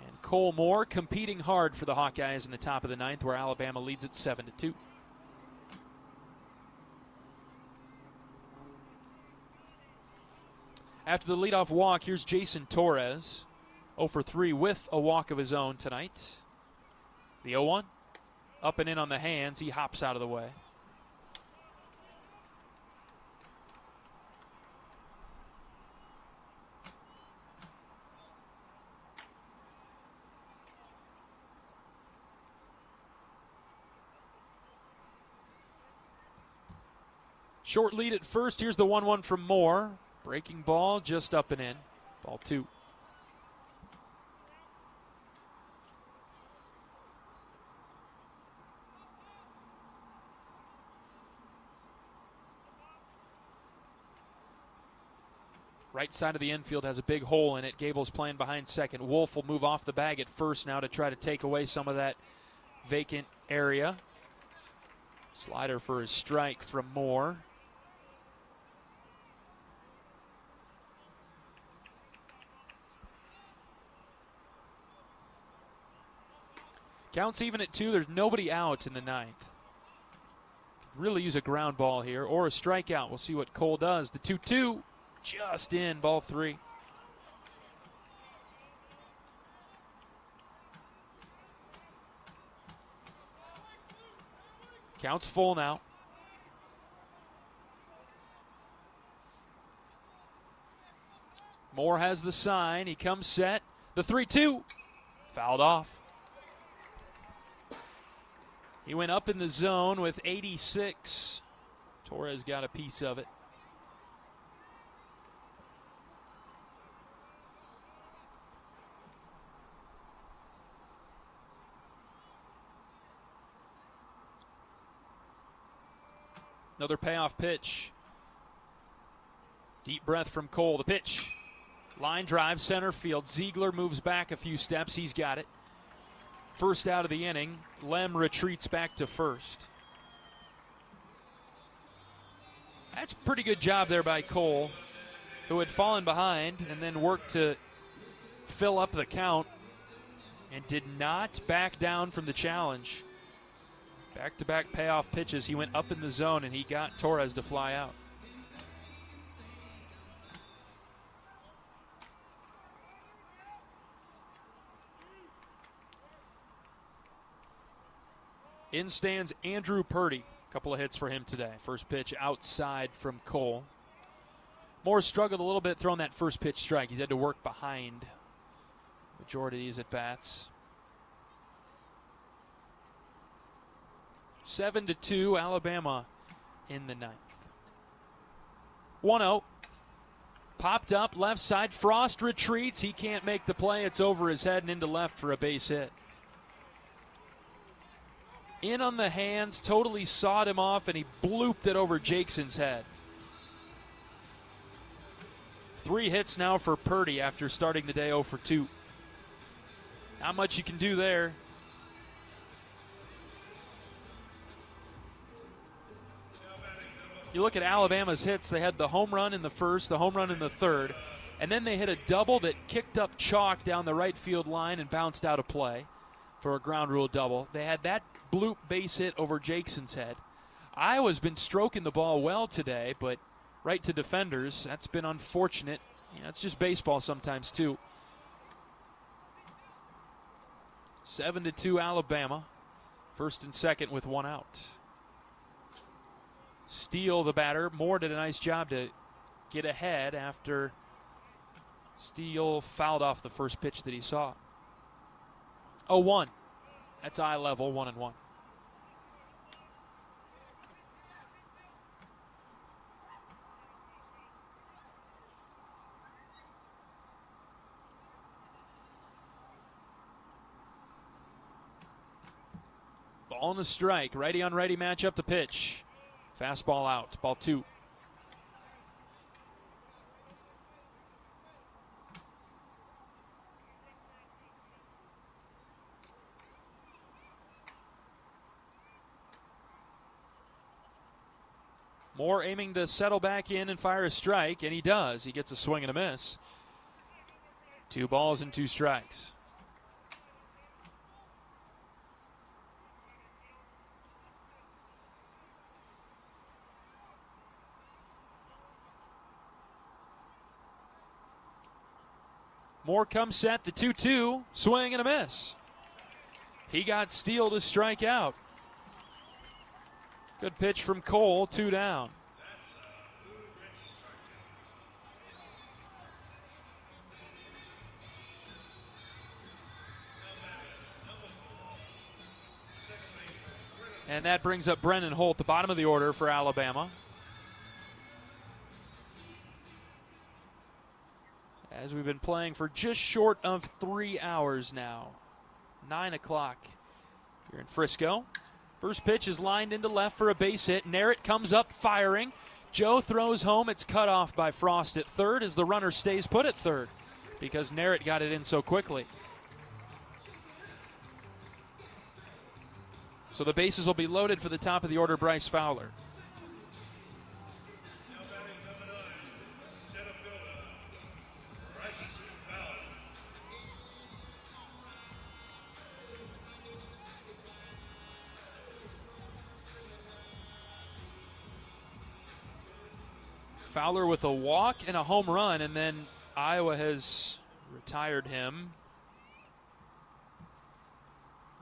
Speaker 3: And Cole Moore competing hard for the Hawkeyes in the top of the 9th, where Alabama leads at 7-2. After the leadoff walk, here's Jason Torres. 0 for 3 with a walk of his own tonight. The 0-1, up and in on the hands. He hops out of the way. Short lead at first. Here's the 1-1 from Moore. Breaking ball, just up and in. Ball 2. Right side of the infield has a big hole in it. Gable's playing behind second. Wolf will move off the bag at first now to try to take away some of that vacant area. Slider for a strike from Moore. Counts even at 2. There's nobody out in the ninth. Could really use a ground ball here or a strikeout. We'll see what Cole does. The 2-2 just in, ball 3. Counts full now. Moore has the sign. He comes set. The 3-2 fouled off. He went up in the zone with 86. Torres got a piece of it. Another payoff pitch. Deep breath from Cole. The pitch. Line drive, center field. Ziegler moves back a few steps. He's got it. First out of the inning. Lem retreats back to first. That's a pretty good job there by Cole, who had fallen behind and then worked to fill up the count and did not back down from the challenge. Back-to-back payoff pitches. He went up in the zone and he got Torres to fly out. In stands Andrew Purdy. A couple of hits for him today. First pitch outside from Cole. Moore struggled a little bit throwing that first pitch strike. He's had to work behind majority of these at-bats. 7-2, Alabama in the ninth. 1-0. Popped up left side. Frost retreats. He can't make the play. It's over his head and into left for a base hit. In on the hands, totally sawed him off, and he blooped it over Jakeson's head. 3 hits now for Purdy after starting the day 0 for 2. Not much you can do there. You look at Alabama's hits, they had the home run in the first, the home run in the third, and then they hit a double that kicked up chalk down the right field line and bounced out of play for a ground rule double. They had that bloop base hit over Jakeson's head. Iowa's been stroking the ball well today, but right to defenders. That's been unfortunate. It's just baseball sometimes, too. 7-2 Alabama. First and second with 1 out. Steele, the batter. Moore did a nice job to get ahead after Steele fouled off the first pitch that he saw. 0-1. That's eye level, 1-1. Ball and a strike. Righty on righty matchup. The pitch. Fastball out. Ball 2. Moore aiming to settle back in and fire a strike, and he does. He gets a swing and a miss. 2 balls and 2 strikes. Moore comes set, the 2-2, swing and a miss. He got Steele to strike out. Good pitch from Cole, 2 down. And that brings up Brennan Holt, the bottom of the order for Alabama. As we've been playing for just short of 3 hours now. 9 o'clock here in Frisco. First pitch is lined into left for a base hit. Narrett comes up firing. Joe throws home. It's cut off by Frost at third as the runner stays put at third because Narrett got it in so quickly. So the bases will be loaded for the top of the order, Bryce Fowler. Fowler with a walk and a home run, and then Iowa has retired him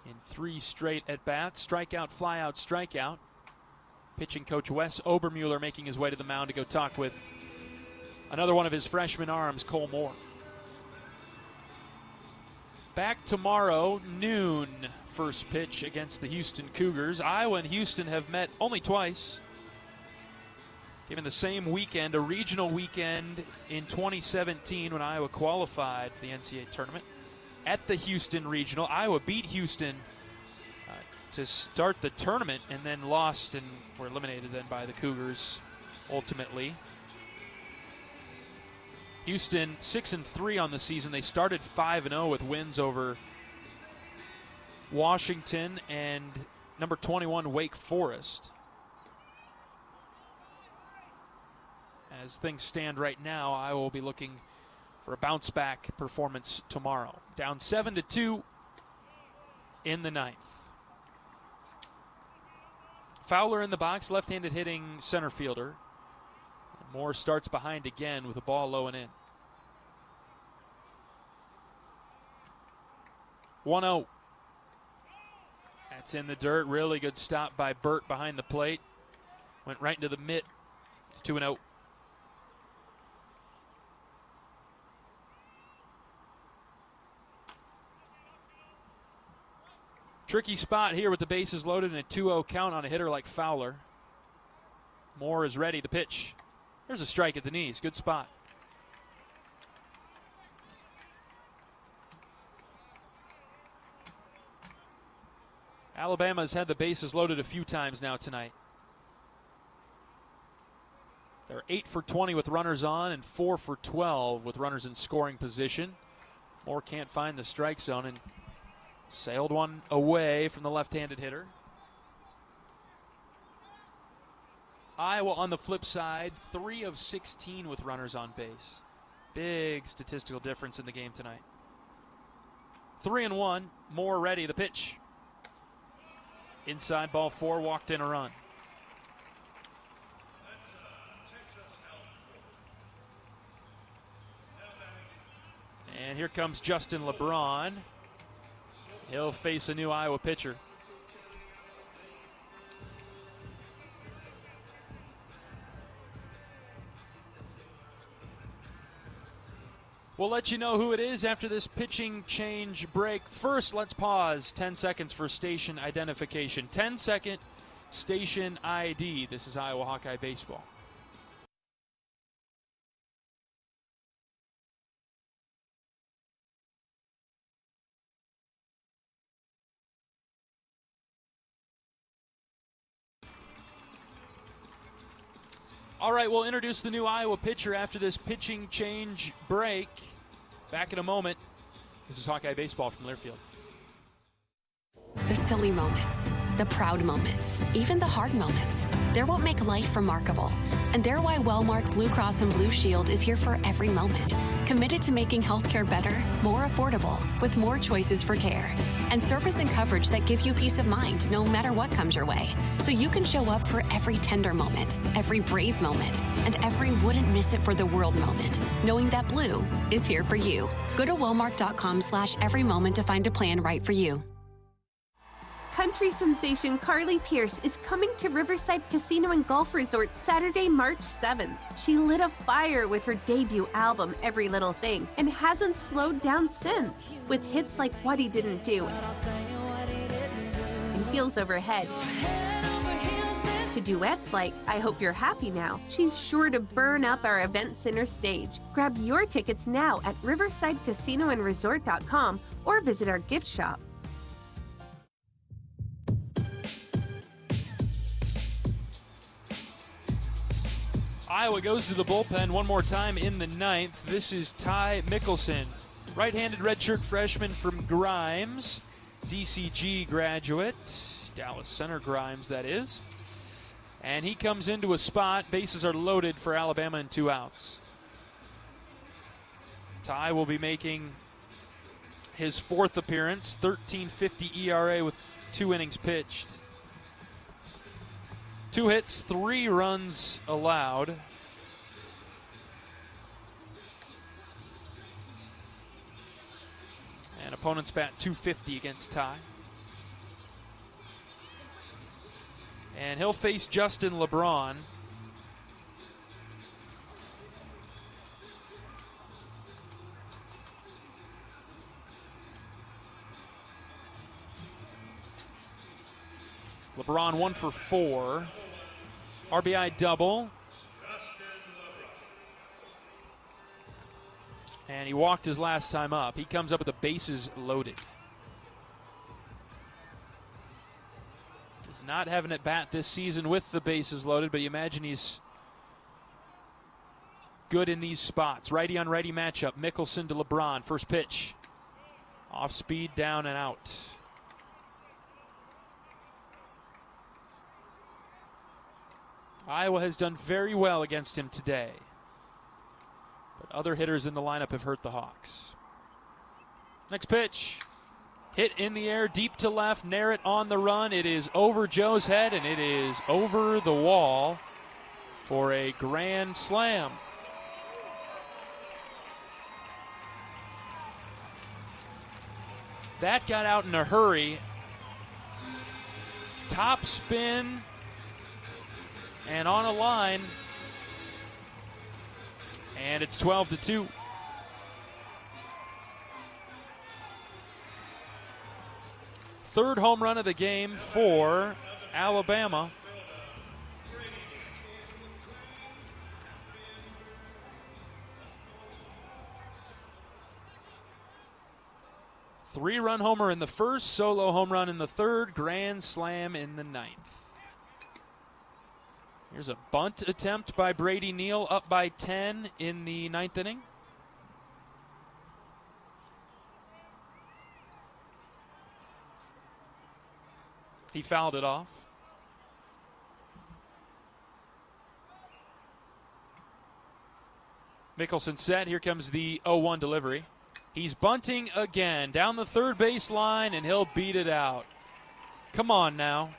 Speaker 3: in 3 straight at-bats. Strikeout, flyout, strikeout. Pitching coach Wes Obermueller making his way to the mound to go talk with another one of his freshman arms, Cole Moore. Back tomorrow, noon, first pitch against the Houston Cougars. Iowa and Houston have met only twice. Given the same weekend, a regional weekend in 2017 when Iowa qualified for the NCAA tournament. At the Houston Regional, Iowa beat Houston to start the tournament and then lost and were eliminated then by the Cougars ultimately. Houston 6-3 on the season. They started 5-0 with wins over Washington and number 21 Wake Forest. As things stand right now, Iowa will be looking for a bounce-back performance tomorrow. Down 7-2 in the ninth. Fowler in the box, left-handed hitting center fielder. And Moore starts behind again with the ball low and in. 1-0. That's in the dirt. Really good stop by Burt behind the plate. Went right into the mitt. It's 2-0. Tricky spot here with the bases loaded and a 2-0 count on a hitter like Fowler. Moore is ready. The pitch. There's a strike at the knees. Good spot. Alabama's had the bases loaded a few times now tonight. They're 8 for 20 with runners on and 4 for 12 with runners in scoring position. Moore can't find the strike zone and sailed one away from the left-handed hitter. Iowa on the flip side, 3 of 16 with runners on base. Big statistical difference in the game tonight. 3-1, Moore ready, the pitch. Inside ball 4, walked in a run. And here comes Justin LeBron. He'll face a new Iowa pitcher. We'll let you know who it is after this pitching change break. First, let's pause 10 seconds for station identification. 10-second station ID. This is Iowa Hawkeye Baseball. All right, we'll introduce the new Iowa pitcher after this pitching change break. Back in a moment. This is Hawkeye Baseball from Learfield.
Speaker 12: The silly moments, the proud moments, even the hard moments. They're what make life remarkable. And they're why Wellmark Blue Cross and Blue Shield is here for every moment. Committed to making healthcare better, more affordable, with more choices for care. And service and coverage that give you peace of mind no matter what comes your way. So you can show up for every tender moment, every brave moment, and every wouldn't miss it for the world moment, knowing that Blue is here for you. Go to Wellmark.com/every moment to find a plan right for you.
Speaker 9: Country sensation Carly Pierce is coming to Riverside Casino and Golf Resort Saturday, March 7th. She lit a fire with her debut album, Every Little Thing, and hasn't slowed down since, with hits like What He Didn't Do and Heels Overhead, to duets like I Hope You're Happy Now. She's sure to burn up our event center stage. Grab your tickets now at riversidecasinoandresort.com or visit our gift shop.
Speaker 3: Iowa goes to the bullpen one more time in the ninth. This is Ty Mickelson, right-handed redshirt freshman from Grimes, DCG graduate, Dallas Center Grimes, that is. And he comes into a spot. Bases are loaded for Alabama and 2 outs. Ty will be making his 4th appearance, 13.50 ERA with 2 innings pitched. 2 hits, 3 runs allowed. And opponents bat .250 against Ty. And he'll face Justin LeBron. LeBron 1 for 4. RBI double. And he walked his last time up. He comes up with the bases loaded. Does not have an at-bat this season with the bases loaded, but you imagine he's good in these spots. Righty on righty matchup. Mickelson to LeBron. First pitch. Off speed, down and out. Iowa has done very well against him today. But other hitters in the lineup have hurt the Hawks. Next pitch. Hit in the air, deep to left, Narrett on the run. It is over Joe's head, and it is over the wall for a grand slam. That got out in a hurry. Top spin. And on a line, and it's 12-2. Third home run of the game for Alabama. Three-run homer in the first, solo home run in the third, grand slam in the ninth. Here's a bunt attempt by Brady Neal, up by 10 in the ninth inning. He fouled it off. Mickelson set. Here comes the 0-1 delivery. He's bunting again down the third base line, and he'll beat it out. Come on now.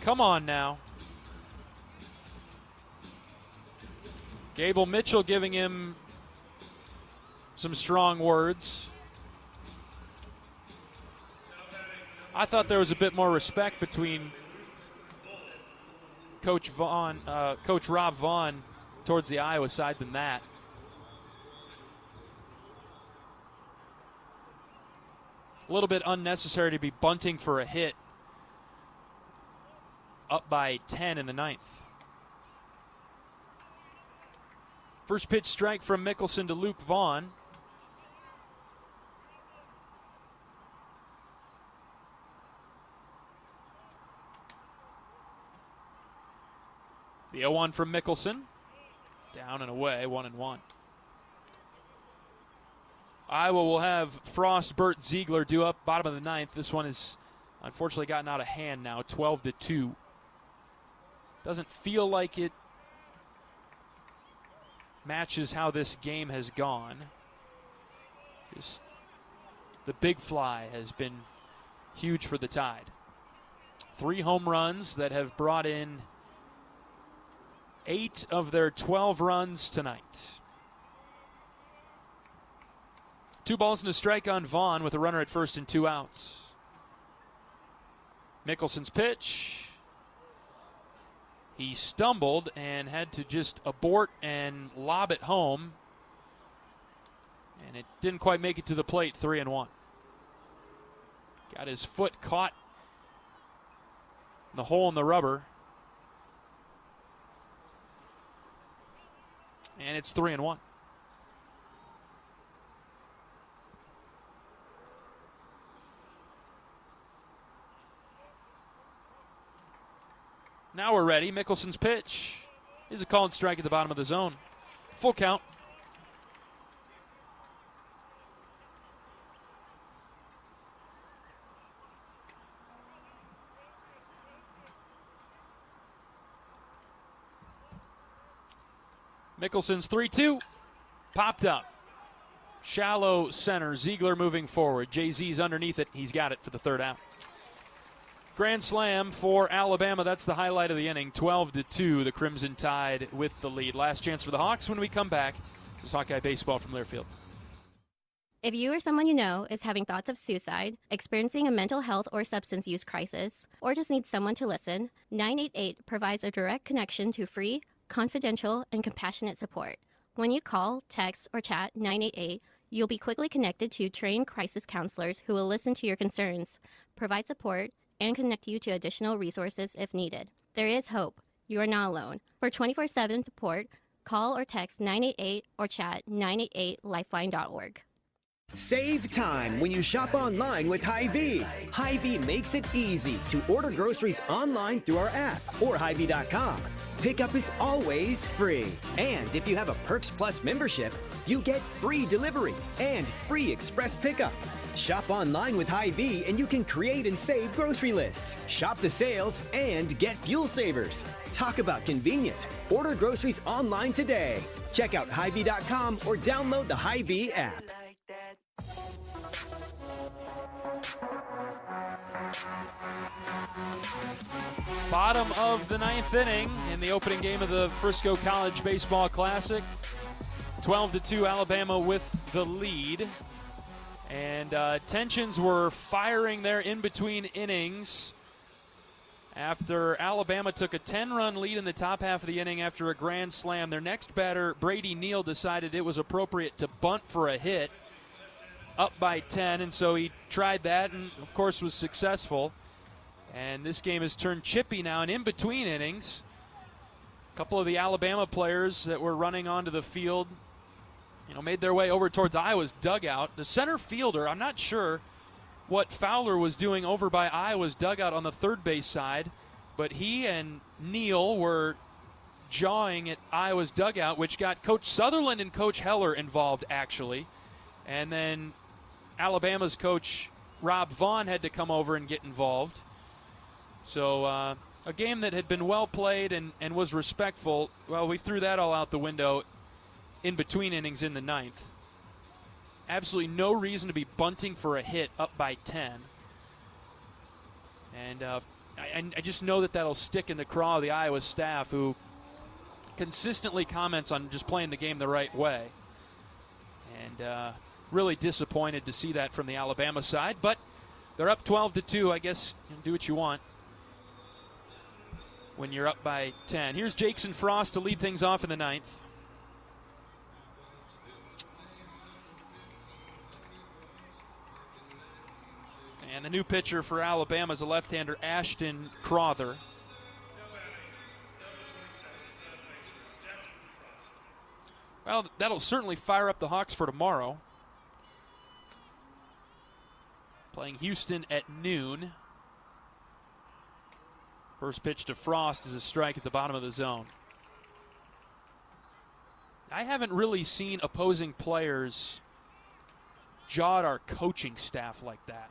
Speaker 3: Come on now. Gable Mitchell giving him some strong words. I thought there was a bit more respect between Coach Rob Vaughn towards the Iowa side than that. A little bit unnecessary to be bunting for a hit. Up by 10 in the ninth. First pitch strike from Mickelson to Luke Vaughn. The 0-1 from Mickelson. Down and away, 1-1. Iowa will have Frost, Burt, Ziegler due up bottom of the ninth. This one has unfortunately gotten out of hand now, 12-2. Doesn't feel like it matches how this game has gone. Just the big fly has been huge for the Tide. 3 home runs that have brought in 8 of their 12 runs tonight. 2 balls and a strike on Vaughn with a runner at first and 2 outs. Mickelson's pitch. He stumbled and had to just abort and lob it home. And it didn't quite make it to the plate, 3-1. Got his foot caught in the hole in the rubber. And it's 3-1. Now we're ready. Mickelson's pitch is a called strike at the bottom of the zone. Full count. Mickelson's 3-2. Popped up. Shallow center. Ziegler moving forward. Jay-Z's underneath it. He's got it for the third out. Grand slam for Alabama. That's the highlight of the inning. 12-2, the Crimson Tide with the lead. Last chance for the Hawks when we come back. This is Hawkeye Baseball from Learfield.
Speaker 1: If you or someone you know is having thoughts of suicide, experiencing a mental health or substance use crisis, or just needs someone to listen, 988 provides a direct connection to free, confidential, and compassionate support. When you call, text, or chat 988, you'll be quickly connected to trained crisis counselors who will listen to your concerns, provide support, and connect you to additional resources if needed. There is hope. You are not alone. For 24/7 support, call or text 988 or chat 988lifeline.org.
Speaker 18: Save time when you shop online with Hy-Vee. Hy-Vee makes it easy to order groceries online through our app or Hy-Vee.com. Pickup is always free. And if you have a Perks Plus membership, you get free delivery and free express pickup. Shop online with Hy-Vee and you can create and save grocery lists, shop the sales, and get fuel savers. Talk about convenient. Order groceries online today. Check out Hy-Vee.com or download the Hy-Vee app.
Speaker 3: Bottom of the ninth inning in the opening game of the Frisco College Baseball Classic. 12-2, Alabama with the lead. And tensions were firing there in between innings after Alabama took a 10-run lead in the top half of the inning after a grand slam. Their next batter, Brady Neal, decided it was appropriate to bunt for a hit up by 10, and so he tried that and, of course, was successful. And this game has turned chippy now, and in between innings, a couple of the Alabama players that were running onto the field, made their way over towards Iowa's dugout. The center fielder, I'm not sure what Fowler was doing over by Iowa's dugout on the third base side, but he and Neal were jawing at Iowa's dugout, which got Coach Sutherland and Coach Heller involved, actually. And then Alabama's coach, Rob Vaughn, had to come over and get involved. So a game that had been well played and was respectful, well, we threw that all out the window in between innings in the ninth. Absolutely no reason to be bunting for a hit up by 10. And I just know that that'll stick in the craw of the Iowa staff, who consistently comments on just playing the game the right way. And really disappointed to see that from the Alabama side. But they're up 12-2. I guess do what you want when you're up by 10. Here's Jackson Frost to lead things off in the ninth. And the new pitcher for Alabama is a left-hander, Ashton Crowther. Well, that'll certainly fire up the Hawks for tomorrow. Playing Houston at noon. First pitch to Frost is a strike at the bottom of the zone. I haven't really seen opposing players jaw at our coaching staff like that.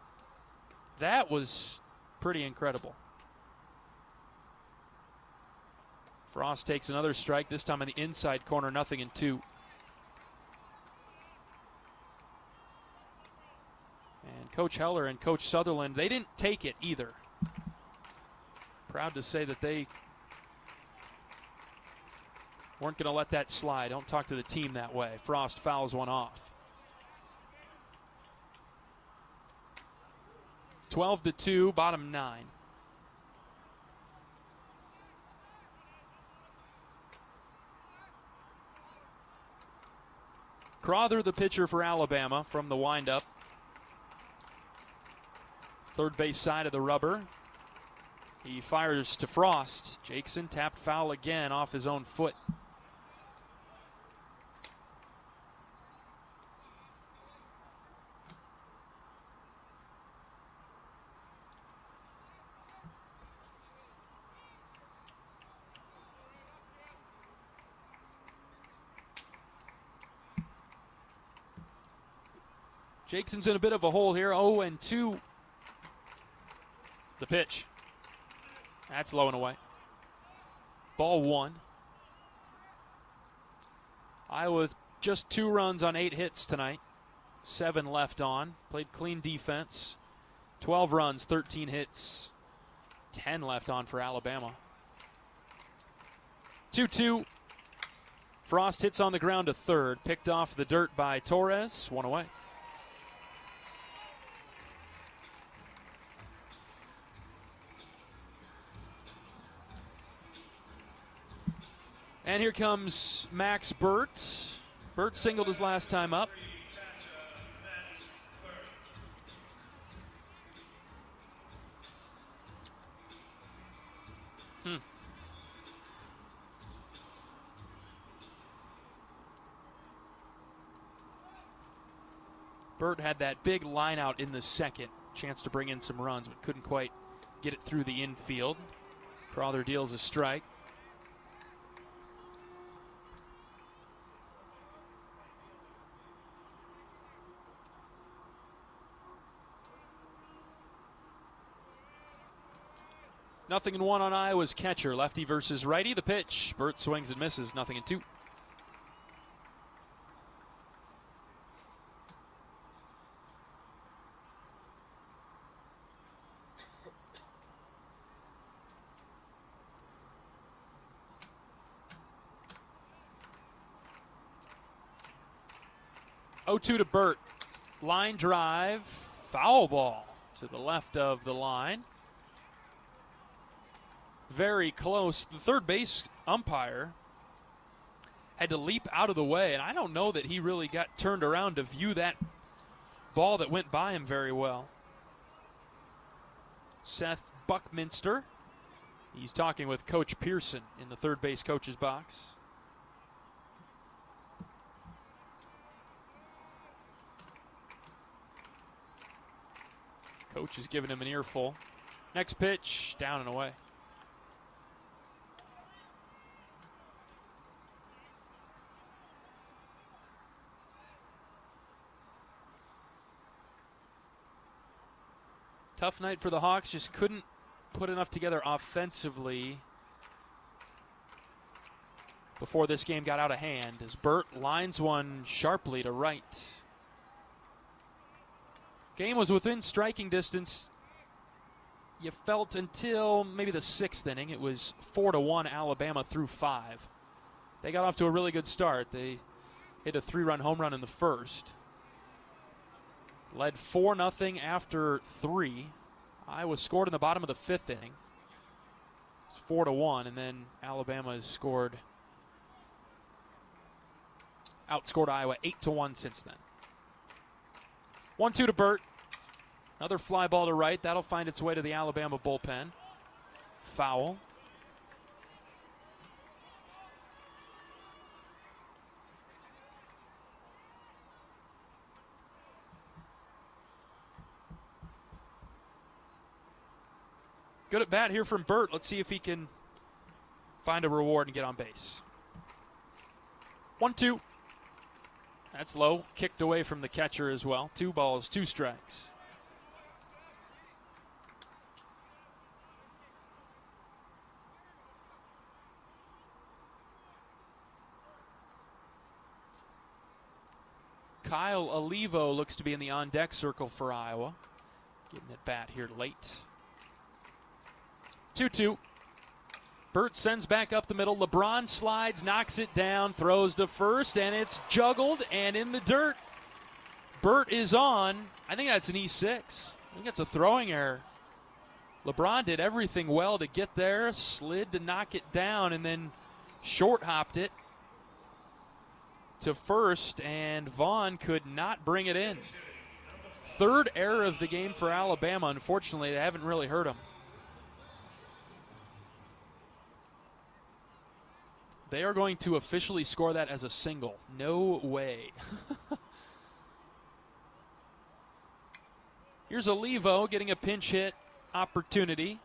Speaker 3: That was pretty incredible. Frost takes another strike, this time in the inside corner, 0-2. And Coach Heller and Coach Sutherland, they didn't take it either. Proud to say that they weren't going to let that slide. Don't talk to the team that way. Frost fouls one off. 12-2, bottom 9. Crowther, the pitcher for Alabama, from the windup. Third base side of the rubber. He fires to Frost. Jackson tapped foul again off his own foot. Jakeson's in a bit of a hole here. 0-2. The pitch. That's low and away. Ball 1. Iowa with just 2 runs on 8 hits tonight. 7 left on. Played clean defense. 12 runs, 13 hits. 10 left on for Alabama. 2-2. Frost hits on the ground to third. Picked off the dirt by Torres. 1 away. And here comes Max Burt. Burt singled his last time up. Burt had that big line out in the second. Chance to bring in some runs, but couldn't quite get it through the infield. Crowther deals a strike. Nothing in 1 on Iowa's catcher. Lefty versus righty. The pitch. Burt swings and misses. 0-2. Oh, 2 to Burt. Line drive. Foul ball to the left of the line. Very close. The third base umpire had to leap out of the way, and I don't know that he really got turned around to view that ball that went by him very well. Seth Buckminster. He's talking with Coach Pearson in the third base coach's box. Coach is giving him an earful. Next pitch, down and away. Tough night for the Hawks. Just couldn't put enough together offensively before this game got out of hand as Burt lines one sharply to right. Game was within striking distance, you felt, until maybe the 6th inning. It was 4-1 Alabama through 5. They got off to a really good start. They hit a 3-run home run in the first. Led 4-0 after 3. Iowa scored in the bottom of the 5th inning. It's 4-1, and then Alabama has outscored Iowa 8-1 since then. 1-2 to Burt. Another fly ball to right. That'll find its way to the Alabama bullpen. Foul. Good at bat here from Burt. Let's see if he can find a reward and get on base. 1-2. That's low. Kicked away from the catcher as well. 2 balls, 2 strikes. Kyle Olivo looks to be in the on-deck circle for Iowa. Getting at bat here late. 2-2. Burt sends back up the middle. LeBron slides, knocks it down, throws to first, and it's juggled and in the dirt. Burt is on. I think that's an E6. I think that's a throwing error. LeBron did everything well to get there, slid to knock it down, and then short hopped it to first, and Vaughn could not bring it in. 3rd error of the game for Alabama. Unfortunately, they haven't really hurt him. They are going to officially score that as a single. No way. Here's Olivo getting a pinch hit opportunity.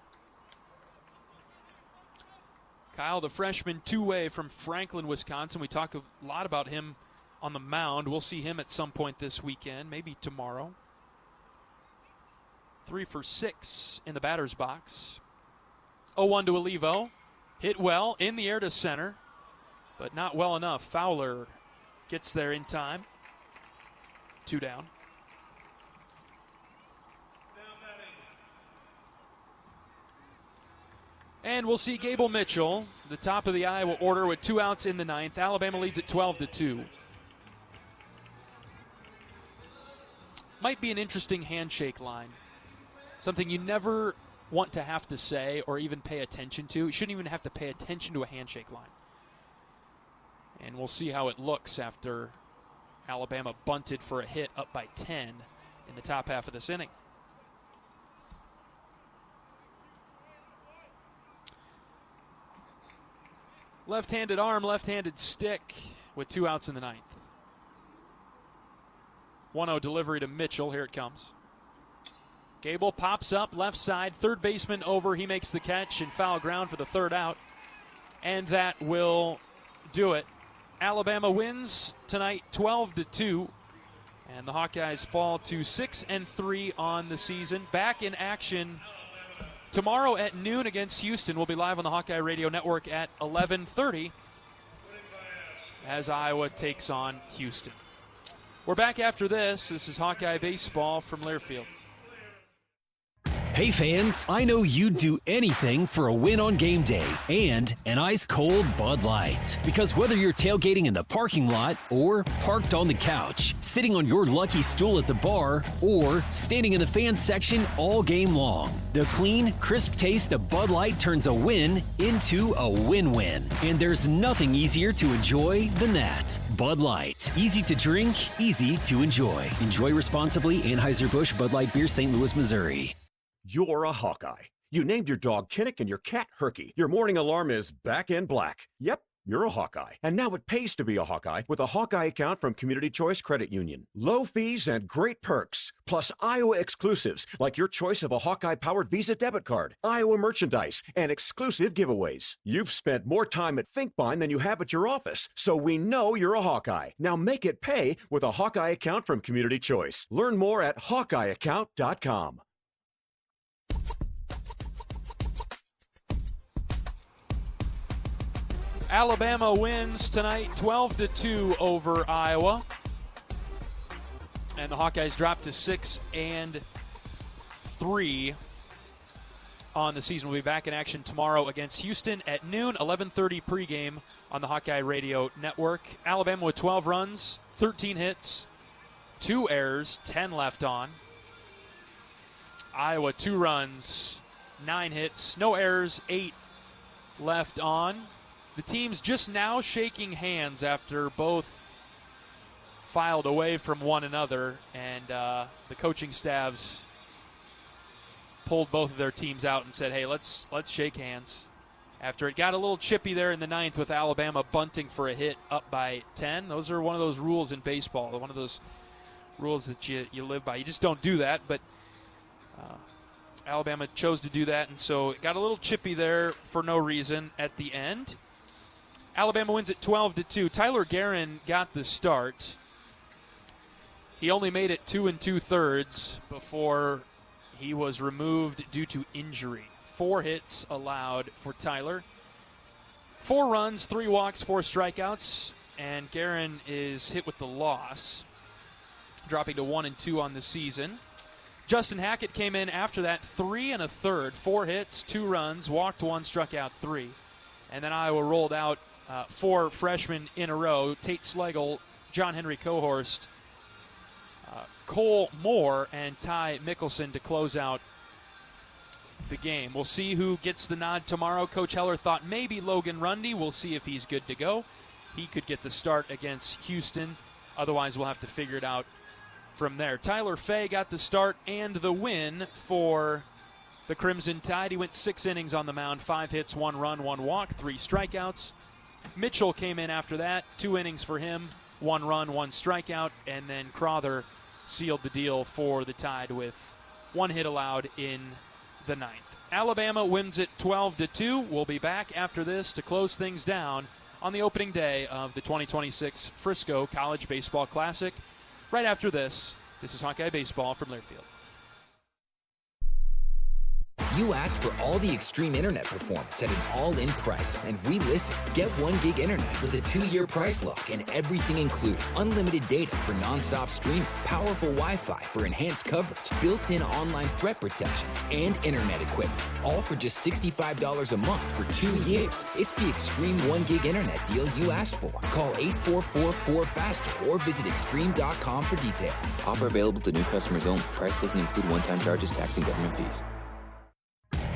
Speaker 3: Kyle, the freshman, two-way from Franklin, Wisconsin. We talk a lot about him on the mound. We'll see him at some point this weekend, maybe tomorrow. 3 for 6 in the batter's box. 0-1 to Olivo. Hit well in the air to center, but not well enough. Fowler gets there in time. 2 down. And we'll see Gable Mitchell, the top of the Iowa order, with 2 outs in the 9th. Alabama leads at 12-2. Might be an interesting handshake line. Something you never want to have to say or even pay attention to. You shouldn't even have to pay attention to a handshake line. And we'll see how it looks after Alabama bunted for a hit up by 10 in the top half of this inning. Left-handed arm, left-handed stick with 2 outs in the 9th. 1-0 delivery to Mitchell. Here it comes. Gable pops up left side. Third baseman over. He makes the catch and foul ground for the 3rd out. And that will do it. Alabama wins tonight 12-2. And the Hawkeyes fall to 6-3 on the season. Back in action tomorrow at noon against Houston. We'll be live on the Hawkeye Radio Network at 11:30 as Iowa takes on Houston. We're back after this. This is Hawkeye Baseball from Learfield.
Speaker 2: Hey fans, I know you'd do anything for a win on game day and an ice-cold Bud Light. Because whether you're tailgating in the parking lot or parked on the couch, sitting on your lucky stool at the bar, or standing in the fan section all game long, the clean, crisp taste of Bud Light turns a win into a win-win. And there's nothing easier to enjoy than that. Bud Light. Easy to drink, easy to enjoy. Enjoy responsibly. Anheuser-Busch Bud Light Beer, St. Louis, Missouri.
Speaker 17: You're a Hawkeye. You named your dog Kinnick and your cat Herky. Your morning alarm is back in black. Yep, you're a Hawkeye. And now it pays to be a Hawkeye with a Hawkeye account from Community Choice Credit Union. Low fees and great perks, plus Iowa exclusives like your choice of a Hawkeye-powered Visa debit card, Iowa merchandise, and exclusive giveaways. You've spent more time at Finkbine than you have at your office, so we know you're a Hawkeye. Now make it pay with a Hawkeye account from Community Choice. Learn more at HawkeyeAccount.com.
Speaker 3: Alabama wins tonight 12-2 over Iowa. And the Hawkeyes drop to 6-3 on the season. We'll be back in action tomorrow against Houston at noon, 11:30 pregame on the Hawkeye Radio Network. Alabama with 12 runs, 13 hits, 2 errors, 10 left on. Iowa 2 runs, 9 hits, no errors, 8 left on. The team's just now shaking hands after both filed away from one another, and the coaching staffs pulled both of their teams out and said, hey, let's shake hands. After it got a little chippy there in the 9th with Alabama bunting for a hit up by 10. Those are one of those rules in baseball, one of those rules that you live by. You just don't do that, but Alabama chose to do that, and so it got a little chippy there for no reason at the end. Alabama wins at 12-2. Tyler Guerin got the start. He only made it 2 2/3 before he was removed due to injury. 4 hits allowed for Tyler. 4 runs, 3 walks, 4 strikeouts, and Guerin is hit with the loss, dropping to 1-2 on the season. Justin Hackett came in after that, 3 1/3, 4 hits, 2 runs, walked 1, struck out 3. And then Iowa rolled out 4 freshmen in a row: Tate Schlegel, John Henry Cohorst, Cole Moore, and Ty Mickelson to close out the game. We'll see who gets the nod tomorrow. Coach Heller thought maybe Logan Rundy. We'll see if he's good to go. He could get the start against Houston. Otherwise, we'll have to figure it out from there. Tyler Fay got the start and the win for the Crimson Tide. He went 6 innings on the mound, 5 hits, 1 run, 1 walk, 3 strikeouts. Mitchell came in after that, 2 innings for him, 1 run, 1 strikeout, and then Crowther sealed the deal for the Tide with 1 hit allowed in the 9th. Alabama wins it 12-2. We'll be back after this to close things down on the opening day of the 2026 Frisco College Baseball Classic. Right after this is Hawkeye Baseball from Learfield.
Speaker 15: You asked for all the extreme internet performance at an all-in price, and we listened. Get 1 gig internet with a 2-year price lock and everything included. Unlimited data for non-stop streaming, powerful Wi-Fi for enhanced coverage, built-in online threat protection, and internet equipment. All for just $65 a month for 2 years. It's the extreme 1 gig internet deal you asked for. Call 844-4FASTER or visit extreme.com for details. Offer available to new customers only. Price doesn't include one-time charges, tax, and government fees.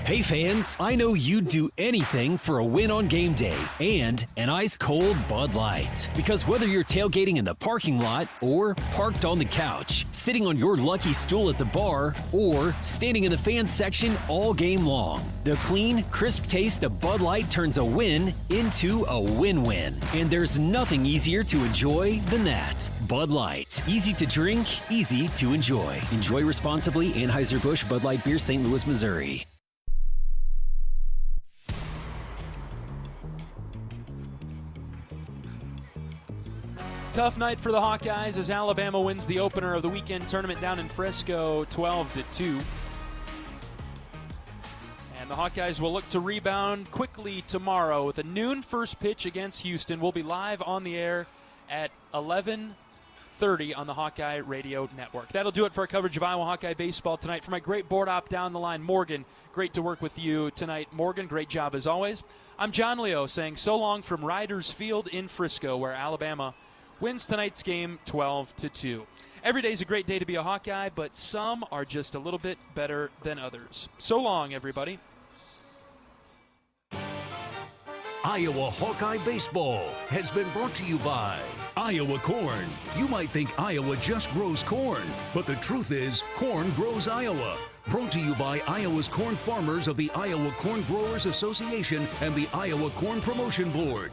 Speaker 2: Hey fans, I know you'd do anything for a win on game day and an ice-cold Bud Light. Because whether you're tailgating in the parking lot or parked on the couch, sitting on your lucky stool at the bar, or standing in the fan section all game long, the clean, crisp taste of Bud Light turns a win into a win-win. And there's nothing easier to enjoy than that. Bud Light. Easy to drink, easy to enjoy. Enjoy responsibly. Anheuser-Busch Bud Light Beer, St. Louis, Missouri.
Speaker 3: Tough night for the Hawkeyes as Alabama wins the opener of the weekend tournament down in Frisco 12-2. And the Hawkeyes will look to rebound quickly tomorrow with a noon first pitch against Houston. We'll be live on the air at 11:30 on the Hawkeye Radio Network. That'll do it for our coverage of Iowa Hawkeye baseball tonight. For my great board op down the line, Morgan, great to work with you tonight. Morgan, great job as always. I'm John Leo saying so long from Riders Field in Frisco, where Alabama wins tonight's game 12-2. Every day is a great day to be a Hawkeye, but some are just a little bit better than others. So long, everybody.
Speaker 19: Iowa Hawkeye Baseball has been brought to you by Iowa Corn. You might think Iowa just grows corn, but the truth is corn grows Iowa. Brought to you by Iowa's corn farmers of the Iowa Corn Growers Association and the Iowa Corn Promotion Board.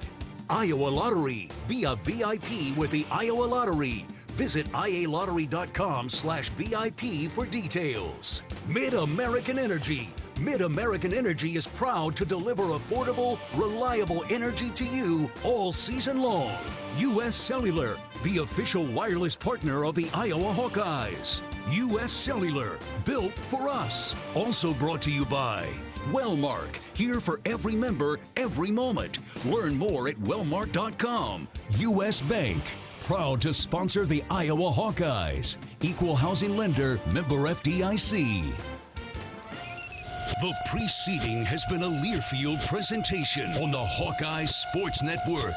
Speaker 19: Iowa Lottery. Be a VIP with the Iowa Lottery. Visit ialottery.com/VIP for details. Mid-American Energy. Mid-American Energy is proud to deliver affordable, reliable energy to you all season long. U.S. Cellular, the official wireless partner of the Iowa Hawkeyes. U.S. Cellular, built for us. Also brought to you by Wellmark, here for every member, every moment. Learn more at wellmark.com. U.S. Bank, proud to sponsor the Iowa Hawkeyes. Equal housing lender, member FDIC. The preceding has been a Learfield presentation on the Hawkeye Sports Network.